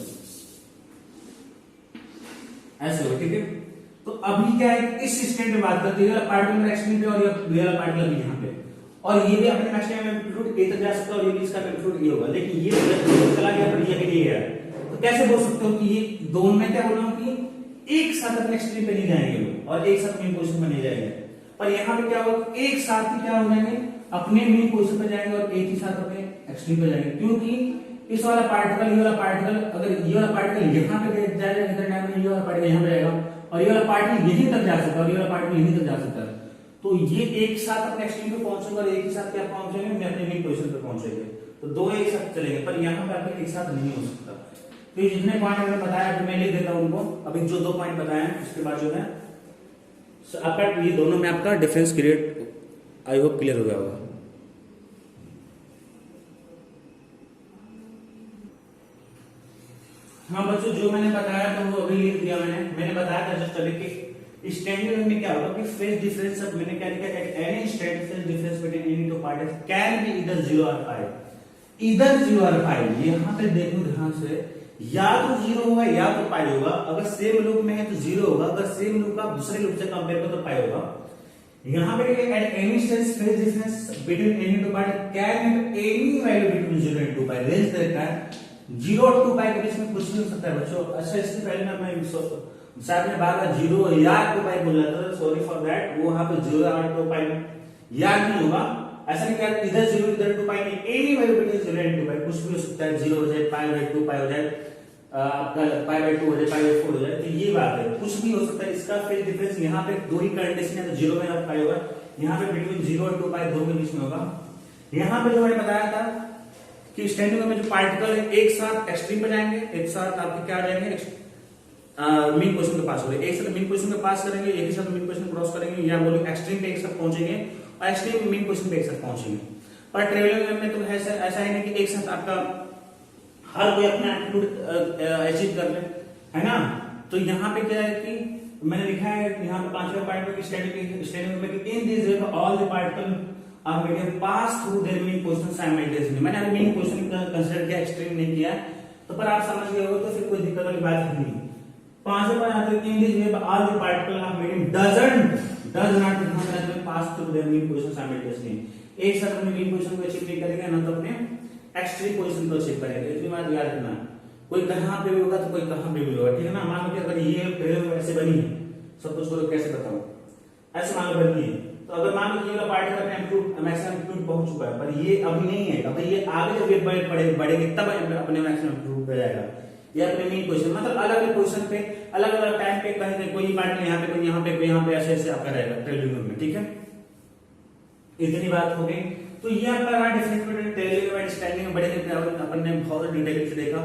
Speaker 2: ऐसे हो, ठीक है। तो अभी क्या है इस स्टेट में बात करते हैं, पार्टिकल एक्सट्रीम पे और ये वाला पार्टिकल भी यहाँ पे, और ये भी अपने मैक्सिमम एम्पलीट्यूड ए तक जा सकता है और ये भी इसका एम्पलीट्यूड ये होगा, लेकिन ये चला गया पर ये नहीं गया। तो कैसे बोल सकते हो कि ये दोनों में क्या बोल रहा हूँ कि एक साथ अपने एक्सट्रीम पे नहीं जाएंगे और एक साथ मेन पोजीशन पे नहीं जाएंगे, पर यहाँ पे क्या होगा एक साथ ही क्या हो जाएंगे अपने मेन पोजीशन पे जाएंगे और एक ही साथ अपने एक्सट्रीम पे जाएंगे, क्योंकि इस वाला पार्टिकल ये वाला पार्टिकल अगर ये वाला पार्टिकल यहाँ पे जाएगा इधर टाइम में ये वाला पार्टिकल यहाँ पे जाएगा और ये वाला पार्टिकल यहीं तक जा सकता है और ये वाला पार्टिकल यहीं तक जा सकता है। तो ये एक साथ अपने एक्सट्रीम पे पहुंचेंगे और एक ही साथ क्या पहुंचेंगे अपने मेन पोजीशन पे पहुंचेंगे, तो दो एक साथ चलेंगे, पर यहाँ पे आपके एक साथ नहीं हो सकता। तो ये जितने पॉइंट मैंने बताया मैं लिख देता हूँ उनको, अभी जो 2 पॉइंट बताए हैं उसके बाद जो है आपका ये दोनों में आपका difference create I hope clear हो गया होगा। हाँ बच्चों जो मैंने बताया तो वो अभी लिख दिया मैंने बताया था जस्ट अभी कि स्टैंडर्ड में क्या होगा कि फेज डिफरेंस अब मैंने क्या लिखा है any standard phase difference between any two particles can be इधर 0 और 5, इधर 0 और 5। यहां पे देखो ध्यान से, या तो 0 होगा या तो पाई होगा, अगर सेम लूप में है तो 0 होगा, अगर सेम लूप का दूसरे लूप से कंपेयर करो तो पाई होगा। यहां पे at any stage phase difference between any two particle can have any value between 0 and 2 pi, range दे रखा है 0 और 2 पाई के बीच में कुछ भी हो सकता है बच्चों। अच्छा इससे पहले मैं शायद मैं बार 0 या 2 पाई बोल रहा था, सॉरी फॉर दैट, वो वहां पे 0 और 2 पाई या नहीं होगा, ऐसा नहीं कि इधर 0 इधर 2 पाई नहीं, एनी वैल्यू बिटवीन 0 एंड 2 पाई कुछ भी हो सकता है, 0 हो जाए, पाई बाय 2 पाई हो जाए, आपका पाई बाय 2 हो जाए, पाई बाय 4 हो जाए, तो ये बात है कुछ भी हो सकता है। इसका फेज डिफरेंस यहाँ पे दो ही कंडीशन है, तो 0 में आप पाई होगा, यहाँ पे बिटवीन 0 और 2 पाई दो के बीच में होगा। यहाँ पे जो मैंने बताया था कि स्टैंडिंग में जो पार्टिकल है एक साथ एक्सट्रीम पे जाएंगे, एक साथ आपके क्या जाएंगे मीन पोजीशन के पास हो रहे, एक साथ मीन पोजीशन के पास करेंगे, एक ही साथ मीन पोजीशन क्रॉस करेंगे, या बोलो एक्सट्रीम पे एक साथ पहुंचेंगे और एक्सट्रीम मीन पोजीशन पे एक साथ पहुंचेंगे। पर ट्रेवलिंग में तो ऐसा ही नहीं कि एक साथ आपका हर कोई अपना एम्पलीट्यूड अचीव कर ले, है ना। तो यहाँ पे क्या है कि मैंने लिखा है यहाँ पे 5वें पॉइंट में स्टैंडिंग में कि in this way all the particle are medium pass through their mean position simultaneously. मैंने अभी मीन पोजीशन कंसीडर किया, एक्सट्रीम नहीं किया, तो पर आप समझ गए हो तो फिर कोई दिक्कत वाली बात नहीं। 5वें पॉइंट आते हैं in this way all the particle are medium does not pass through their mean position simultaneously. एक साथ अपने मीन पोजीशन को अचीव नहीं करेंगे ना तो अपने एक्सट्रीम पोजीशन को अचीव करेंगे, इतनी बात याद रखना। कोई कहां पे भी होगा तो कोई कहां पे भी होगा, ठीक है ना। मान लो कि अगर ये पहले ऐसे बनी है, सब कुछ को कैसे बताऊं, ऐसे मान लो बनी है, तो अगर मान लो कि ये पार्टिकल अपने एम्पलीट्यूड मैक्सिमम एम्पलीट्यूड पहुंच चुका है, पर ये अभी नहीं है, अभी ये आगे जब ये बढ़ेंगे तब अपने मैक्सिमम एम्पलीट्यूड पे जाएगा। ये अपने मेन पोजीशन मतलब अलग अलग पोजीशन पे अलग अलग टाइम पे कहीं कोई पार्टिकल यहाँ पे कोई यहाँ पे कोई यहाँ पे ऐसे ऐसे आपका रहेगा ट्रेवलिंग में, ठीक है। इतनी बात हो गई। तो ये आपका डिफरेंस बिटवीन ट्रेवलिंग और स्टैंडिंग में बड़े अपन ने बहुत डिटेल से देखा।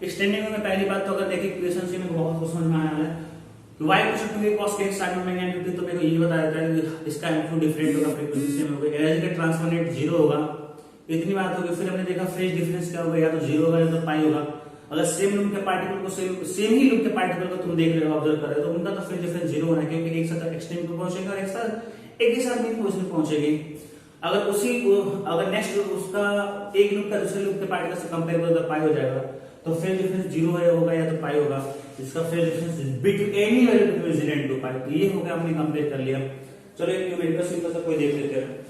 Speaker 2: स्टैंडिंग में पहली बात तो अगर देखें इक्वेशन से मेरे बहुत कुछ समझ में आने वाला है। y equal to a cos kx sin में एम्पलीट्यूड, तो मेरे को ये बताया था कि इसका एम्पलीट्यूड डिफरेंट होगा, फ्रीक्वेंसी सेम होगा, एनर्जी का ट्रांसफर 0 होगा। इतनी बात होगी। फिर हमने देखा फेज डिफरेंस क्या होगा, या तो 0 होगा या तो पाई होगा। अगर सेम लूप के पार्टिकल को सेम ही लूप के पार्टिकल को तुम देख रहे हो, ऑब्जर्व कर रहे हो, तो उनका तो फेज डिफरेंस 0 होना है, क्योंकि एक साथ एक्सट्रीम पे पहुंचेंगे और एक ही साथ मीन पोजीशन पहुंचेंगे। अगर नेक्स्ट उसका एक लूप का दूसरे लूप के पार्टिकल से कंपेयर करो तो पाई हो जाएगा, तो फेज डिफरेंस 0 होगा या तो पाई होगा। इसका phase difference between any value between 0 and 2 पाई, तो ये हो गया, हमने कंपेयर कर लिया। चलो एक न्यूमेरिकल सिंपल सा कोई देख लेते हैं।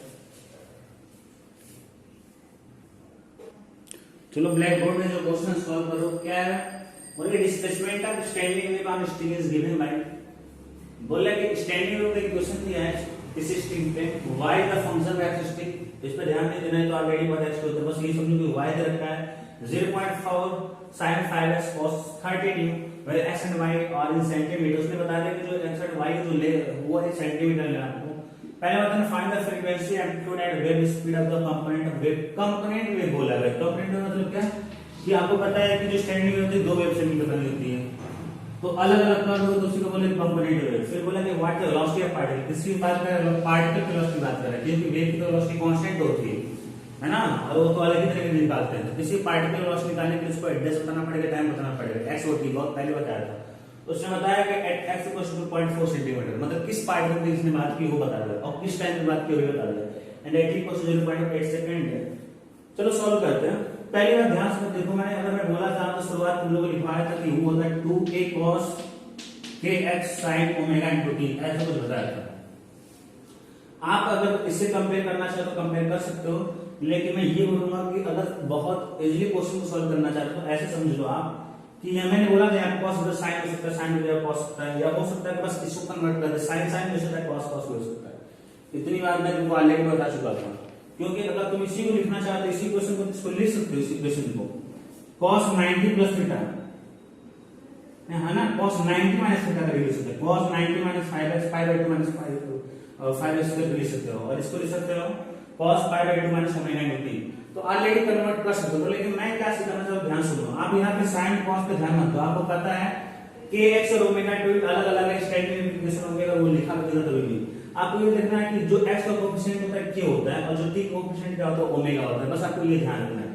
Speaker 2: चलो ब्लैक बोर्ड में जो क्वेश्चन सॉल्व करो, क्या है बोले displacement of standing wave on string is given by, बोला कि स्टैंडिंग वेव का क्वेश्चन दिया है इस स्ट्रिंग पे, y का फंक्शन एक्स स्ट्रिंग, इस पे ध्यान नहीं देना है तो ऑलरेडी पता है, तो बस ये समझो कि y दे रखा है 0.4 sin 5x cos 30u, where x and y are in centimeters। उसने बता दिया कि जो x and y जो ले वो है सेंटीमीटर लेना आपको। पहले बताना find the frequency amplitude and wave speed of the component of wave. Component wave बोला है, कंपोनेंट वेव मतलब क्या कि आपको पता है कि जो स्टैंडिंग वेव होती है दो वेव से मिलकर बनी होती है, तो अलग अलग कर दो तो उसी को बोले कंपोनेंट वेव। फिर बोला कि what the velocity of particle, किसकी बात कर रहे हैं, पार्टिकल की वेलोसिटी बात कर रहे हैं, क्योंकि वेव की तो वेलोसिटी कांस्टेंट होती है ना, और वो तो अलग ही तरीके से निकालते हैं। तो किसी पार्टिकल की वेलोसिटी निकालने के लिए उसको एड्रेस बताना पड़ेगा, टाइम बताना पड़ेगा, एक्स और टी, बहुत पहले बताया था। उसने बताया कि at x equals to 0.4 centimetre, मतलब किस पार्टिकल की इसने बात की वो बता दिया, और किस टाइम पे बात की वो भी बता दिया, and at equals to 0.8 second है। चलो सॉल्व करते हैं। पहली बार ध्यान से देखो, मैंने अगर मैं बोला था तो शुरुआत तुम लोगों को लिखवाया था कि वो होता है 2a cos kx sin omega into t, ऐसा कुछ बताया था। आप अगर इससे कंपेयर करना चाहो तो कंपेयर कर सकते हो, लेकिन मैं ये बोलूंगा कि अगर बहुत इजीली क्वेश्चन को सॉल्व करना चाहते हो तो ऐसे समझ लो आप कि ये मैंने बोला था यहाँ cos इधर sin हो सकता है, sin इधर cos सकता है, या हो सकता है बस इसको कन्वर्ट कर दे, sin sin हो सकता है, cos cos हो सकता है। इतनी बार मैं तुमको ऑलरेडी बता चुका था, क्योंकि अगर तुम इसी को लिखना चाहते हो, इसी क्वेश्चन को इसको लिख सकते हो, इसी क्वेश्चन को cos 90 प्लस थीटा है ना, cos 90 माइनस थीटा करके लिख सकते हो, cos 90 minus 5x pi by 2 minus 5x करके लिख सकते हो, और इसको लिख सकते हो cos pi by 2 minus omega into t। तो ऑलरेडी कन्वर्ट कर सकते हो, लेकिन मैं क्या सिखाना चाहता हूं, ध्यान सुनो। आप यहाँ पे sin cos पे ध्यान मत दो, आपको पता है kx और ओमेगा अलग अलग है, स्टैंडिंग इक्वेशन होगा वो लिखा होगा तभी भी आपको ये देखना है कि जो x का कोएफिशिएंट होता है k होता है, और जो t का कोएफिशिएंट क्या होता है ओमेगा होता है, बस आपको ये ध्यान रखना है।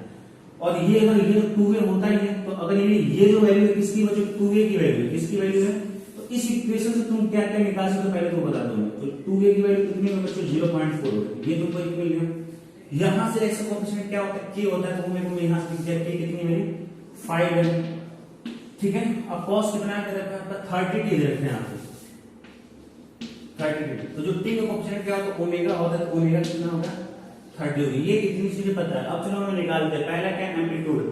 Speaker 2: और ये अगर ये 2a होता ही है, तो अगर ये जो वैल्यू है किसकी वजह 2a की वैल्यू है, किसकी वैल्यू है, तो इस इक्वेशन से तुम क्या क्या निकाल सकते हो पहले तो बता दूं मैं। तो 2a की वैल्यू कितनी है बच्चों, 0.4 होगी, ये तुमको एक मिल गया। यहां से x का कोएफिशिएंट क्या होता है, k होता है, तो मेरे को यहां से दिख जाए k कितनी मेरी 5 है, ठीक है। अब cos कितना है तेरा, आपका 30t दे रखते हैं यहां पे 30t। तो जो t का कोएफिशिएंट क्या होता है ओमेगा होता है, तो ओमेगा कितना होगा 30 होगी। ये इतनी चीजें पता है। अब चलो हम निकालते हैं। पहला क्या है एम्पलीट्यूड,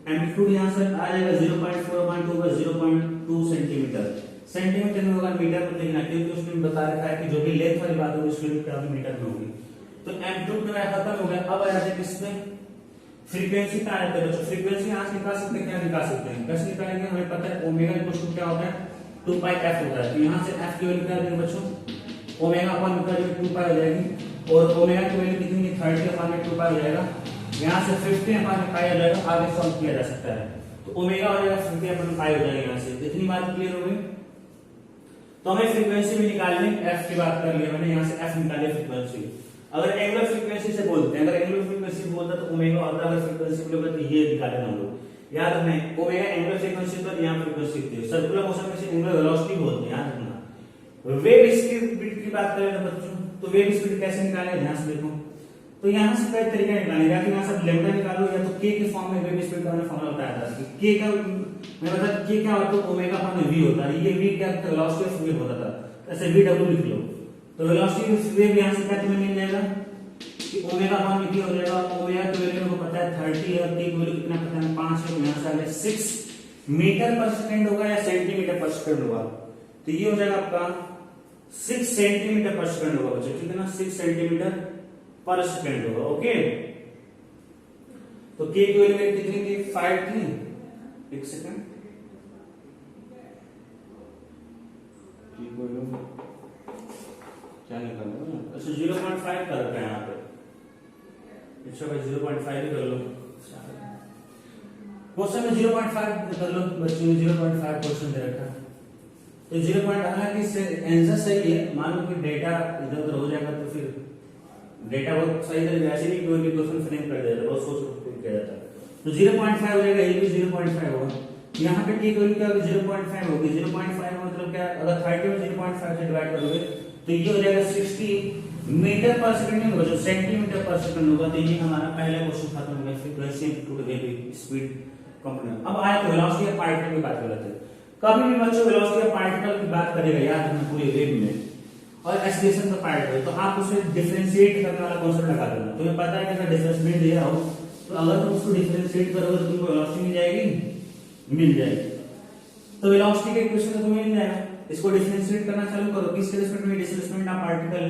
Speaker 2: एम्पलीट्यूड यहां से आ जाएगा 0.4/2 पर 0.2 सेंटीमीटर, सेंटीमीटर में होगा मीटर में लिखना, क्योंकि उसमें बता रखा है कि जो भी लेंथ वाली बात होगी उसकी क्या मीटर में होगी। तो एम्पलीट्यूड मेरा खत्म हो गया। अब आ जाते हैं किसमें, फ्रीक्वेंसी पे आ जाते हैं बच्चों। फ्रीक्वेंसी आज निकाल सकते हैं, क्या निकाल सकते हैं, कैसे निकालेंगे, हमें पता है ओमेगा इक्वल टू क्या होता है 2πf होता है। तो यहां से f की वैल्यू क्या देंगे बच्चों, ओमेगा अपॉन का जो 2π हो जाएगी, और ओमेगा की वैल्यू कितनी है 30 अपॉन 2π हो जाएगा, यहां से 50 अपॉन पाई हो जाएगा, आगे सॉल्व किया जा सकता है। तो ओमेगा हो जाएगा 50 अपॉन पाई हो जाएगा, यहां से इतनी बात क्लियर हो गई। तो हमें फ्रीक्वेंसी भी निकालनी, f की बात कर ली मैंने, यहां से f निकाली फ्रीक्वेंसी। अगर एंगुलर फ्रीक्वेंसी से बोलते हैं, अगर एंगुलर फ्रीक्वेंसी बोलता तो ओमेगा होता है, अगर फ्रीक्वेंसी बोलोगे तो ये निकाले हम लोग, याद रखना है ओमेगा एंगुलर फ्रीक्वेंसी तो यहां फ्रीक्वेंसी होती है। सर्कुलर मोशन में से एंगुलर वेलोसिटी बोलते हैं, याद रखना। वेव स्पीड की बात करें तो बच्चों, तो वेव स्पीड कैसे निकालें, ध्यान से देखो। तो यहां से कई तरीका निकालेंगे, या तो यहां से लैम्डा निकालो, या तो k के फॉर्म में वेव स्पीड का मैंने फॉर्मूला बताया था। k का मैं बता k क्या होता है, ओमेगा अपॉन v होता है। ये v क्या होता है, वेलोसिटी ऑफ वेव होता था, ऐसे vw लिख लो। तो वेलोसिटी ऑफ वेव यहां से क्या तुम्हें मिल जाएगा कि ओमेगा अपॉन v हो जाएगा। ओमेगा की वैल्यू को पता है 30 है, और t की वैल्यू कितना पता है 5 है, यहां से आ गया 6 मीटर पर सेकंड होगा या सेंटीमीटर पर सेकंड होगा। तो ये हो जाएगा आपका 6 सेंटीमीटर पर सेकंड होगा बच्चों, ठीक है ना, 6 सेंटीमीटर पर सेकंड होगा। ओके, तो k की वैल्यू मेरी कितनी थी 5 थी, एक सेकंड की वैल्यू क्या निकालना है, अच्छा 0.5 कर रखा है यहाँ पे, अच्छा भाई 0.5 ही कर लो, क्वेश्चन में 0.5 कर लो बच्चों ने 0.5 क्वेश्चन दे रखा है। तो 0. हालांकि आंसर सही है, मान लो कि डेटा इधर उधर हो जाएगा तो फिर डेटा बहुत सही तरीके ऐसे नहीं कोई भी क्वेश्चन फ्रेम कर देता, बहुत सोच किया जाता है। तो 0.5 हो जाएगा, ये भी 0.5 होगा। यहाँ पे ठीक वैल्यू क्या होगी 0.5 होगी। 0.5 मतलब क्या, अगर 30 में 0.5 से डिवाइड करोगे तो ये हो जाएगा 60 मीटर पर सेकंड होगा, जो सेंटीमीटर पर सेकंड होगा। तो ये हमारा पहला क्वेश्चन खत्म हो गया, frequency to wave speed component. अब आए तो वेलोसिटी ऑफ पार्टिकल की बात कर लेते हैं। कभी भी बच्चों वेलोसिटी ऑफ पार्टिकल की बात करेगा, याद रखना पूरे वेव में, और एक्सीलरेशन का पार्टिकल, तो आप उसे डिफरेंशिएट करने वाला कॉन्सेप्ट लगा देना। तुम्हें पता है कि अगर डिस्प्लेसमेंट दे रहा हो तो अगर तुम उसको डिफरेंशिएट करोगे तो तुमको वेलोसिटी मिल जाएगी, मिल जाएगी। तो वेलोसिटी के इक्वेशन तुम्हें मिल जाएगा, इसको डिफरेंशिएट करना चालू करो। किसके रिस्पेक्ट में, डिस्प्लेसमेंट ऑफ पार्टिकल,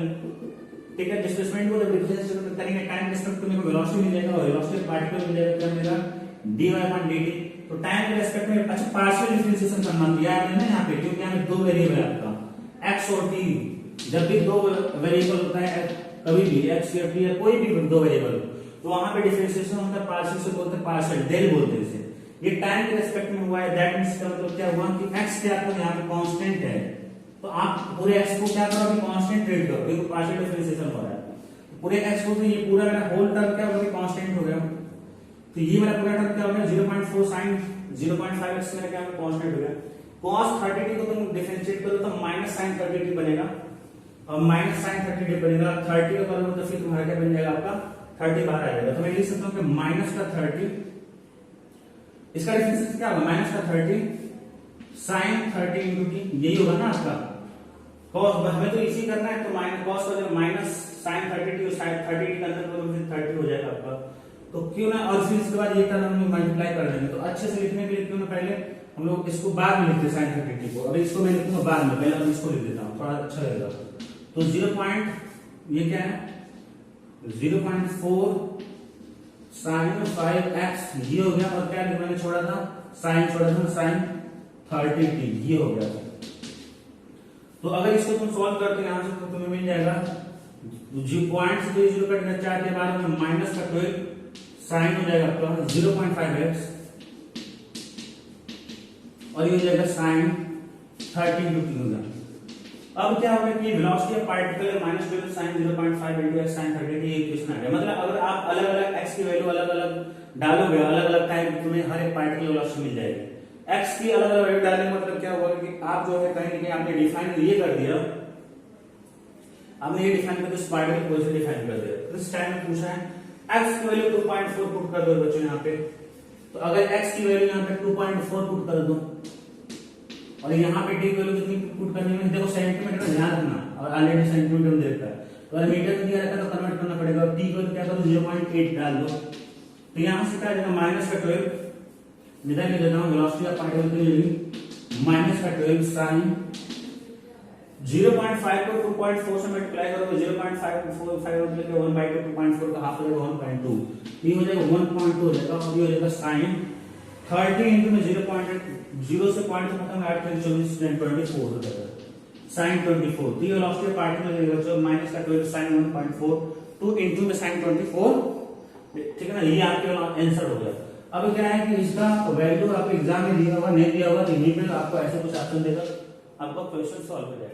Speaker 2: ठीक है। डिस्प्लेसमेंट को जब डिफरेंशिएट करेंगे टाइम रिस्पेक्ट में वेलोसिटी मिल जाएगा, और वेलोसिटी ऑफ पार्टिकल मिल जाएगा क्या मेरा dy/dt। तो टाइम के रिस्पेक्ट में अच्छा पार्शियल डिफरेंशिएशन करना दिया है ना यहाँ पे, क्योंकि यहाँ पे दो वेरिएबल है आपका x और t। जब भी दो वेरिएबल होता है कभी भी x या t या कोई भी दो वेरिएबल, तो वहां पे डिफरेंशिएशन होता है पार्शियल से बोलते हैं पार्शियल, डेल बोलते हैं इसे। ये टाइम के रेस्पेक्ट में हुआ है, दैट मींस का मतलब क्या हुआ कि x क्या आपको यहाँ पे कांस्टेंट है, तो आप पूरे x को क्या करो अभी कांस्टेंट ट्रीट करो, देखो पार्शियल डिफरेंशिएशन हो रहा है, तो पूरे x को तो ये पूरा मेरा होल टर्म क्या हो गया कांस्टेंट हो गया, तो ये मेरा पूरा टर्म क्या हो गया 0.4 sin 0.5x मेरा क्या कांस्टेंट हो गया। cos 30t को तुम डिफरेंशिएट करो तो माइनस sin 30t बनेगा, और माइनस sin 30t बनेगा 30 का करोगे तो फिर तुम्हारा क्या बन जाएगा आपका 30 बाहर आ जाएगा, तो मैं लिख सकता हूँ कि माइनस का 30, इसका डिफरेंशिएशन क्या होगा माइनस का 30 sin 30 इंटू टी, यही होगा ना आपका cos, हमें तो इसी करना है, तो माइनस cos का जब माइनस sin 30t और sin 30t के अंदर करोगे फिर 30 हो जाएगा आपका, तो क्यों ना, और फिर इसके बाद ये टर्म हम लोग मल्टीप्लाई कर देंगे, तो अच्छे से लिखने के लिए क्यों ना पहले हम लोग इसको बाद में लिखते sin 30t को, अभी इसको मैं लिखूंगा बाद में, पहले मैं इसको लिख देता हूँ थोड़ा अच्छा रहेगा, तो 0. ये क्या है 0.4 sin 5x ये हो गया, और क्या मैंने छोड़ा था sin छोड़ा था sin 30t ये हो गया। तो अगर इसको तुम सॉल्व करते हैं यहां से तो तुम्हें मिल जाएगा जो पॉइंट से 0 कट गया 4 के बाद में माइनस का 12 sin हो जाएगा आपका 0.5x, और ये हो जाएगा sin 30 इंटू होगा। अब क्या होगा कि वेलोसिटी ऑफ पार्टिकल है -12 sin 0.5 into x sin 30t, ये इक्वेशन आ गया। मतलब अगर आप अलग अलग x की वैल्यू अलग अलग डालोगे अलग अलग टाइम तुम्हें हर एक पार्टिकल वेलोसिटी मिल जाएगी। x की अलग अलग वैल्यू डालने का मतलब क्या होगा कि आप जो है कहीं ना कहीं आपने डिफाइन ये कर दिया, आपने ये डिफाइन कर दिया उस पार्टिकल को पोजीशन डिफाइन कर दिया। तो इस टाइम में पूछा है x की वैल्यू 2.4 पुट कर दो बच्चों यहाँ पे, तो अगर x की वैल्यू यहाँ पे 2.4 पुट कर दो और यहाँ पे डी वैल्यू कितनी पुट करनी है, देखो सेंटीमीटर में ध्यान रखना, और ऑलरेडी सेंटीमीटर में देखता है, तो अगर मीटर में दिया रहता है तो कन्वर्ट करना पड़ेगा, और टी को क्या करो 0.8 डाल दो, तो यहाँ से क्या आ जाएगा माइनस का 12, निकाल के देता हूँ वेलोसिटी ऑफ पार्टिकल की वैल्यू माइनस का 12 sin 0.5 को 2.4 से मल्टीप्लाई करोगे 0.5 मतलब 1/2 2.4 का हाफ हो जाएगा 1.2, ये हो जाएगा 1.2 हो जाएगा, और ये हो जाएगा sin 30 इंटू में 0 से पॉइंट खत्म 8 24 24 हो जाएगा sin 24, तो ये वेलोसिटी ऑफ पार्टिकल लगेगा जो माइनस का 12 sin 1.4 2 इंटू में sin 24, ठीक है ना, ये आपके आंसर हो गया। अब क्या है कि इसका वैल्यू आपको एग्जाम में दिया होगा नहीं दिया होगा, तो यहीं पे आपको ऐसे कुछ ऑप्शन देगा, आपका क्वेश्चन सॉल्व हो जाएगा।